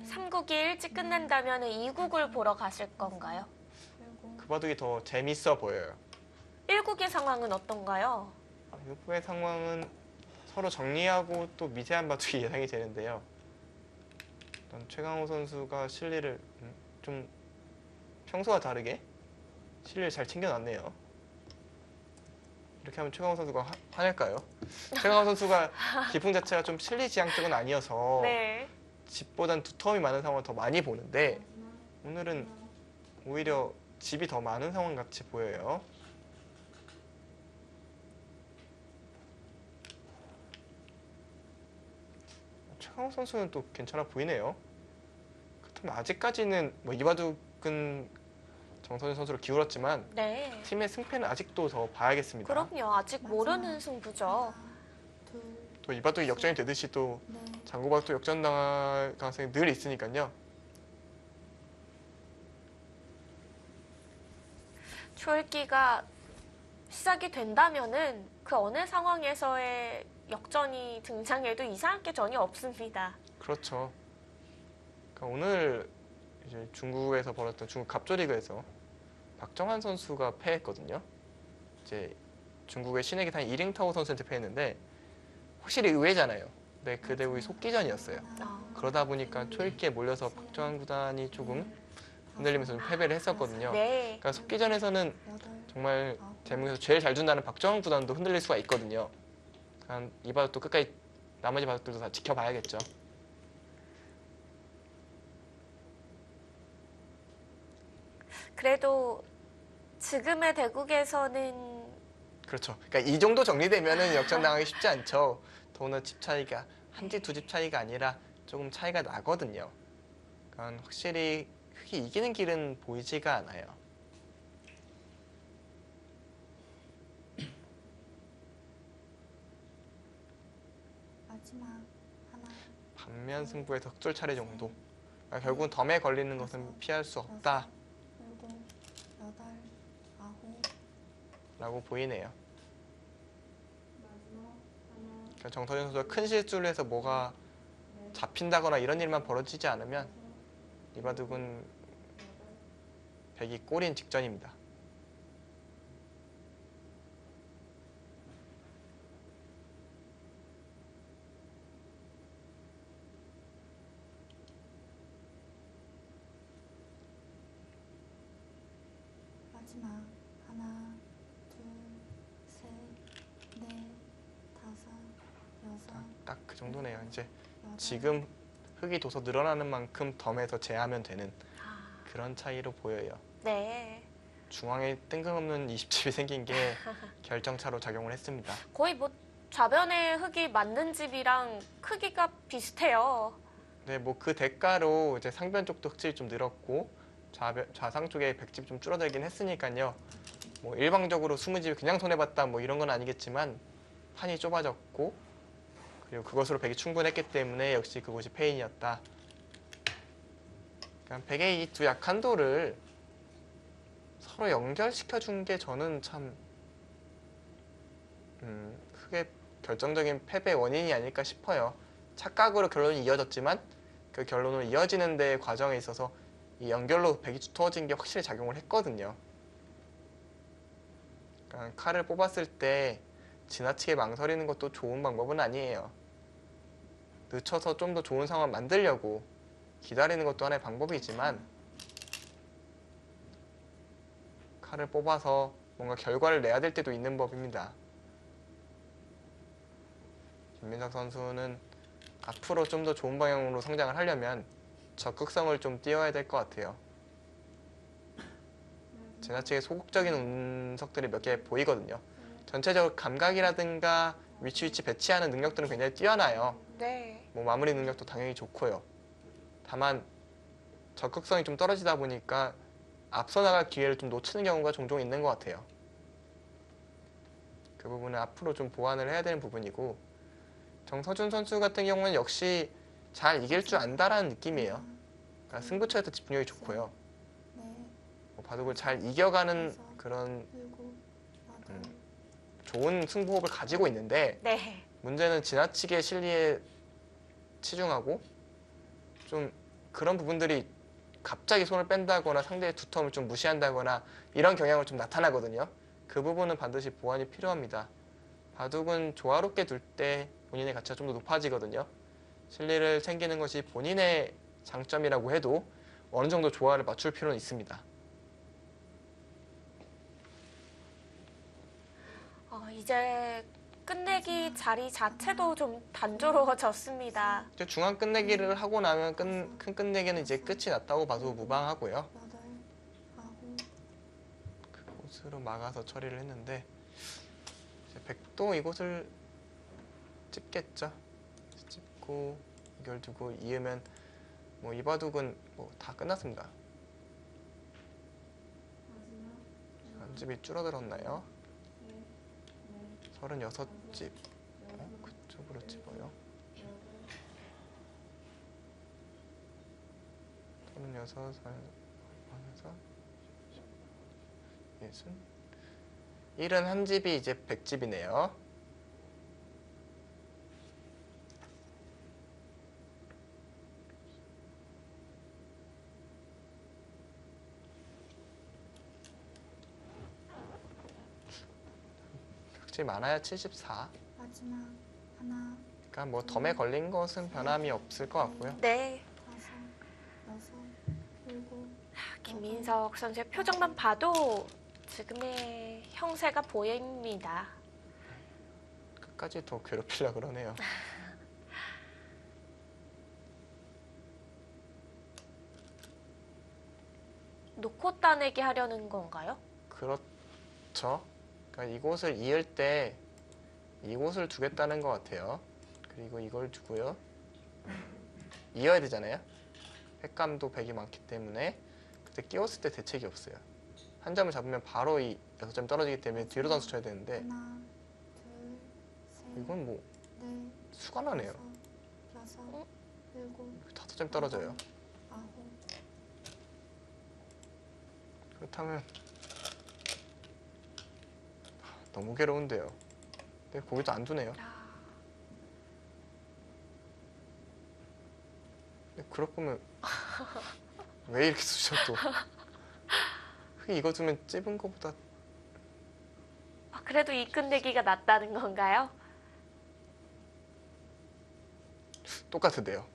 셋, 3국이 일찍 끝난다면 2국을 보러 가실 건가요? 일곱. 그 바둑이 더 재밌어 보여요. 1국의 상황은 어떤가요? 육부의 상황은 서로 정리하고 또 미세한 바둑이 예상이 되는데요. 일단 최강호 선수가 실리를 좀 평소와 다르게 실리를 잘 챙겨놨네요. 이렇게 하면 최강호 선수가 화낼까요? 최강호 선수가 기풍 자체가 좀 실리지향적은 아니어서 네. 집보단 두터움이 많은 상황을 더 많이 보는데 오늘은 오히려 집이 더 많은 상황 같이 보여요. 최강호 선수는 또 괜찮아 보이네요. 그렇다면 아직까지는 뭐 이바둑은 정서준 선수를 기울었지만 네. 팀의 승패는 아직도 더 봐야겠습니다. 그럼요. 아직 모르는 승부죠. 하나, 둘, 또 이바둑이 역전이 되듯이 또 넷, 장고바둑도 역전당할 가능성이 늘 있으니까요. 초읽기가 시작이 된다면은 그 어느 상황에서의 역전이 등장해도 이상할 게 전혀 없습니다. 그렇죠. 그러니까 오늘 이제 중국에서 벌었던 중국 갑조리그에서 박정환 선수가 패했거든요. 이제 중국의 신의 기사인 이링타오 선수한테 패했는데 확실히 의외잖아요. 네, 그 대국이 속기전이었어요. 그러다 보니까 초읽기에 몰려서 박정환 구단이 조금 흔들리면서 좀 패배를 했었거든요. 네. 그러니까 속기전에서는 여덟, 정말 아홉, 대목에서 제일 잘 준다는 박정환 구단도 흔들릴 수가 있거든요. 그러니까 이 바둑도 끝까지 나머지 바둑들도 다 지켜봐야겠죠. 그래도 지금의 대국에서는 그렇죠. 그러니까 이 정도 정리되면은 역전당하기 쉽지 않죠. 더구나 집 차이가 한 집, 두 집 차이가 아니라 조금 차이가 나거든요. 그러니까 확실히 흙이 이기는 길은 보이지가 않아요. 마지막 하나, 반면 승부에서 흑돌 차례 정도. 그러니까 결국은 덤에 걸리는 것은 피할 수 없다라고 일곱, 여덟, 아홉, 보이네요. 그러니까 정서준 선수가 큰 실수를 해서 뭐가 잡힌다거나 이런 일만 벌어지지 않으면 이 바둑은 백이 꼬린 직전입니다. 마지막 하나, 둘, 셋, 넷, 다섯, 여섯, 딱 그 정도네요. 이제 여덟, 지금 흙이 둬서 늘어나는 만큼 덤에서 제하면 되는 그런 차이로 보여요. 네. 중앙에 뜬금없는 20집이 생긴 게 결정차로 작용을 했습니다. 거의 뭐 좌변의 흙이 맞는 집이랑 크기가 비슷해요. 네, 뭐 그 대가로 이제 상변 쪽도 흙집이 좀 늘었고 좌상 쪽에 백집이 좀 줄어들긴 했으니까요. 뭐 일방적으로 20집이 그냥 손해봤다 뭐 이런 건 아니겠지만 판이 좁아졌고 그리고 그것으로 백이 충분했기 때문에 역시 그곳이 패인이었다. 그러니까 백의 이 두 약한도를 서로 연결시켜 준 게 저는 참 크게 결정적인 패배 원인이 아닐까 싶어요. 착각으로 결론이 이어졌지만 그 결론으로 이어지는 데 과정에 있어서 이 연결로 백이 두터워진 게 확실히 작용을 했거든요. 그러니까 칼을 뽑았을 때 지나치게 망설이는 것도 좋은 방법은 아니에요. 늦춰서 좀 더 좋은 상황을 만들려고 기다리는 것도 하나의 방법이지만 칼을 뽑아서 뭔가 결과를 내야 될 때도 있는 법입니다. 김민석 선수는 앞으로 좀 더 좋은 방향으로 성장을 하려면 적극성을 좀 띄워야 될 것 같아요. 지나치게 소극적인 운석들이 몇 개 보이거든요. 전체적으로 감각이라든가 위치 배치하는 능력들은 굉장히 뛰어나요. 네. 뭐 마무리 능력도 당연히 좋고요. 다만 적극성이 좀 떨어지다 보니까 앞서 나갈 기회를 좀 놓치는 경우가 종종 있는 것 같아요. 그 부분은 앞으로 좀 보완을 해야 되는 부분이고 정서준 선수 같은 경우는 역시 잘 이길 줄 안다라는 느낌이에요. 그러니까 승부처에서 집중력이 좋고요. 넷, 뭐 바둑을 잘 이겨가는 그런 일곱, 여덟, 좋은 승부호흡을 가지고 있는데 네. 문제는 지나치게 실리에 치중하고 좀 그런 부분들이 갑자기 손을 뺀다거나 상대의 두텀을 좀 무시한다거나 이런 경향을 좀 나타나거든요. 그 부분은 반드시 보완이 필요합니다. 바둑은 조화롭게 둘 때 본인의 가치가 좀 더 높아지거든요. 실리를 챙기는 것이 본인의 장점이라고 해도 어느 정도 조화를 맞출 필요는 있습니다. 이제 끝내기 자리 자체도 좀 단조로워졌습니다. 이제 중앙 끝내기를 하고 나면 큰 끝내기는 이제 끝이 났다고 봐도 무방하고요. 여덟, 아홉, 그곳으로 막아서 처리를 했는데 이제 백도 이곳을 찝겠죠. 찝고 이걸 두고 이으면 뭐 이 바둑은 뭐 다 끝났습니다. 한 집이 줄어들었나요? 36집. 그쪽으로 집어요. 36, 60, 71집이 이제 100집이네요. 흑집이 많아야 74. 마지막 하나, 그러니까 그러니까 뭐 덤에 걸린 것은 변함이 없을 것 같고요. 네. 다섯, 여섯, 일곱, 김민석 선수의 표정만 봐도 지금의 형세가 보입니다. 끝까지 더 괴롭히려 그러네요. 놓고 따내기 하려는 건가요? 그렇죠. 그러니까 이곳을 이을 때 이곳을 두겠다는 것 같아요. 그리고 이걸 두고요. 이어야 되잖아요. 횟감도 100이 많기 때문에 그때 끼웠을 때 대책이 없어요. 한 점을 잡으면 바로 이 6점 떨어지기 때문에 뒤로 단수 쳐야 되는데 하나, 둘, 셋, 이건 뭐 넷, 수가 나네요. 다섯, 여섯, 일곱, 5점 떨어져요. 아홉. 그렇다면 너무 괴로운데요. 근데 거기도 안 두네요. 근데 그럴 거면 왜 이렇게 쑤셔도 이거 두면 찝은 거보다 그래도 이 끝내기가 낫다는 건가요? 똑같은데요.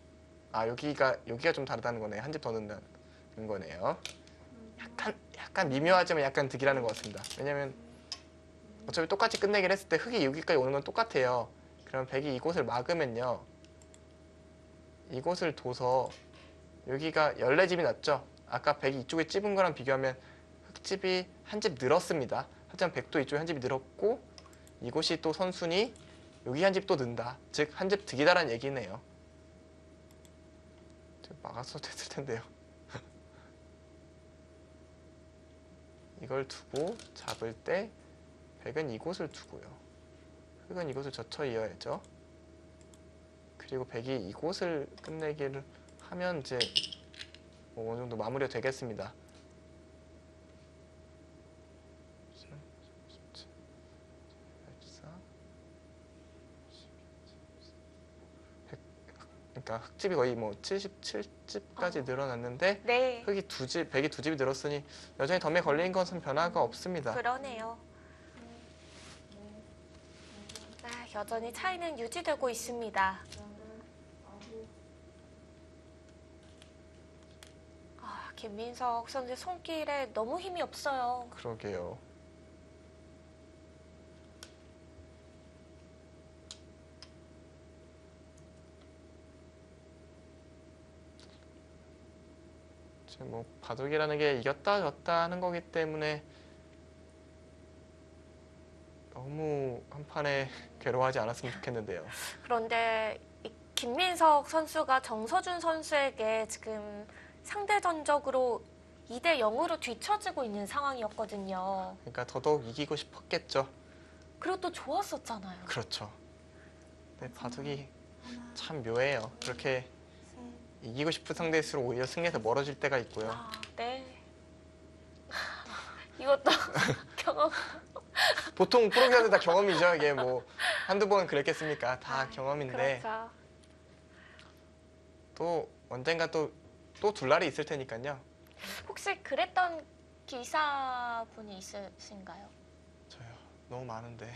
아 여기가 좀 다르다는 거네. 한 집 더 넣는다는 거네요. 약간 미묘하지만 약간 득이라는 것 같습니다. 왜냐면 어차피 똑같이 끝내기를 했을 때 흙이 여기까지 오는 건 똑같아요. 그럼 백이 이곳을 막으면요. 이곳을 둬서 여기가 14집이 났죠. 아까 백이 이쪽에 찝은 거랑 비교하면 흙집이 한 집 늘었습니다. 하지만 백도 이쪽에 한 집이 늘었고 이곳이 또 선순위 여기 한 집 또 는다. 즉 한 집 득이다라는 얘기네요. 막았어도 됐을 텐데요. 이걸 두고 잡을 때 백은 이곳을 두고요. 흙은 이곳을 젖혀 이어야죠. 그리고 백이 이곳을 끝내기를 하면 이제 뭐 어느 정도 마무리가 되겠습니다. 그러니까 흙집이 거의 뭐 77집까지 늘어났는데 네. 흙이 백이 두 집이 늘었으니 여전히 덤에 걸린 것은 변화가 없습니다. 그러네요. 여전히 차이는 유지되고 있습니다. 김민석 선수의 손길에 너무 힘이 없어요. 그러게요. 뭐 바둑이라는 게 이겼다 졌다 하는 거기 때문에 너무 한 판에 괴로워하지 않았으면 좋겠는데요. 그런데 이 김민석 선수가 정서준 선수에게 지금 상대 전적으로 2대 0으로 뒤처지고 있는 상황이었거든요. 그러니까 더더욱 이기고 싶었겠죠. 그리고 또 좋았었잖아요. 그렇죠. 근데 바둑이 하나, 참 묘해요. 그렇게 셋, 이기고 싶은 상대일수록 오히려 승리에서 멀어질 때가 있고요. 네. 이것도 경험. 보통 프로기어도 다 경험이죠. 이게 뭐 한두 번 그랬겠습니까? 다 경험인데 그렇죠. 또 언젠가 또 둘 날이 있을 테니까요. 혹시 그랬던 기사분이 있으신가요? 저요. 너무 많은데.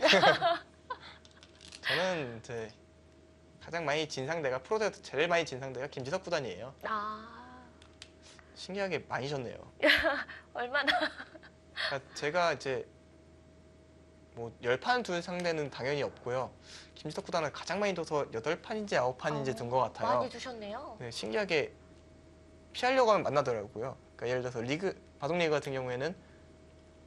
저는 이제 가장 많이 진 상대가 프로대에서 제일 많이 진 상대가 김지석 구단이에요. 신기하게 많이 졌네요. 얼마나? 그러니까 제가 이제 뭐 10판 둔 상대는 당연히 없고요. 김지석 구단은 가장 많이 둬서 8판인지 9판인지 둔 것 같아요. 많이 두셨네요. 네, 신기하게 피하려고 하면 만나더라고요. 그러니까 예를 들어서 바둑 리그 같은 경우에는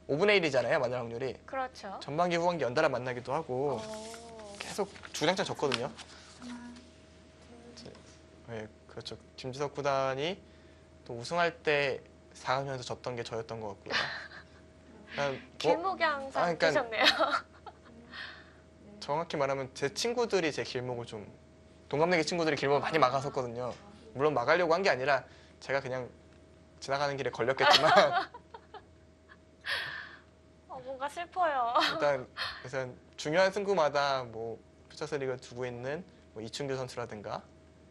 5분의 1이잖아요. 만날 확률이. 그렇죠. 전반기 후반기 연달아 만나기도 하고 오. 계속 주장창 졌거든요. 하나, 둘, 네, 그렇죠. 김지석 구단이 또 우승할 때 4강전에서 졌던 게 저였던 것 같고요. 길목양상 그러니까 두셨네요. 정확히 말하면 제 친구들이 제 길목을 좀 동갑내기 친구들이 길목을 많이 막았었거든요. 물론 막으려고 한 게 아니라 제가 그냥 지나가는 길에 걸렸겠지만 뭔가 슬퍼요. 일단 중요한 승부마다 뭐 퓨처스 리그를 두고 있는 뭐 이춘규 선수라든가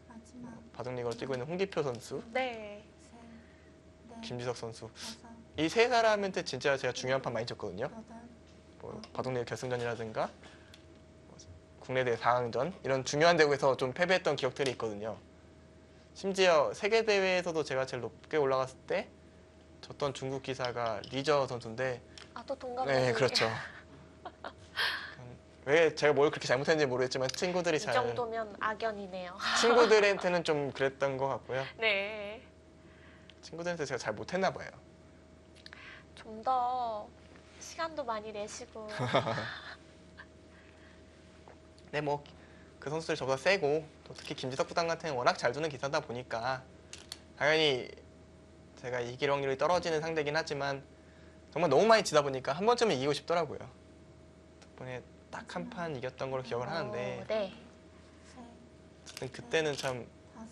마지막. 바둑 리그를 뛰고 있는 홍기표 선수, 네. 셋, 넷, 김지석 선수 다섯, 이 세 사람한테 진짜 제가 중요한 판 많이 쳤거든요. 여덟, 뭐 바둑 리그 결승전이라든가 국내 대회 4강전 이런 중요한 대회에서 좀 패배했던 기억들이 있거든요. 심지어 세계 대회에서도 제가 제일 높게 올라갔을 때 졌던 중국 기사가 리저 선수인데 아, 또 동갑내기. 네, 그렇죠. 왜 제가 뭘 그렇게 잘못했는지 모르겠지만 친구들이 이 정도면 악연이네요. 친구들한테는 좀 그랬던 것 같고요. 네. 친구들한테 제가 잘 못했나 봐요. 좀 더 시간도 많이 내시고. 네, 뭐 그 선수들이 저보다 세고 또 특히 김지석 부단 같은 경우는 워낙 잘 두는 기사다 보니까 당연히 제가 이길 확률이 떨어지는 상대긴 하지만 정말 너무 많이 지다 보니까 한 번쯤은 이기고 싶더라고요. 덕분에 딱 한 판 이겼던 걸로 기억을 하는데 네. 셋, 어쨌든 그때는 참 다섯,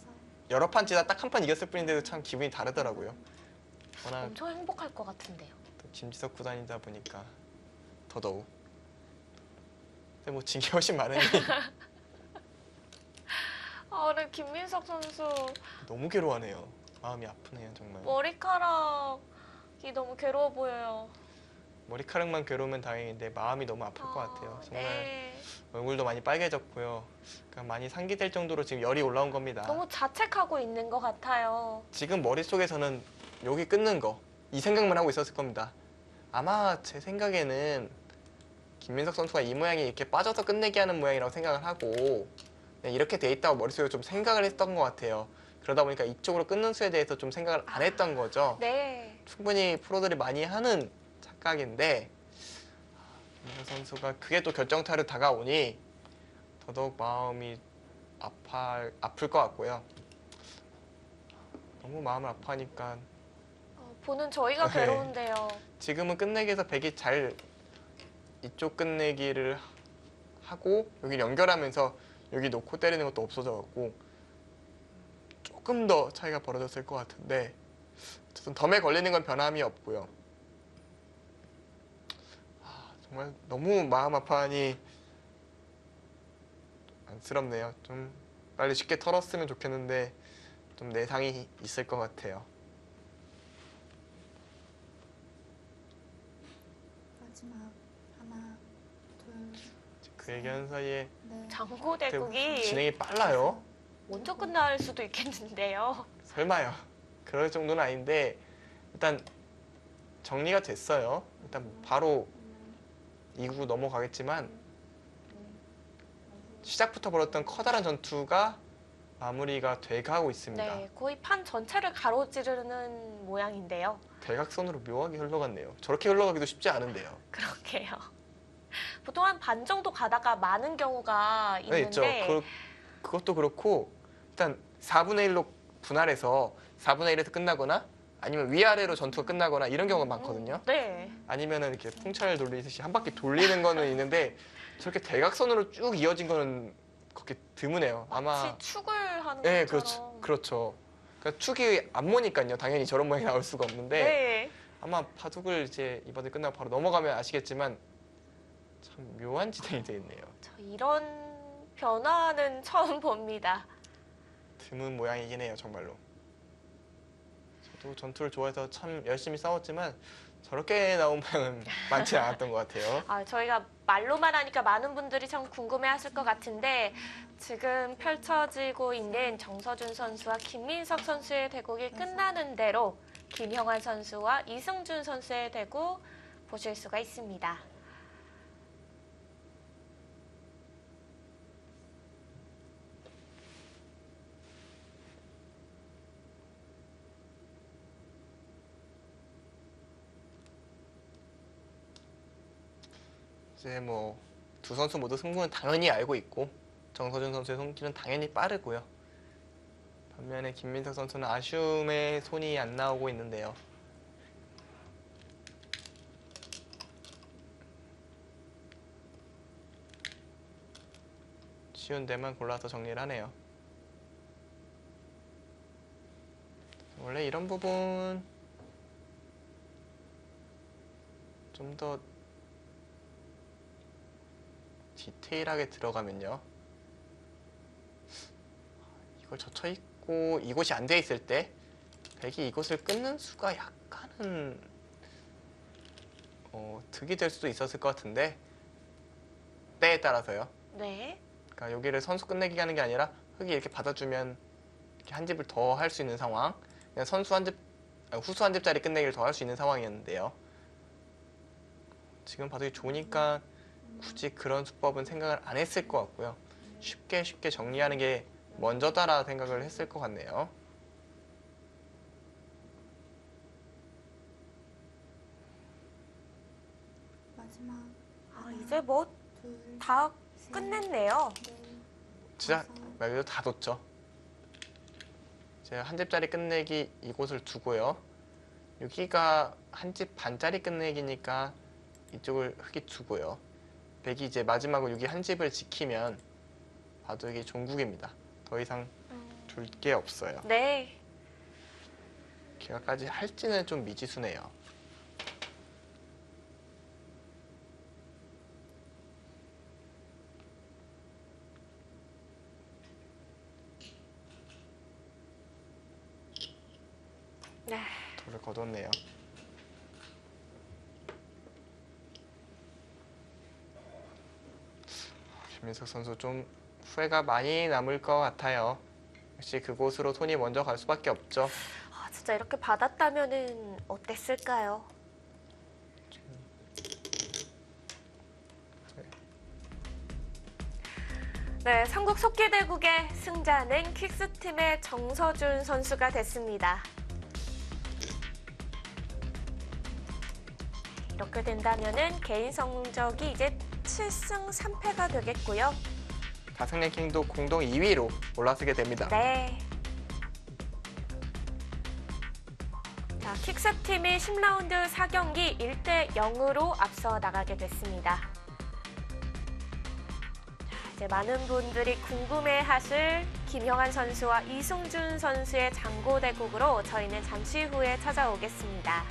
여러 판 지다 딱 한 판 이겼을 뿐인데도 참 기분이 다르더라고요. 워낙 엄청 행복할 것 같은데요. 또 김지석 구단이다 보니까 더더욱. 근데 뭐 진 게 훨씬 많으니 아, 근데 김민석 선수 너무 괴로워하네요. 마음이 아프네요 정말. 머리카락이 너무 괴로워 보여요. 머리카락만 괴로우면 다행인데 마음이 너무 아플 것 같아요. 정말 네. 얼굴도 많이 빨개졌고요. 그러니까 많이 상기될 정도로 지금 열이 올라온 겁니다. 너무 자책하고 있는 것 같아요. 지금 머릿속에서는 여기 끊는 거 이 생각만 하고 있었을 겁니다. 아마 제 생각에는 김민석 선수가 이 모양이 이렇게 빠져서 끝내기 하는 모양이라고 생각을 하고 그냥 이렇게 돼 있다고 머릿속에 좀 생각을 했던 것 같아요. 그러다 보니까 이쪽으로 끊는 수에 대해서 좀 생각을 안 했던 거죠. 네. 충분히 프로들이 많이 하는 착각인데 김민석 선수가 그게 또 결정타로 다가오니 더더욱 마음이 아플 것 같고요. 너무 마음을 아파하니까 보는 저희가 네. 괴로운데요. 지금은 끝내기에서 백이 잘 이쪽 끝내기를 하고 여기 연결하면서 여기 놓고 때리는 것도 없어져갖고 조금 더 차이가 벌어졌을 것 같은데 어쨌든 덤에 걸리는 건 변함이 없고요. 정말 너무 마음 아파하니 안쓰럽네요. 좀 빨리 쉽게 털었으면 좋겠는데 좀 내상이 있을 것 같아요. 마지막 하나, 둘, 그 얘기하는 사이에 넷, 장고 대국이 진행이 빨라요. 먼저 끝날 수도 있겠는데요. 설마요. 그럴 정도는 아닌데 일단 정리가 됐어요. 일단 바로 2구 넘어가겠지만 시작부터 벌였던 커다란 전투가 마무리가 돼가고 있습니다. 네, 거의 판 전체를 가로지르는 모양인데요. 대각선으로 묘하게 흘러갔네요. 저렇게 흘러가기도 쉽지 않은데요. 그러게요. 보통 한 반 정도 가다가 많은 경우가 네, 있는데 있죠. 그것도 그렇고 일단 4분의 1로 분할해서 4분의 1에서 끝나거나 아니면 위아래로 전투가 끝나거나 이런 경우가 많거든요. 네. 아니면은 이렇게 풍차를 돌리듯이 한 바퀴 돌리는 거는 있는데 저렇게 대각선으로 쭉 이어진 거는 그렇게 드무네요. 아마 마치 축을 하는 네, 것처럼. 그렇죠. 그러니까 축이 안 모니까요. 당연히 저런 모양이 나올 수가 없는데 네. 아마 바둑을 이제 이번에 끝나고 바로 넘어가면 아시겠지만 참 묘한 진행이 되어 있네요. 저 이런 변화는 처음 봅니다. 드문 모양이긴 해요, 정말로. 저도 전투를 좋아해서 참 열심히 싸웠지만 저렇게 나온 모양은 많지 않았던 것 같아요. 아, 저희가 말로만 하니까 많은 분들이 참 궁금해하실 것 같은데 지금 펼쳐지고 있는 정서준 선수와 김민석 선수의 대국이 끝나는 대로 김형환 선수와 이승준 선수의 대국 보실 수가 있습니다. 이제 뭐 두 선수 모두 승부는 당연히 알고 있고 정서준 선수의 손길은 당연히 빠르고요. 반면에 김민석 선수는 아쉬움에 손이 안 나오고 있는데요. 쉬운 데만 골라서 정리를 하네요. 원래 이런 부분 좀 더 디테일하게 들어가면요. 이걸 젖혀 있고 이곳이 안 돼 있을 때 백이 이곳을 끊는 수가 약간은 득이 될 수도 있었을 것 같은데 때에 따라서요. 네. 그러니까 여기를 선수 끝내기 하는 게 아니라 흑이 이렇게 받아주면 이렇게 한 집을 더 할 수 있는 상황. 그냥 선수 한 집, 후수 한 집짜리 끝내기를 더 할 수 있는 상황이었는데요. 지금 바둑이 좋으니까 굳이 그런 수법은 생각을 안 했을 것 같고요. 쉽게 정리하는 게 먼저다라 생각을 했을 것 같네요. 마지막 이제 뭐 다 끝냈네요. 진짜 말 그대로 다 뒀죠. 제가 한 집짜리 끝내기 이곳을 두고요. 여기가 한 집 반짜리 끝내기니까 이쪽을 흑이 두고요. 백이 이제 마지막으로 여기 한 집을 지키면 바둑이 종국입니다. 더 이상 둘 게 없어요. 네. 개가까지 할지는 좀 미지수네요. 네. 돌을 거뒀네요. 김민석 선수 좀 후회가 많이 남을 것 같아요. 역시 그곳으로 손이 먼저 갈 수밖에 없죠. 진짜 이렇게 받았다면은 어땠을까요? 네, 삼국 속기대국의 승자는 퀵스팀의 정서준 선수가 됐습니다. 이렇게 된다면은 개인 성적이 이제 7승 3패가 되겠고요. 다승 랭킹도 공동 2위로 올라서게 됩니다. 네. 자, 퀵스팀이 10라운드 4경기 1대 0으로 앞서 나가게 됐습니다. 자, 이제 많은 분들이 궁금해하실 김영환 선수와 이승준 선수의 장고대국으로 저희는 잠시 후에 찾아오겠습니다.